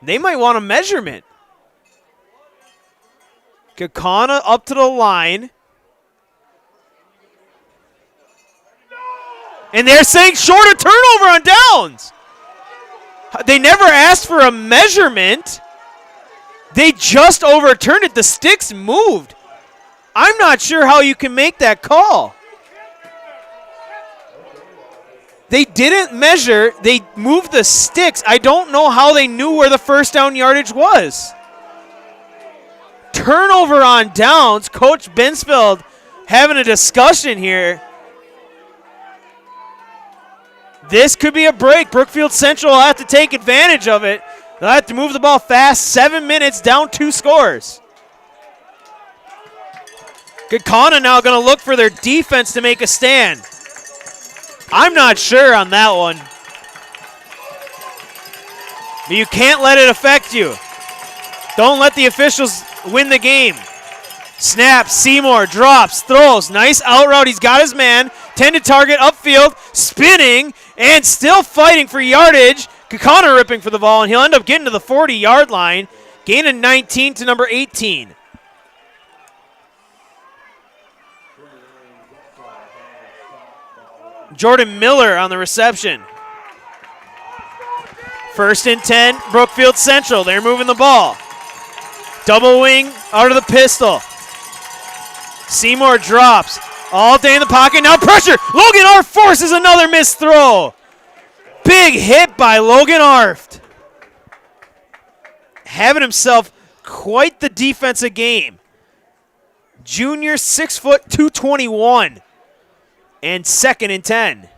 S1: They might want a measurement. Kaukauna up to the line. And they're saying shorter turnover on downs. They never asked for a measurement. They just overturned it. The sticks moved. I'm not sure how you can make that call. They didn't measure. They moved the sticks. I don't know how they knew where the 1st down yardage was. Turnover on downs. Coach Bensfeld having a discussion here. This could be a break. Brookfield Central will have to take advantage of it. They'll have to move the ball fast. 7 minutes, down 2 scores. Kaukauna now going to look for their defense to make a stand. I'm not sure on that one. But you can't let it affect you. Don't let the officials win the game. Snap, Seymour drops, throws. Nice out route. He's got his man. 10 to target, upfield, spinning, and still fighting for yardage. Kaukauna ripping for the ball, and he'll end up getting to the 40-yard line. Gain of 19 to number 18. Jordan Miller on the reception. 1st and 10, Brookfield Central. They're moving the ball. Double wing out of the pistol. Seymour drops. All day in the pocket. Now pressure. Logan Arft forces another missed throw. Big hit by Logan Arft. Having himself quite the defensive game. Junior, 6 foot, 221. And 2nd and 10.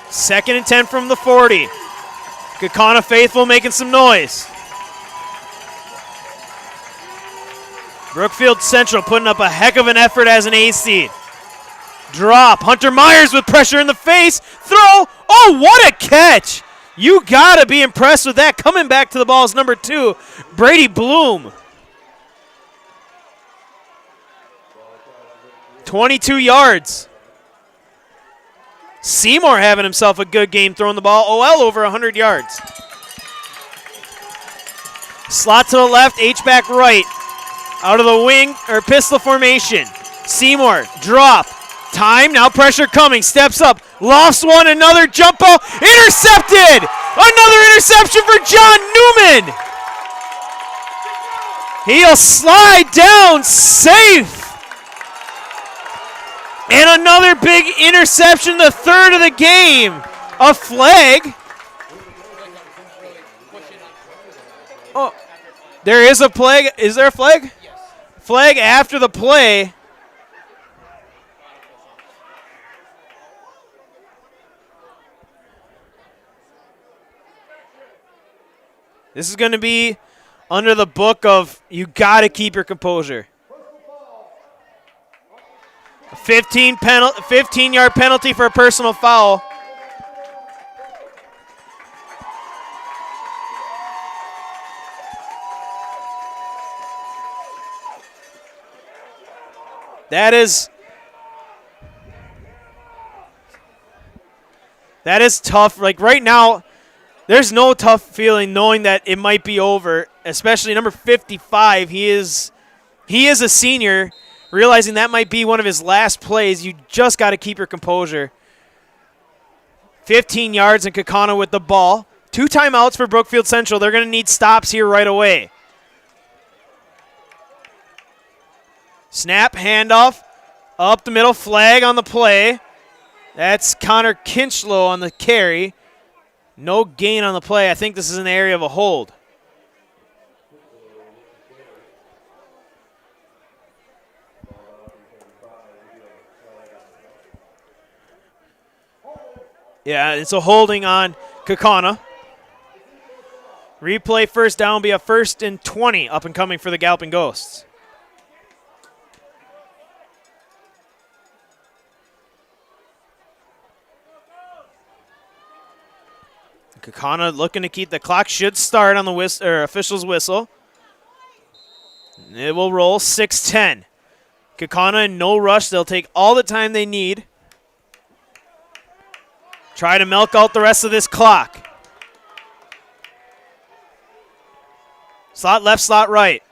S1: Second and 10 from the 40. Kaukauna faithful making some noise. Brookfield Central putting up a heck of an effort as an A seed. Drop. Hunter Myers with pressure in the face. Throw. Oh, what a catch. You got to be impressed with that. Coming back to the ball is number 2, Brady Bloom. 22 yards. Seymour having himself a good game throwing the ball. OL over 100 yards. Slot to the left, H-back right. Out of the wing, or pistol formation. Seymour, drop. Time, now pressure coming. Steps up, lofts one, another jump ball. Intercepted! Another interception for John Newman. He'll slide down safe. And another big interception, the 3rd of the game. A flag. Oh, there is a flag. Is there a flag? Yes. Flag after the play. This is going to be under the book of you got to keep your composure. 15-yard penalty for a personal foul. That is tough. Like right now, there's no tough feeling knowing that it might be over, especially number 55. He is a senior. Realizing that might be one of his last plays, you just got to keep your composure. 15 yards and Kaukauna with the ball. 2 timeouts for Brookfield Central. They're going to need stops here right away. Snap, handoff, up the middle, flag on the play. That's Connor Kinchlow on the carry. No gain on the play. I think this is an area of a hold. Yeah, it's a holding on Kaukauna. Replay first down will be a 1st and 20 up and coming for the Galloping Ghosts. Kaukauna looking to keep the clock. Should start on the official's whistle. It will roll 6-10. Kaukauna in no rush. They'll take all the time they need. Try to milk out the rest of this clock. Slot left, slot right.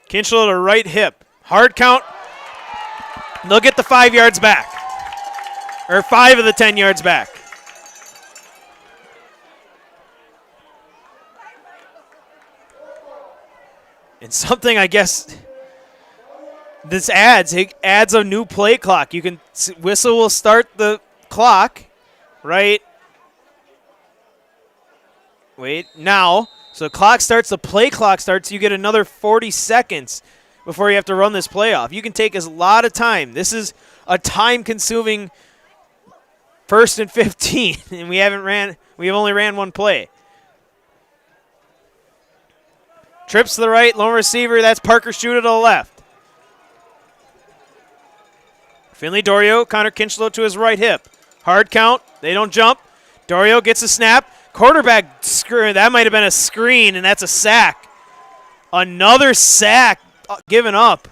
S1: Kinchlow to right hip. Hard count. They'll get the 5 yards back. Or 5 of the 10 yards back. And something I guess this adds, it adds a new play clock. You can whistle will start the clock, right? Wait, now. So the clock starts, the play clock starts, you get another 40 seconds before you have to run this play off. You can take a lot of time. This is a time-consuming 1st and 15, and we have only ran one play. Trips to the right, lone receiver, that's Parker Schuta to the left. Finley Dorio, Connor Kinchlow to his right hip. Hard count, they don't jump. Dorio gets a snap. Quarterback, that might have been a screen, and that's a sack. Another sack given up.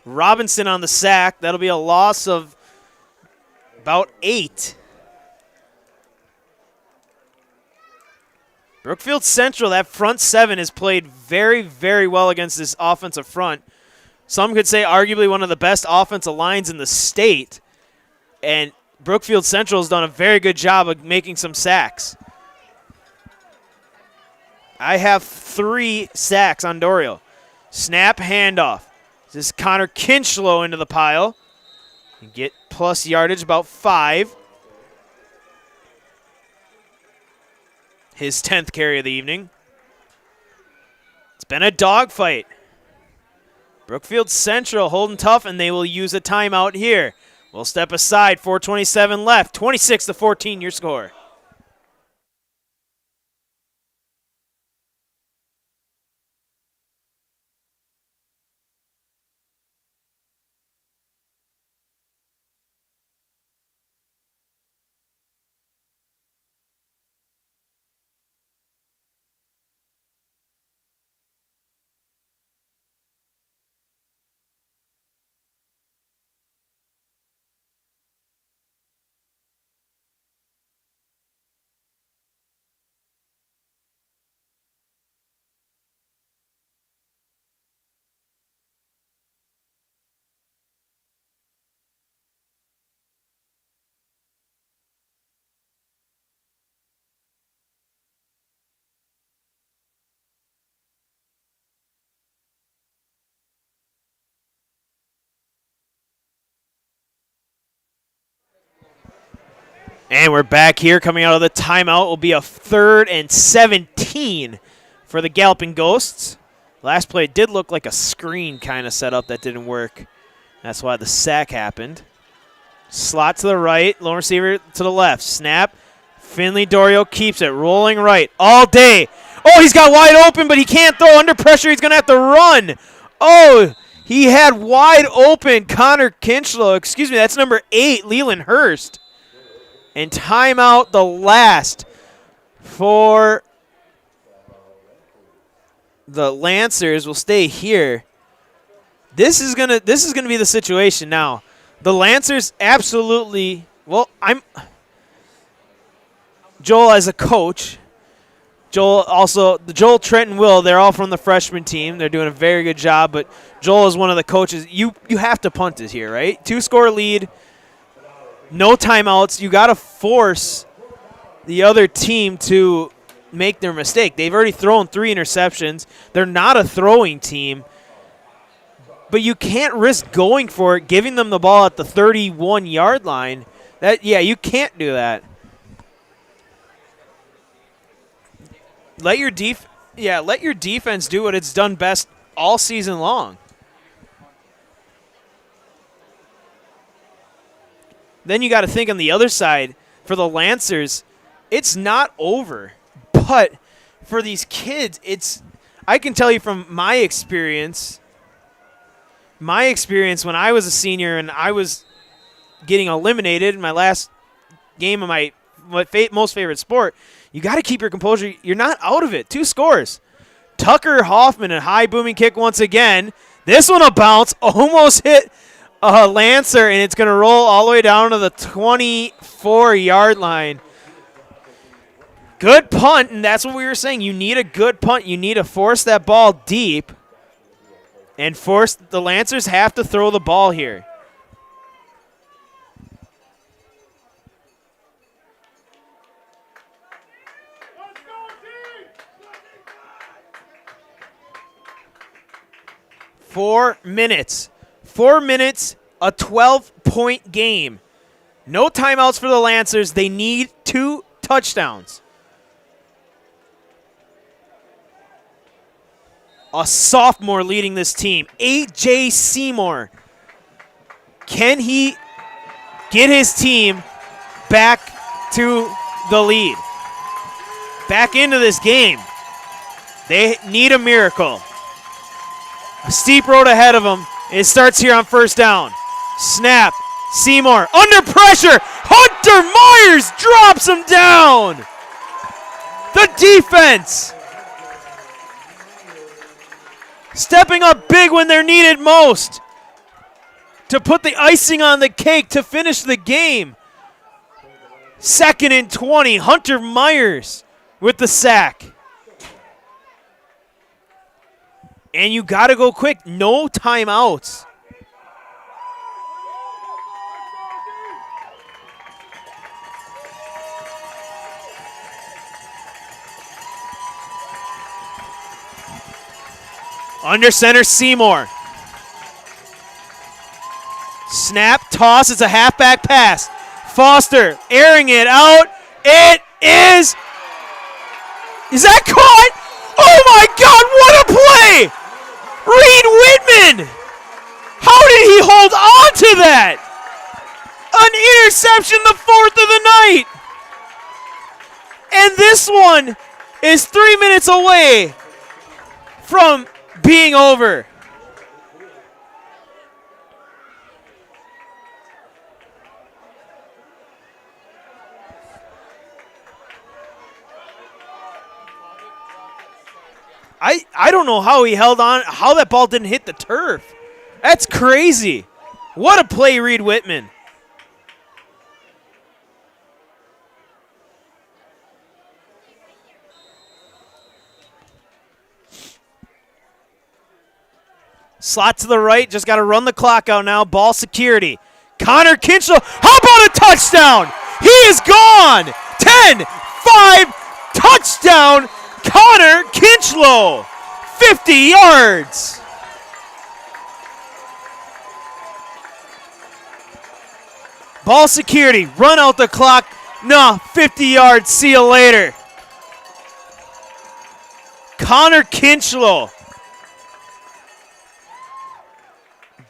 S1: Robinson on the sack. That'll be a loss of about 8. Brookfield Central, that front 7 has played very, very well against this offensive front. Some could say arguably one of the best offensive lines in the state. And Brookfield Central has done a very good job of making some sacks. I have 3 sacks on Dorio. Snap, handoff. This is Connor Kinchlow into the pile. You get plus yardage, about 5. His 10th carry of the evening. It's been a dogfight. Brookfield Central holding tough, and they will use a timeout here. We'll step aside, 4:27 left, 26-14 your score. And we're back here. Coming out of the timeout will be a 3rd and 17 for the Galloping Ghosts. Last play did look like a screen kind of setup that didn't work. That's why the sack happened. Slot to the right, lone receiver to the left. Snap. Finley Dorio keeps it, rolling right all day. Oh, he's got wide open, but he can't throw. Under pressure, he's going to have to run. Oh, he had wide open Connor Kinchlow. Excuse me, that's number 8, Leland Hurst. And timeout, the last for the Lancers will stay here. This is gonna be the situation now. The Lancers absolutely. Well, Joel as a coach. Joel, Trent, and Will. They're all from the freshman team. They're doing a very good job. But Joel is one of the coaches. You have to punt it here, right? 2-score lead. No timeouts. You got to force the other team to make their mistake. They've already thrown 3 interceptions. They're not a throwing team. But you can't risk going for it, giving them the ball at the 31-yard line. You can't do that. Let your defense do what it's done best all season long. Then you got to think on the other side, for the Lancers, it's not over. But for these kids, I can tell you from my experience when I was a senior and I was getting eliminated in my last game of my most favorite sport, you got to keep your composure. You're not out of it. 2 scores. Tucker Hoffman, a high booming kick once again. This one a bounce, almost hit Lancer, and it's going to roll all the way down to the 24-yard line. Good punt, and that's what we were saying. You need a good punt. You need to force that ball deep, and the Lancers have to throw the ball here. Four minutes, a 12-point game. No timeouts for the Lancers. They need 2 touchdowns. A sophomore leading this team, A.J. Seymour. Can he get his team back to the lead, back into this game. They need a miracle. A steep road ahead of them. It starts here on first down. Snap. Seymour under pressure. Hunter Myers drops him down. The defense stepping up big when they're needed most to put the icing on the cake to finish the game. 2nd and 20. Hunter Myers with the sack. And you got to go quick. No timeouts. Under center, Seymour. Snap, toss. It's a halfback pass. Foster airing it out. It is. Is that caught? Oh my God, what a play! Reed Whitman! How did he hold on to that? An interception, the 4th of the night. And this one is 3 minutes away from being over. I don't know how he held on, how that ball didn't hit the turf. That's crazy. What a play, Reed Whitman. Slot to the right, just got to run the clock out now. Ball security. Connor Kinchlow, how about a touchdown? He is gone. 10-5 touchdown, Connor Kinchlow. 50 yards. Ball security, run out the clock. No, 50 yards, see you later. Connor Kinchlow.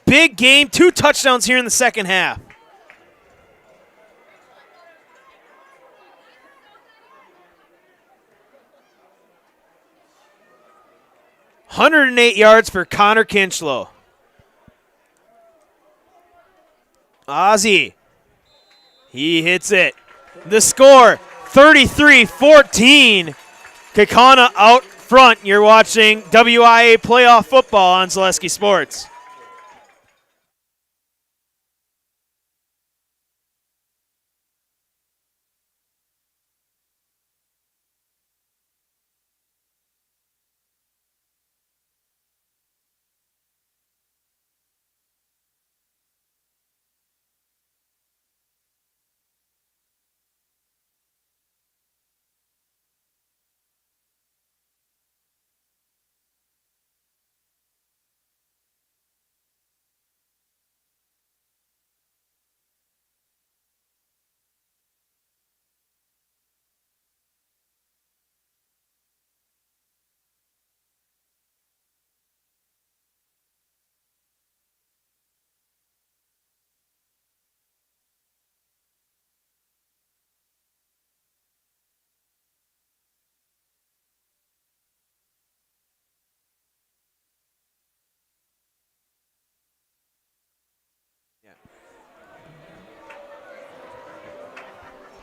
S1: Big game, 2 touchdowns here in the second half. .108 yards for Connor Kinchlow. Ozzie, he hits it. The score, 33-14. Kaukauna out front. You're watching WIAA playoff football on Zaleski Sports.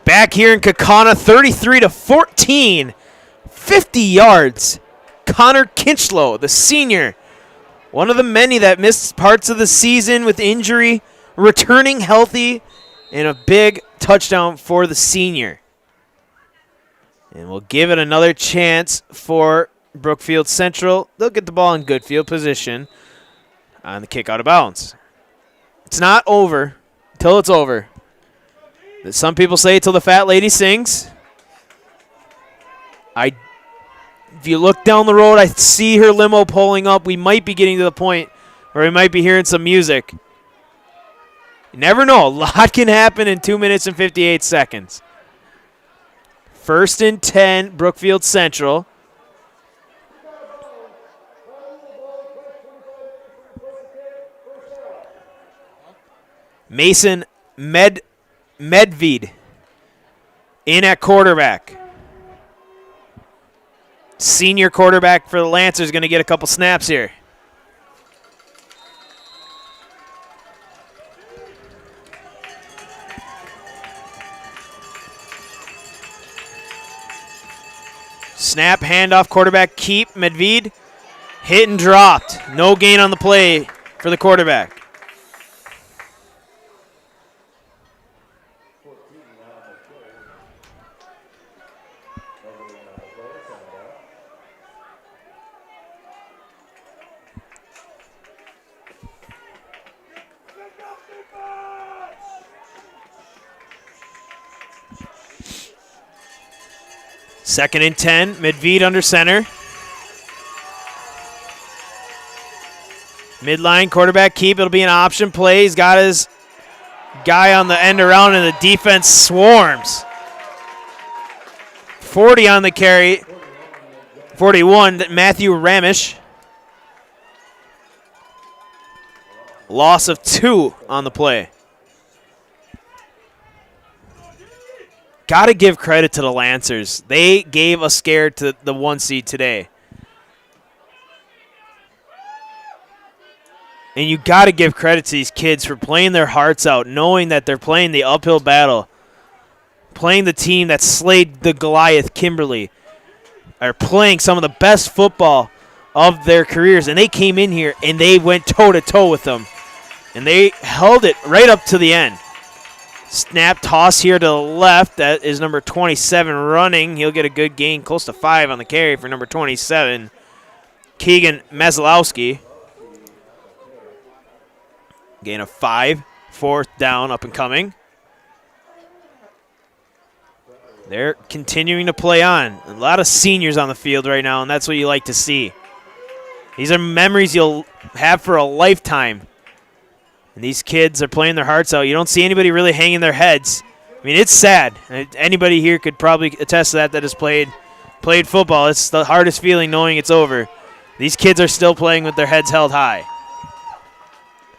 S1: Back here in Kaukauna, 33-14, 50 yards. Connor Kinchlow, the senior, one of the many that missed parts of the season with injury, returning healthy, and a big touchdown for the senior. And we'll give it another chance for Brookfield Central. They'll get the ball in good field position on the kick out of bounds. It's not over until it's over. Some people say till the fat lady sings. If you look down the road, I see her limo pulling up. We might be getting to the point where we might be hearing some music. You never know. A lot can happen in 2 minutes and 58 seconds. 1st and 10, Brookfield Central. Mason Medved in at quarterback. Senior quarterback for the Lancers going to get a couple snaps here. Snap, handoff, quarterback keep. Medved hit and dropped. No gain on the play for the quarterback. Second and 10, Medved under center. Midline, quarterback keep. It'll be an option play. He's got his guy on the end around, and the defense swarms. 40 on the carry. 41, Matthew Ramish. Loss of 2 on the play. Got to give credit to the Lancers. They gave a scare to the 1 seed today. And you got to give credit to these kids for playing their hearts out, knowing that they're playing the uphill battle, playing the team that slayed the Goliath, Kimberly, are playing some of the best football of their careers. And they came in here and they went toe-to-toe with them. And they held it right up to the end. Snap toss here to the left. That is number 27 running. He'll get a good gain, close to 5 on the carry for number 27, Keegan Maslowski. Gain of 5, 4th down, up and coming. They're continuing to play on. A lot of seniors on the field right now, and that's what you like to see. These are memories you'll have for a lifetime. And these kids are playing their hearts out. You don't see anybody really hanging their heads. I mean, it's sad. Anybody here could probably attest to that has played football. It's the hardest feeling knowing it's over. These kids are still playing with their heads held high.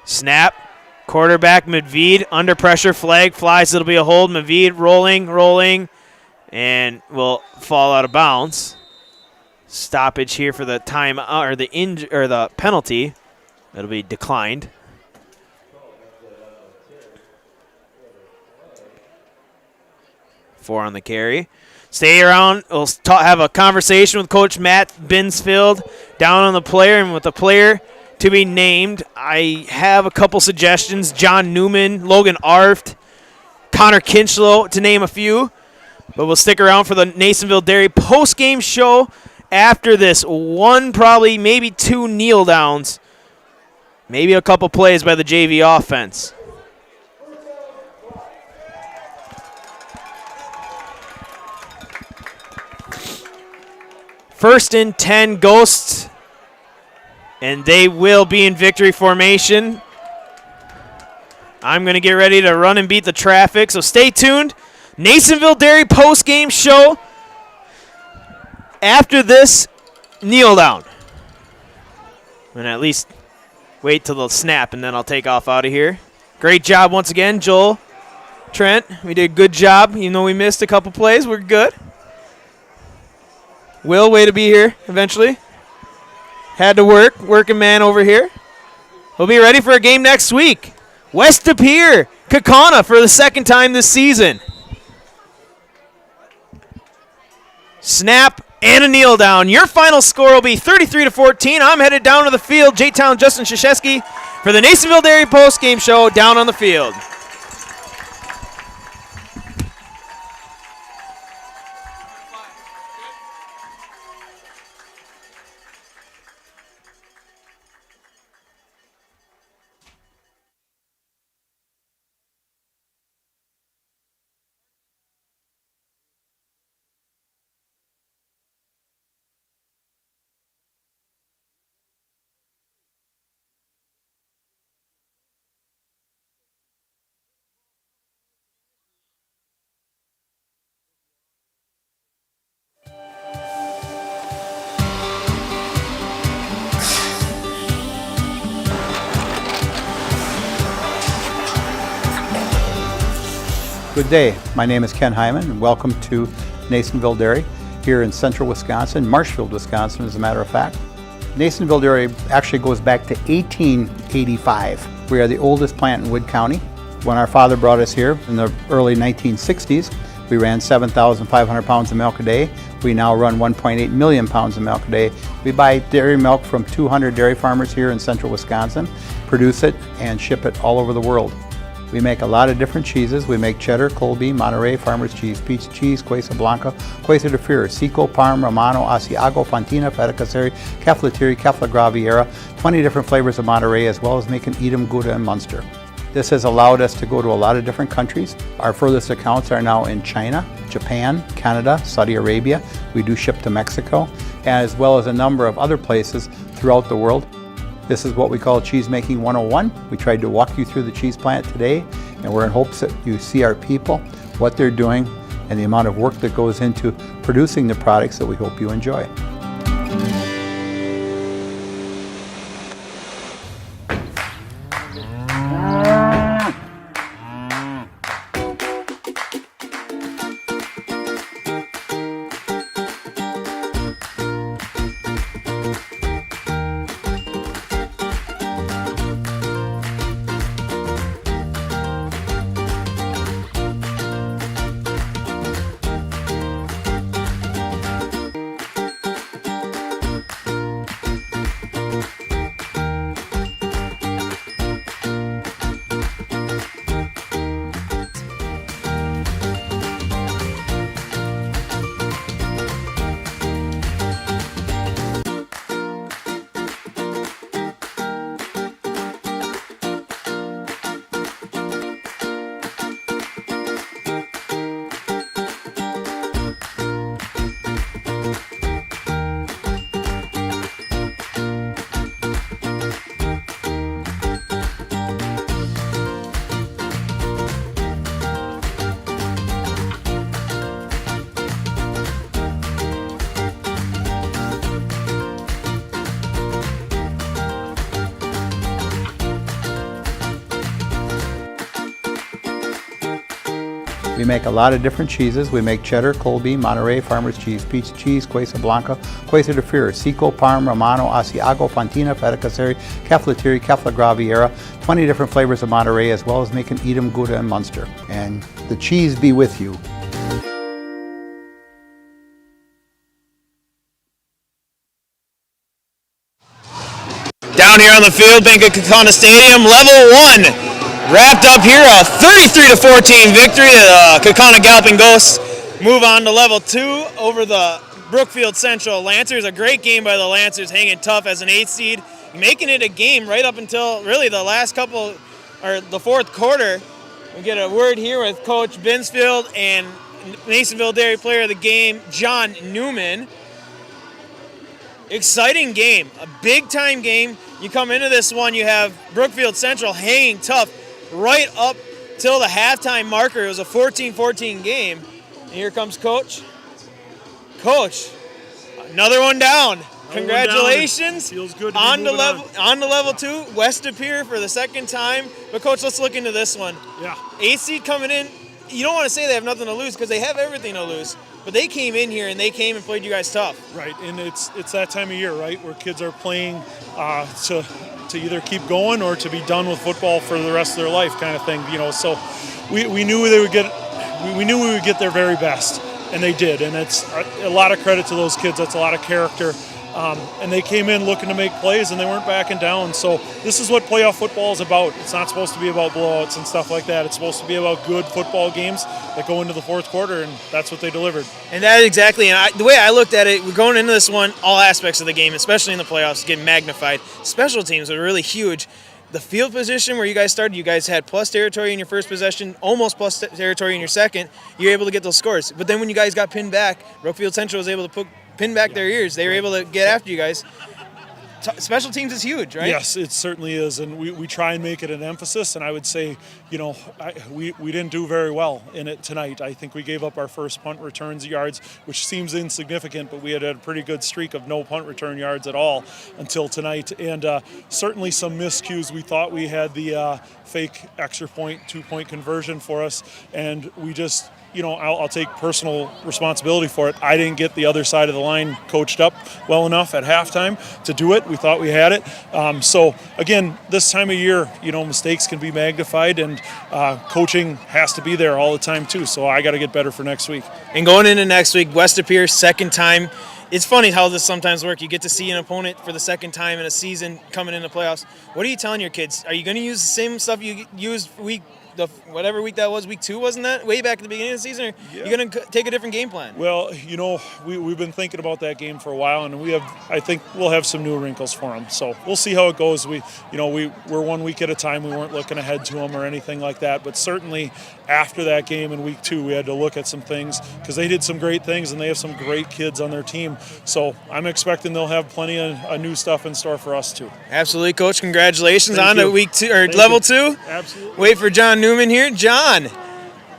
S1: Snap. Quarterback Medved under pressure. Flag flies. It'll be a hold. Medved rolling, and will fall out of bounds. Stoppage here for the time or the penalty. It'll be declined. Four on the carry. Stay around. We'll have a conversation with Coach Matt Binsfield down on the player, and with the player to be named, I have a couple suggestions. John Newman, Logan Arft, Connor Kinchlow, to name a few. But we'll stick around for the Nasonville Dairy post-game show after this. One, probably, maybe 2 kneel downs. Maybe a couple plays by the JV offense. First and 10, Ghosts, and they will be in victory formation. I'm going to get ready to run and beat the traffic, so stay tuned. Nasonville Dairy post-game show after this kneel down. And at least wait till the snap, and then I'll take off out of here. Great job once again, Joel, Trent. We did a good job. Even though we missed a couple plays, we're good. Will, way to be here eventually. Had to work. Working man over here. We'll be ready for a game next week. West De Pere, Kaukauna for the second time this season. Snap and a kneel down. Your final score will be 33-14. I'm headed down to the field. J-Town Justin Krzyzewski for the Nasonville Dairy post-game show down on the field.
S5: Good day. My name is Ken Hyman, and welcome to Nasonville Dairy here in central Wisconsin, Marshfield, Wisconsin, as a matter of fact. Nasonville Dairy actually goes back to 1885. We are the oldest plant in Wood County. When our father brought us here in the early 1960s, we ran 7,500 pounds of milk a day. We now run 1.8 million pounds of milk a day. We buy dairy milk from 200 dairy farmers here in central Wisconsin, produce it, and ship it all over the world. We make a lot of different cheeses. We make cheddar, Colby, Monterey, Farmer's Cheese, Pizza Cheese, Quesa Blanca, Quesa de Freer, Seco, Parm, Romano, Asiago, Fontina, Feta Caseri, Cafflatiri, Caffla Graviera, 20 different flavors of Monterey, as well as making Edam, Gouda, and Munster. This has allowed us to go to a lot of different countries. Our furthest accounts are now in China, Japan, Canada, Saudi Arabia. We do ship to Mexico, as well as a number of other places throughout the world. This is what we call Cheese Making 101. We tried to walk you through the cheese plant today, and we're in hopes that you see our people, what they're doing, and the amount of work that goes into producing the products that we hope you enjoy. We make a lot of different cheeses. We make cheddar, Colby, Monterey, Farmer's Cheese, Pizza Cheese, Quesa Blanca, Quesa de Freer, Seco, Parm, Romano, Asiago, Fontina, Feta Caseri, Cafflatiri, Caffla Graviera, 20 different flavors of Monterey, as well as making Edam, Gouda, and Munster. And the cheese be with you.
S1: Down here on the field, Bank of Kaukauna Stadium, level 1. Wrapped up here, a 33-14 victory. The Kaukauna Galloping Ghosts move on to level 2 over the Brookfield Central Lancers. A great game by the Lancers, hanging tough as an 8th seed, making it a game right up until really the last couple, or the fourth quarter. We get a word here with Coach Binsfield and Nasonville Dairy Player of the Game, John Newman. Exciting game, a big-time game. You come into this one, you have Brookfield Central hanging tough right up till the halftime marker. It was a 14-14 game. And here comes Coach. Coach, another one down. Congratulations.
S4: Feels good to
S1: on
S4: be
S1: to
S4: moving
S1: level 2. West Appear for the second time. But Coach, let's look into this one.
S4: Yeah.
S1: 8th seed coming in. You don't want to say they have nothing to lose because they have everything to lose. But they came in here and they came and played you guys tough.
S4: Right, and it's that time of year, right, where kids are playing to either keep going or to be done with football for the rest of their life, kind of thing. You know, so we knew they would get, we knew we would get their very best, and they did. And it's a lot of credit to those kids. That's a lot of character. And they came in looking to make plays, and they weren't backing down. So this is what playoff football is about. It's not supposed to be about blowouts and stuff like that. It's supposed to be about good football games that go into the fourth quarter, and that's what they delivered.
S1: And that exactly. And the way I looked at it, we're going into this one, all aspects of the game, especially in the playoffs, get magnified. Special teams are really huge. The field position where you guys started, you guys had plus territory in your first possession, almost plus territory in your second. You're able to get those scores. But then when you guys got pinned back, Brookfield Central was able to pin back their ears. They were able to get after you guys. special teams is huge, right?
S4: Yes, it certainly is, and we try and make it an emphasis, and I would say, we didn't do very well in it tonight. I think we gave up our first punt returns yards, which seems insignificant, but we had a pretty good streak of no punt return yards at all until tonight, and certainly some miscues. We thought we had the fake extra point, 2-point conversion for us, and we just, I'll take personal responsibility for it. I didn't get the other side of the line coached up well enough at halftime to do it. We thought we had it. So, again, this time of year, mistakes can be magnified, and coaching has to be there all the time too. So I got to get better for next week.
S1: And going into next week, West Appear, second time. It's funny how this sometimes works. You get to see an opponent for the second time in a season coming into playoffs. What are you telling your kids? Are you going to use the same stuff you used whatever week that was, week 2, wasn't that? Way back at the beginning of the season? Or you're going to take a different game plan?
S4: Well, we've been thinking about that game for a while, and I think we'll have some new wrinkles for them. So we'll see how it goes. We're 1 week at a time. We weren't looking ahead to them or anything like that. But certainly after that game in week 2, we had to look at some things because they did some great things, and they have some great kids on their team. So I'm expecting they'll have plenty of new stuff in store for us too.
S1: Absolutely, Coach. Congratulations on to week 2 or
S4: Thank
S1: level
S4: you.
S1: 2.
S4: Absolutely.
S1: Wait for John Newman here. John,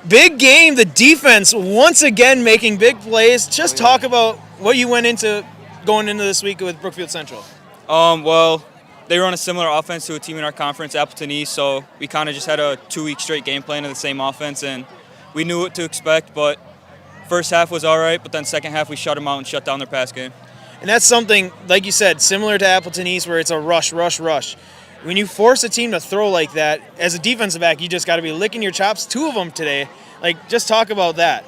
S1: big game. The defense once again making big plays. Just talk about what you went into going into this week with Brookfield Central.
S6: Well, they run a similar offense to a team in our conference, Appleton East, so we kind of just had a 2-week straight game plan of the same offense, and we knew what to expect, but first half was all right, but then second half we shut them out and shut down their pass game.
S1: And that's something, like you said, similar to Appleton East where it's a rush. When you force a team to throw like that, as a defensive back, you just got to be licking your chops. 2 of them today. Just talk about that.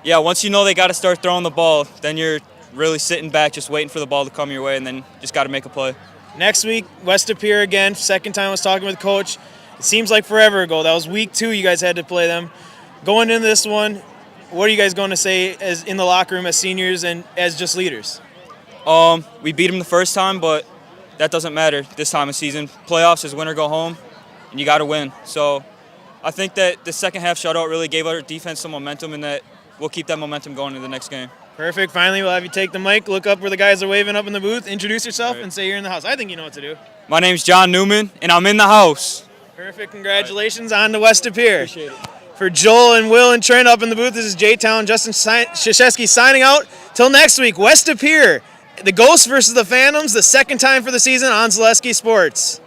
S6: Yeah, once you know they got to start throwing the ball, then you're really sitting back just waiting for the ball to come your way, and then just got to make a play.
S1: Next week, West Appear again. Second time I was talking with Coach. It seems like forever ago. That was week 2 you guys had to play them. Going into this one, what are you guys going to say as in the locker room as seniors and as just leaders?
S6: We beat them the first time, but that doesn't matter this time of season. Playoffs is win or go home, and you got to win. So I think that the second half shutout really gave our defense some momentum, and that we'll keep that momentum going into the next game.
S1: Perfect. Finally, we'll have you take the mic, look up where the guys are waving up in the booth, introduce yourself, and say you're in the house. I think you know what to do.
S6: My name's John Newman, and I'm in the house.
S1: Perfect. Congratulations on to West Appear.
S6: Appreciate it.
S1: For Joel and Will and Trent up in the booth, this is J-Town. Justin Krzyzewski signing out. Till next week, West Appear. The Ghosts versus the Phantoms, the second time for the season on Zaleski Sports.